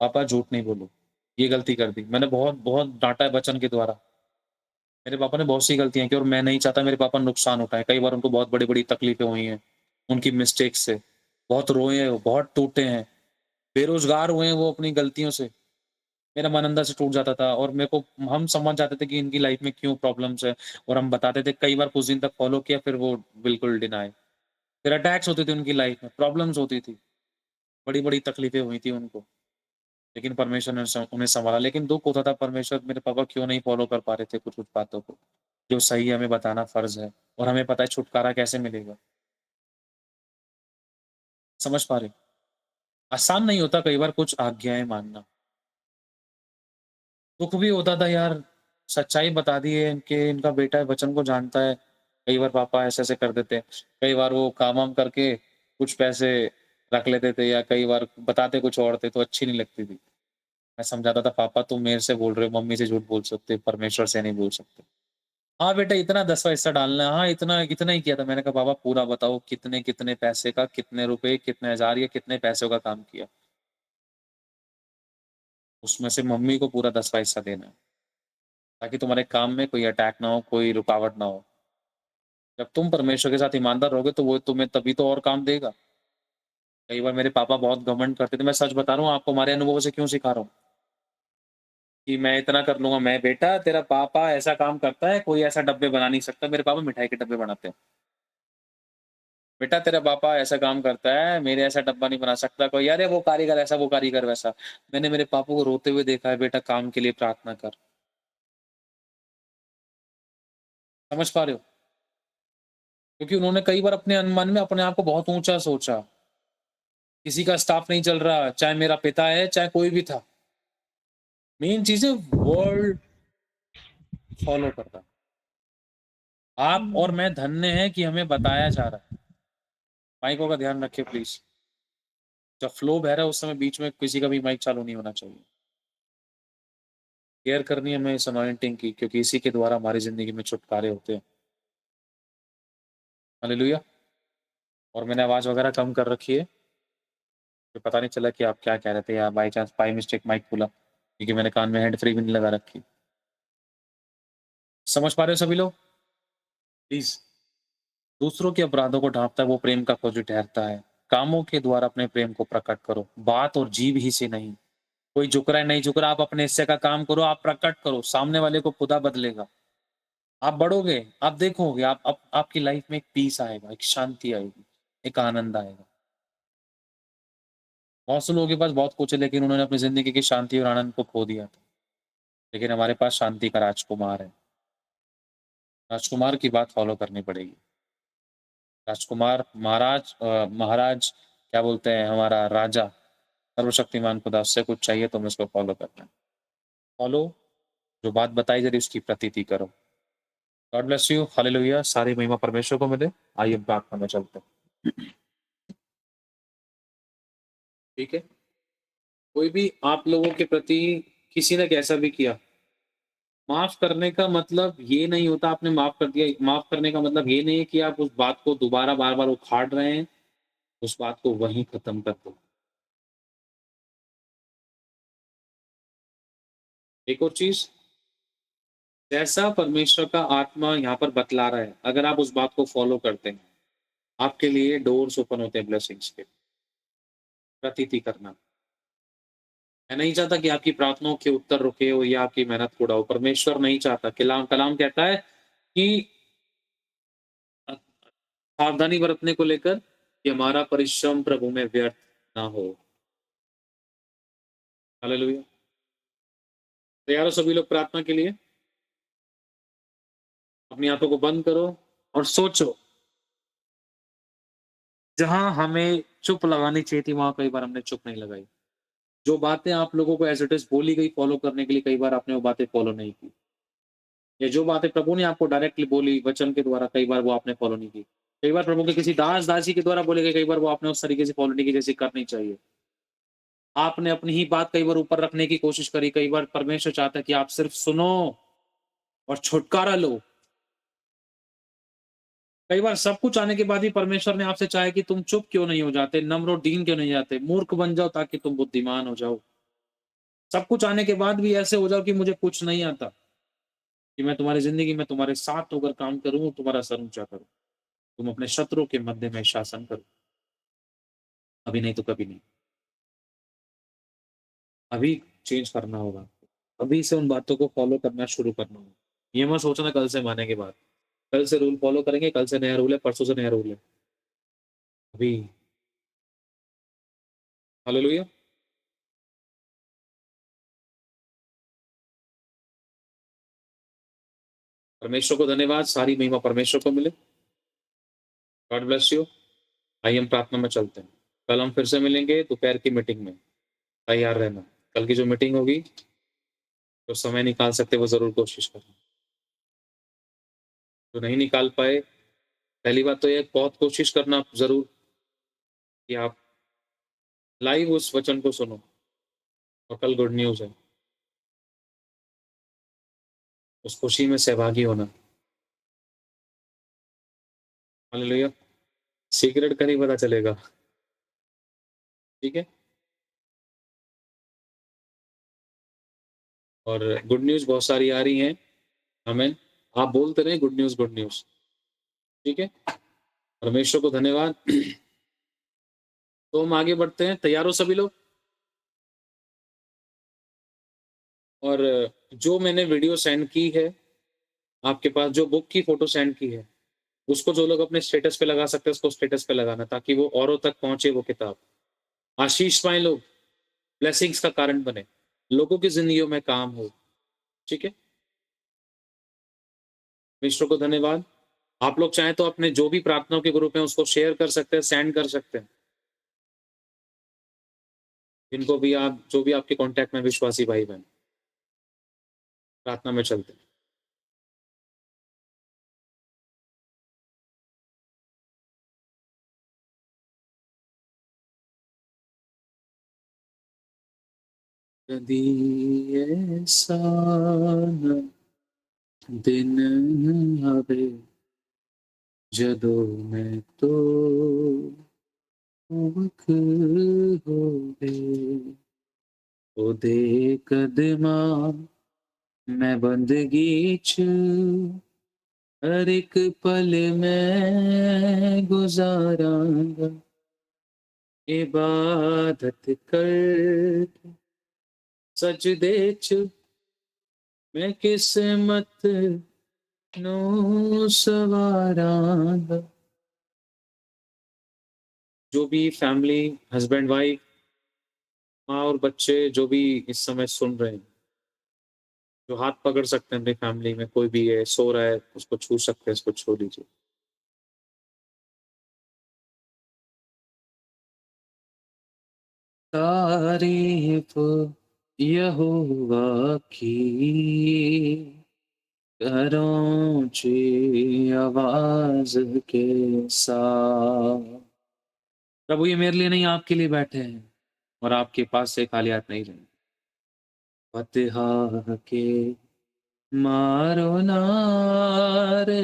पापा झूठ नहीं बोलो, ये गलती कर दी। मैंने बहुत डाँटा है वचन के द्वारा। मेरे पापा ने बहुत सी गलतियाँ की और मैं नहीं चाहता मेरे पापा नुकसान उठाएँ। कई बार उनको बहुत बड़ी-बड़ी तकलीफ़ें हुई हैं, उनकी मिस्टेक से। बहुत रोए हैं वो, बहुत टूटे हैं, बेरोज़गार हुए हैं वो अपनी गलतियों से। मेरा मन अंदर से टूट जाता था और मेरे को, हम समझ जाते थे कि इनकी लाइफ़ में क्यों प्रॉब्लम्स है, और हम बताते थे। कई बार कुछ दिन तक फ़ॉलो किया, फिर वो बिल्कुल डिनाय। फिर अटैक्स होते थे उनकी लाइफ़ में, प्रॉब्लम्स होती थी, बड़ी-बड़ी तकलीफ़ें हुई थी उनको। लेकिन परमेश्वर ने उन्हें सँभाला। लेकिन दुःख होता था, परमेश्वर मेरे पापा क्यों नहीं फ़ॉलो कर पा रहे थे कुछ-कुछ बातों को, जो सही है हमें बताना फ़र्ज़ है, और हमें पता है छुटकारा कैसे मिलेगा। समझ पा रहे हो? आसान नहीं होता कई बार कुछ आज्ञाएँ मानना। दुःख भी होता था यार, सच्चाई बता दी है कि इनका बेटा है, वचन को जानता है। कई बार पापा ऐसे-ऐसे कर देते हैं। कई बार वो काम-वाम करके कुछ पैसे रख लेते थे, या कई बार बताते कुछ और थे, तो अच्छी नहीं लगती थी। मैं समझाता था, पापा तुम मेरे से बोल रहे हो, मम्मी से झूठ बोल सकते हो, परमेश्वर से नहीं बोल सकते। हाँ बेटा, इतना 10वां हिस्सा डालना है, हाँ इतना इतना ही किया था। मैंने कहा पापा पूरा बताओ, कितने-कितने पैसे का, कितने रुपए, कितने हज़ार, या कितने पैसों का काम किया? उसमें से मम्मी को पूरा 10वां हिस्सा देना है, ताकि तुम्हारे काम में कोई अटैक ना हो, कोई रुकावट ना हो। जब तुम परमेश्वर के साथ ईमानदार रहोगे, तो वो तुम्हें तभी तो और काम देगा। कई बार मेरे पापा बहुत घमंड करते थे, मैं सच बता रहा हूँ आपको, हमारे अनुभवों से क्यों सिखा रहा हूँ, कि मैं इतना कर लूँगा। मैं, बेटा तेरा पापा ऐसा काम करता है, कोई ऐसा डब्बे बना नहीं सकता। मेरे पापा मिठाई के डब्बे बनाते हैं। बेटा तेरा पापा ऐसा काम करता है, मेरे ऐसा डब्बा नहीं बना सकता कोई। अरे वो कारीगर ऐसा, वो कारीगर वैसा। मैंने मेरे पापा को रोते हुए देखा है, बेटा काम के लिए प्रार्थना कर। समझ पा रहे हो? क्योंकि उन्होंने कई बार अपने मन में अपने आप को बहुत ऊँचा सोचा। किसी का स्टाफ नहीं चल रहा, चाहे मेरा पिता है, चाहे कोई भी था। मेन चीज़ है वर्ड फॉलो करना। आप और मैं धन्य हैं कि हमें बताया जा रहा है। माइकों का ध्यान रखिए प्लीज़। जब फ्लो बह रहा है, उस समय बीच में किसी का भी माइक चालू नहीं होना चाहिए। केयर करनी है हमें इस अनॉइंटिंग की, क्योंकि इसी के द्वारा हमारी ज़िंदगी में छुटकारे होते हैं। हालेलुया! और मैंने आवाज़ वगैरह कम कर रखी है, तो पता नहीं चला कि आप क्या कह रहे थे, या by chance by mistake mic खुला, क्योंकि मैंने कान में हैंड फ्री भी नहीं लगा रखी। समझ पा रहे हो सभी लोग? प्लीज़। दूसरों के अपराधों को ढाँपता है, वो प्रेम का खोजी ठहरता है। कामों के द्वारा अपने प्रेम को प्रकट करो, बात और जीभ ही से नहीं। कोई झुक रहा है, नहीं झुक रहा, आप अपने हिस्से का काम करो, आप प्रकट करो, सामने वाले को खुदा बदलेगा। आप बढ़ोगे, आप देखोगे, आप आपकी लाइफ में एक पीस आएगा, एक शांति आएगी, एक आनंद आएगा। बहुत से लोगों के पास बहुत कुछ है, लेकिन उन्होंने अपनी ज़िंदगी की शांति और आनंद को खो दिया था। लेकिन हमारे पास शांति का राजकुमार है। राजकुमार की बात फ़ॉलो करनी पड़ेगी। राजकुमार, महाराज क्या बोलते हैं, हमारा राजा, सर्वशक्तिमान खुदा, उससे कुछ चाहिए तो हमें उसको फ़ॉलो करना है। फ़ॉलो, जो बात बताई जा रही है उसकी प्रतीति करो। गॉड ब्लेस यू, हालेलुया, सारी महिमा परमेश्वर को मिले। आइए प्रार्थना में चलते हैं। ठीक है? कोई भी आप लोगों के प्रति किसी ने कैसा भी किया, माफ़ करने का मतलब ये नहीं होता आपने माफ़ कर दिया। माफ़ करने का मतलब ये नहीं है कि आप उस बात को दोबारा बार-बार उखाड़ रहे हैं, उस बात को वहीं खत्म कर दो। एक और चीज़, जैसा परमेश्वर का आत्मा यहाँ पर बतला रहा है, अगर आप उस बात को फ़ॉलो करते हैं, आपके लिए डोर्स ओपन होते हैं ब्लेसिंग्स के। प्रतीति करना। मैं नहीं चाहता कि आपकी प्रार्थनाओं के उत्तर रुके हो या आपकी मेहनत पूरा हो। परमेश्वर नहीं चाहता। कलाम कलाम कहता है कि अ, सावधानी बरतने को लेकर कि हमारा परिश्रम प्रभु में व्यर्थ ना हो। हालेलुया! तैयार हो सभी लोग प्रार्थना के लिए? अपनी आँखों को बंद करो और सोचो, जहाँ हमें चुप लगानी चाहिए थी, वहाँ कई बार हमने चुप नहीं लगाई। जो बातें आप लोगों को एज़ इट इज़ बोली गई फ़ॉलो करने के लिए, कई बार आपने वो बातें फ़ॉलो नहीं की। या जो बातें प्रभु ने आपको डायरेक्टली बोली वचन के द्वारा, कई बार वो आपने फ़ॉलो नहीं की। कई बार प्रभु के किसी दास-दासी के द्वारा बोले गए, कई बार वो आपने उस तरीके से फ़ॉलो नहीं की जैसे करनी चाहिए। आपने अपनी ही बात कई बार ऊपर रखने की कोशिश करी, कई बार परमेश्वर चाहता है कि आप सिर्फ़ सुनो और छुटकारा लो। कई बार सब कुछ आने के बाद भी परमेश्वर ने आपसे चाहा कि तुम चुप क्यों नहीं हो जाते, नम्र और दीन क्यों नहीं जाते, मूर्ख बन जाओ ताकि तुम बुद्धिमान हो जाओ। सब कुछ आने के बाद भी ऐसे हो जाओ कि मुझे कुछ नहीं आता, कि मैं तुम्हारी ज़िंदगी में तुम्हारे साथ होकर काम करूँ, तुम्हारा सर ऊँचा करूँ। तुम अपने शत्रुओं के मध्य में शासन करो। अभी नहीं तो कभी नहीं। अभी चेंज करना होगा। अभी से उन बातों को फ़ॉलो करना शुरू करना होगा। ये मत सोचना कल से मानेंगे बात। कल से रूल फ़ॉलो करेंगे, कल से नया रूल है, परसों से नया रूल है। अभी हालेलुया! परमेश्वर को धन्यवाद, सारी महिमा परमेश्वर को मिले। God bless you. आइए हम प्रार्थना में चलते हैं। कल हम फिर से मिलेंगे दोपहर की मीटिंग में। तैयार रहना। कल की जो मीटिंग होगी, जो समय निकाल सकते वो ज़रूर कोशिश करना। जो नहीं निकाल पाए, पहली बात तो ये बहुत कोशिश करना ज़रूर कि आप लाइव उस वचन को सुनो और कल गुड न्यूज़ है। उस खुशी में सहभागी होना। हालेलुया! सीक्रेट का नहीं पता चलेगा, ठीक है? और गुड न्यूज़ बहुत सारी आ रही हैं। आमीन। आप बोलते रहें गुड न्यूज़, ठीक है? परमेश्वर को धन्यवाद। तो हम आगे बढ़ते हैं। तैयार हो सभी लोग? और जो मैंने वीडियो सेंड की है, आपके पास जो बुक की फ़ोटो सेंड की है, उसको जो लोग अपने स्टेटस पे लगा सकते हैं, उसको स्टेटस पे लगाना ताकि वो औरों तक पहुँचे वो किताब। आशीष पाएँ लोग, ब्लेसिंग्स का कारण बने, लोगों की ज़िंदगियों में काम हो, ठीक है? परमेश्वर को धन्यवाद। आप लोग चाहें तो अपने जो भी प्रार्थनाओं के ग्रुप हैं, उसको शेयर कर सकते हैं, सेंड कर सकते हैं। जिनको भी आप जो भी आपके कॉन्टैक्ट में विश्वासी भाई-बहन, प्रार्थना में चलते हैं। कभी ऐसा न दिन आवे ਜਦੋਂ मैं तो ਮੁਖ ਹੋਵੇ ਉਹਦੇ ਕਦਮਾਂ ਮੈਂ ਬੰਦਗੀ ਚ हर एक पल मैं गुजारांगा इबादत कर सजदे च मैं किस्मत नू सवारांगा। जो भी फैमिली हस्बैंड वाइफ माँ और बच्चे जो भी इस समय सुन रहे हैं, जो हाथ पकड़ सकते हैं अपनी फैमिली में, कोई भी है सो रहा है उसको छू सकते हैं, उसको छू लीजिए। तारीफ यहोवा की करो ऊंची आवाज के साथ। प्रभु ये मेरे लिए नहीं आपके लिए बैठे हैं और आपके पास से खाली हाथ नहीं जाएंगे। फतिहा के मारो नारे।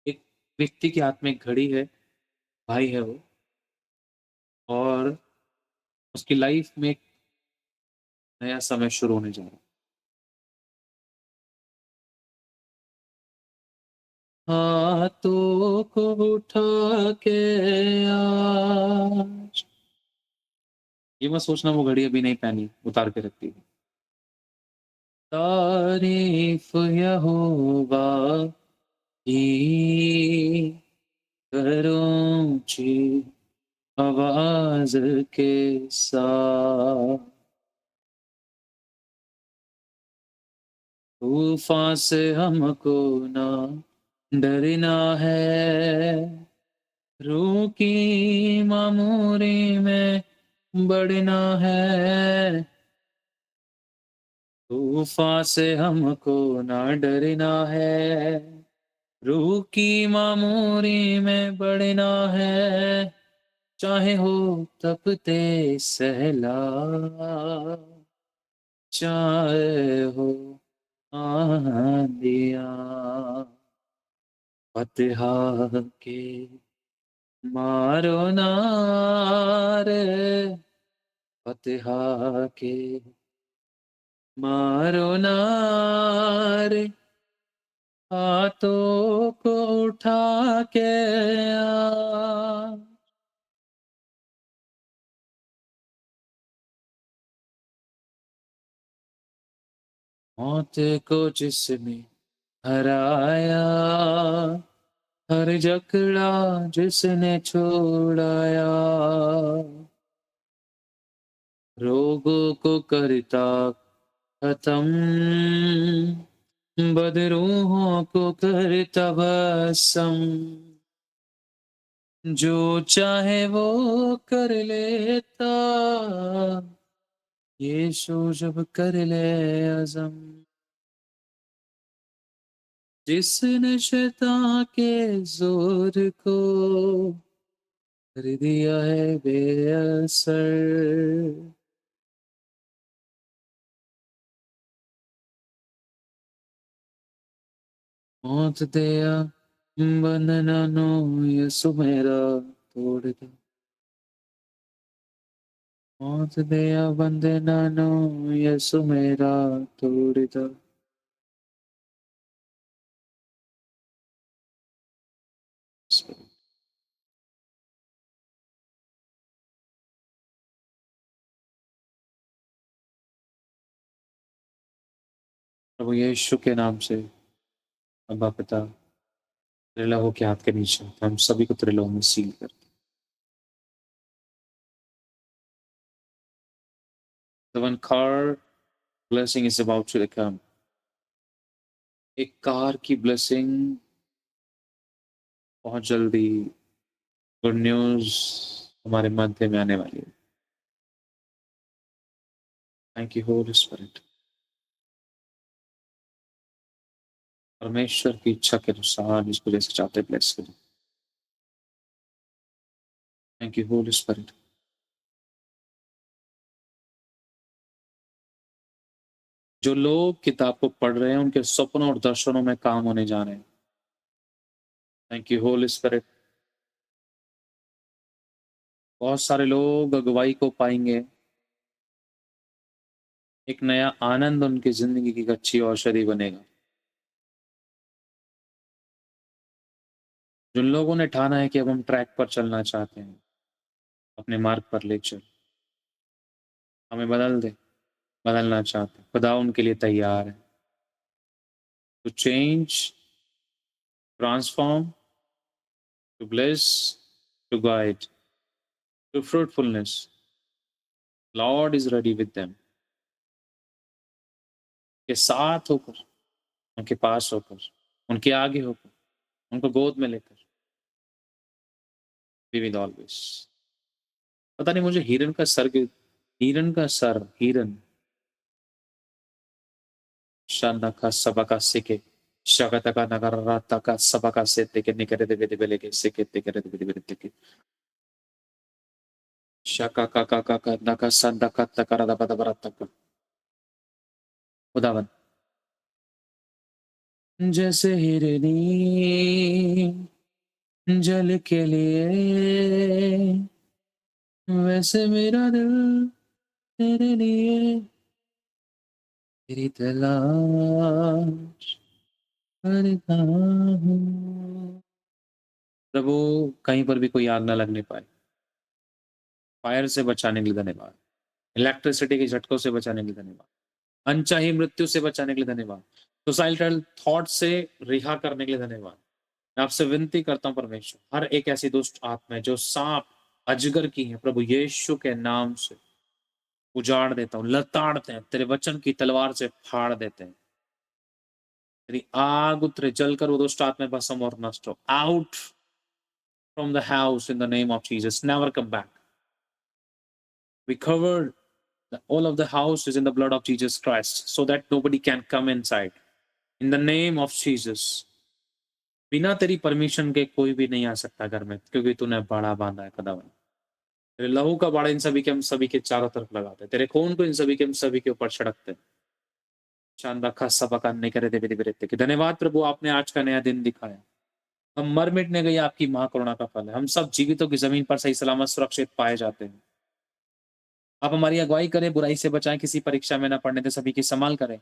एक व्यक्ति के हाथ में एक घड़ी है, भाई है वो, और उसकी लाइफ में एक नया समय शुरू होने जा रहा है। हाथों को उठा के आज, ये मत सोचना वो घड़ी अभी नहीं पहनी, उतार के रखती है। तारीफ यहोवा की करो ऊंची आवाज के साथ। तूफान से हमको ना डरना है, रूह की मामूरी में बढ़ना है। तूफान से हमको ना डरना है, रूह की मामूरी में बढ़ना है। चाहे हो तपते सैलाब, चाहे हो आंधियाँ, फतहा के मारो नारे, फतहा के मारो नारे, हाथों को उठा के आ। मौत को जिसने हराया, हर जकड़ा जिसने छोड़ाया, रोगों को करता खत्म, बदरूहों को करता भस्म। जो चाहे वो कर लेता, यीशु जब कर ले अज़म। जिसने शैतान के जोर को कर दिया है बेअसर, मौत दिया बंधनों यीशु मेरा तोड़ दो, मौत दिया बंधनों यीशु मेरा तोड़ दो। प्रभु यीशु के नाम से अब्बा पिता, तेरे लहू के हाथ के नीचे हम सभी को तेरे लहू में सील करते। The one car blessing is about to come. एक कार की ब्लेसिंग बहुत जल्दी, गुड न्यूज हमारे मध्य में आने वाली है। Thank you Holi spirit. परमेश्वर की इच्छा के अनुसार जिसको जैसे चाहते ब्लेस करें। Thank you Holi spirit. जो लोग किताब को पढ़ रहे हैं उनके सपनों और दर्शनों में काम होने जा रहे हैं। Thank you Holi spirit. बहुत सारे लोग अगुवाई को पाएंगे, एक नया आनंद उनकी जिंदगी की अच्छी औषधि बनेगा। जिन लोगों ने ठाना है कि अब हम ट्रैक पर चलना चाहते हैं, अपने मार्ग पर ले चल, हमें बदल दे, बदलना चाहते हैं, खुदा उनके लिए तैयार है। To change, transform, to bless, to guide, to fruitfulness. Lord is ready with them. के साथ होकर, उनके पास होकर, उनके आगे होकर, उनको गोद में लेकर, बी विद ऑलवेज। पता नहीं मुझे हिरन का सर, हिरन शाना का सबका सिके शगता का नगर राता का सबका से के निकरे दे बेले के सिके ते करे दे बेले के शका का नका संदा का तकरा दा बदा बरत का उदावन। जैसे हिरनी जल के लिए, वैसे मेरा दिल तेरे लिए, तेरी तलाश करता हूँ। प्रभु कहीं पर भी कोई आग न लगने पाए, फायर से बचाने के लिए धन्यवाद, इलेक्ट्रिसिटी के झटकों से बचाने के लिए धन्यवाद, अनचाही मृत्यु से बचाने के लिए धन्यवाद, सुसाइडल थॉट से रिहा करने के लिए धन्यवाद। मैं आपसे विनती करता हूँ परमेश्वर, हर एक ऐसी दुष्ट आत्मा जो सांप अजगर की है, प्रभु यीशु के नाम से उजाड़ देता हूँ, लताड़ते हैं, तेरे वचन की तलवार से फाड़ देते हैं। तेरी आग उतरे, जलकर वो दुष्ट आत्मा भस्म और नष्ट हो। Out from the house in the name of Jesus, never come back. We covered all of the house is in the blood of Jesus Christ so that nobody can come inside. In the name of Jesus. बिना तेरी permission के कोई भी नहीं आ सकता घर में, क्योंकि तूने बाड़ा बांधा है खुदावन। तेरे लहू का बाड़ा इन सभी के हम सभी के चारों तरफ लगाते हैं, तेरे खून को इन सभी के हम सभी के ऊपर छिड़कते हैं। शान रखा सब करने करे देवी देवी के धन्यवाद प्रभु, आपने आज का नया दिन दिखाया। हम मर मिटने गए, आपकी महाकरुणा का फल है। हम सब जीवितों की जमीन पर सही सलामत सुरक्षित पाए जाते हैं। आप हमारी अगुवाई करें, बुराई से बचाएं, किसी परीक्षा में न पड़ने दें, सभी की संभाल करें।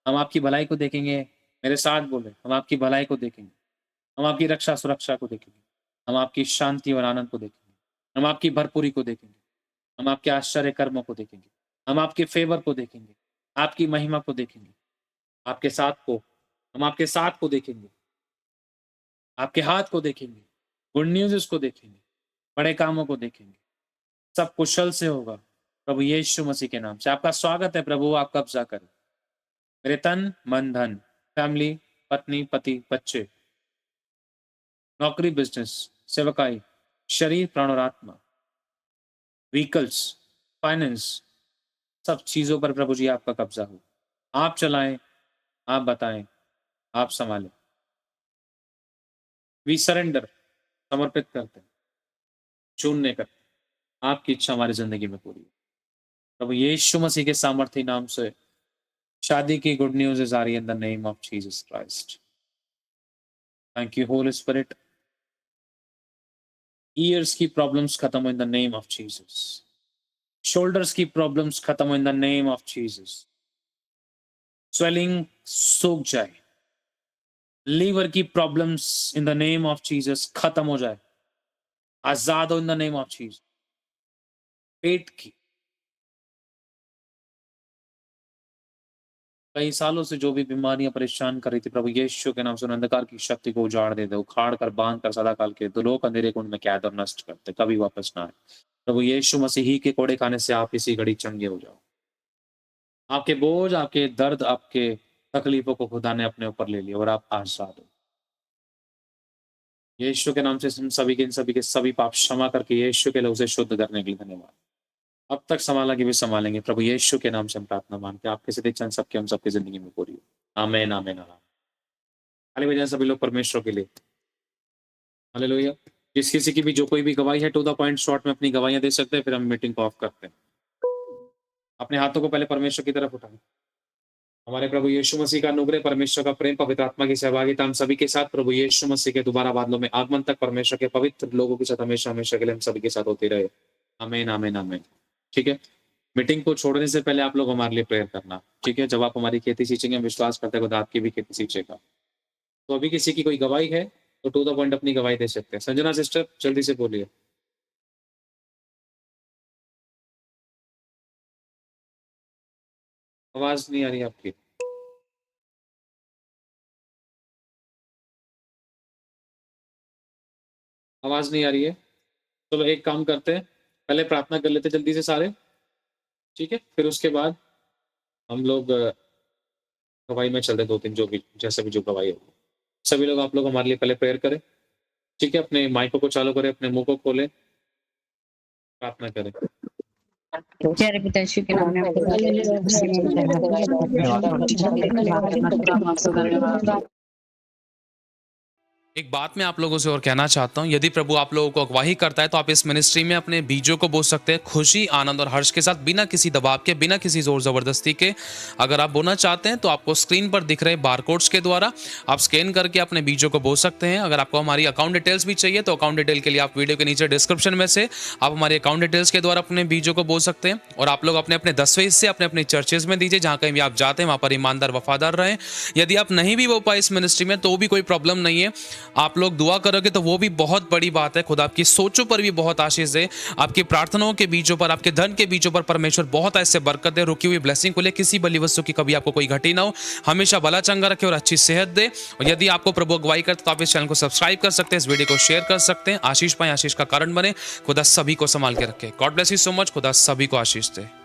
हम आपकी भलाई को देखेंगे, मेरे साथ बोले, हम आपकी भलाई को देखेंगे, हम आपकी रक्षा सुरक्षा को देखेंगे, हम आपकी शांति और आनंद को देखेंगे, हम आपकी भरपूरी को देखेंगे, हम आपके आश्चर्य कर्मों को देखेंगे, हम आपके फेवर को देखेंगे, आपकी महिमा को देखेंगे, आपके साथ को, हम आपके साथ को देखेंगे, आपके हाथ को देखेंगे, गुड न्यूज़ को देखेंगे, बड़े कामों को देखेंगे, सब कुशल से होगा प्रभु यीशु मसीह के नाम से। आपका स्वागत है प्रभु, आप कब्जा करें मेरे तन मन धन, फैमिली, पत्नी पति बच्चे, नौकरी बिजनेस सेवकाई, शरीर प्राण और आत्मा, व्हीकल्स, फाइनेंस, सब चीजों पर प्रभु जी आपका कब्जा हो। आप चलाएं, आप बताएं, आप संभालें। वी सरेंडर, समर्पित करते हैं, चुनने करते, आपकी इच्छा हमारी जिंदगी में पूरी हो। प्रभु यीशु मसीह के सामर्थ्य नाम से शादी की गुड न्यूज़ आ रही है in the name of Jesus Christ. Thank you Holi spirit. Ears की प्रॉब्लम्स खत्म हो in the name of Jesus. Shoulders की प्रॉब्लम्स खत्म हो in the name of Jesus. Swelling सूख जाए, लीवर की problems in the name of Jesus खत्म हो जाए, आजाद हो in the name of Jesus. पेट की कई सालों से जो भी बीमारियां परेशान कर रही थी, प्रभु यीशु के नाम से अंधकार की शक्ति को उजाड़ दे दो, उखाड़ कर बांध कर सदा काल के दो लोग अंधेरे कुंड में कैद और नष्ट करते, कभी वापस ना आए। प्रभु यीशु मसीह ही के कोड़े खाने से आप इसी घड़ी चंगे हो जाओ। आपके बोझ, आपके दर्द, आपके तकलीफों को खुदा ने अपने ऊपर ले लिया और आप आजाद हो। यीशु के नाम से इन सभी के सभी पाप क्षमा करके यीशु के लोग से शुद्ध करने के लिए धन्यवाद। अब तक संभाला कि भी संभालेंगे, प्रभु यीशु के नाम से हम प्रार्थना मानते हैं। आपके सिद्ध चंद सबके हम सबकी जिंदगी में पूरी हो। आमीन आमीन आमीन। खाली बजाय सभी लोग परमेश्वर के लिए हालेलुया। जिस किसी की भी जो कोई भी गवाही है, टू द पॉइंट शॉर्ट में अपनी गवाहियां दे सकते हैं, फिर हम मीटिंग को ऑफ करते हैं। अपने हाथों को पहले परमेश्वर की तरफ उठाएं। हमारे प्रभु यीशु मसीह का अनुग्रह, परमेश्वर का प्रेम, पवित्र आत्मा की सहभागिता हम सभी के साथ प्रभु यीशु मसीह के दोबारा बादलों में आगमन तक परमेश्वर के पवित्र लोगों के साथ हमेशा हमेशा के लिए हम सभी के साथ होती रहे। आमीन आमीन आमीन। ठीक है, मीटिंग को छोड़ने से पहले आप लोग हमारे लिए प्रेयर करना। ठीक है, जब आप हमारी खेती सींचेंगे, हम विश्वास करते हैं खुदा आपकी भी खेती सींचेगा। तो अभी किसी की कोई गवाही है तो टू द पॉइंट अपनी गवाही दे सकते हैं। संजना सिस्टर जल्दी से बोलिए। आवाज नहीं आ रही आपकी। आवाज नहीं आ रही है। चलो एक काम करते हैं, पहले प्रार्थना कर लेते जल्दी से सारे। ठीक है, फिर उसके बाद हम लोग गवाही में चलते, दो तीन जो भी जैसे भी जो गवाही है सभी लोग आप लोग हमारे लिए पहले प्रेयर करें। ठीक है, अपने माइकों को चालू करें, अपने मुंह को खोलें, प्रार्थना करें। प्यारे पिता यीशु के नाम में एक बात मैं आप लोगों से और कहना चाहता हूँ, यदि प्रभु आप लोगों को अगवाही करता है तो आप इस मिनिस्ट्री में अपने बीजों को बो सकते हैं, खुशी आनंद और हर्ष के साथ, बिना किसी दबाव के, बिना किसी जोर ज़बरदस्ती के। अगर आप बोना चाहते हैं तो आपको स्क्रीन पर दिख रहे बारकोड्स के द्वारा आप स्कैन करके अपने बीजों को बो सकते हैं। अगर आपको हमारी अकाउंट डिटेल्स भी चाहिए तो अकाउंट डिटेल के लिए आप वीडियो के नीचे डिस्क्रिप्शन में से आप हमारे अकाउंट डिटेल्स के द्वारा अपने बीजों को बो सकते हैं। और आप लोग अपने अपने 10वें हिस्से अपने अपने चर्चेज में दीजिए, जहाँ कहीं भी आप जाते हैं वहाँ पर ईमानदार वफादार रहें। यदि आप नहीं भी बो पाए इस मिनिस्ट्री में तो भी कोई प्रॉब्लम नहीं है, आप लोग दुआ करोगे तो वो भी बहुत बड़ी बात है। खुदा आपकी सोचों पर भी बहुत आशीष दे, आपकी प्रार्थनाओं के बीजों पर, आपके धन के बीजों पर परमेश्वर बहुत ऐसे बरकत दे, रुकी हुई ब्लेसिंग को ले, किसी बली वस्तु की कभी आपको कोई घटी ना हो, हमेशा भला चंगा रखे और अच्छी सेहत दे। और यदि आपको प्रभु अगुवाई करते तो आप इस चैनल को सब्सक्राइब कर सकते हैं, इस वीडियो को शेयर कर सकते हैं। आशीष पाएं, आशीष का कारण बने। खुदा सभी को संभाल के रखे। God bless you so much. खुदा सभी को आशीष दे।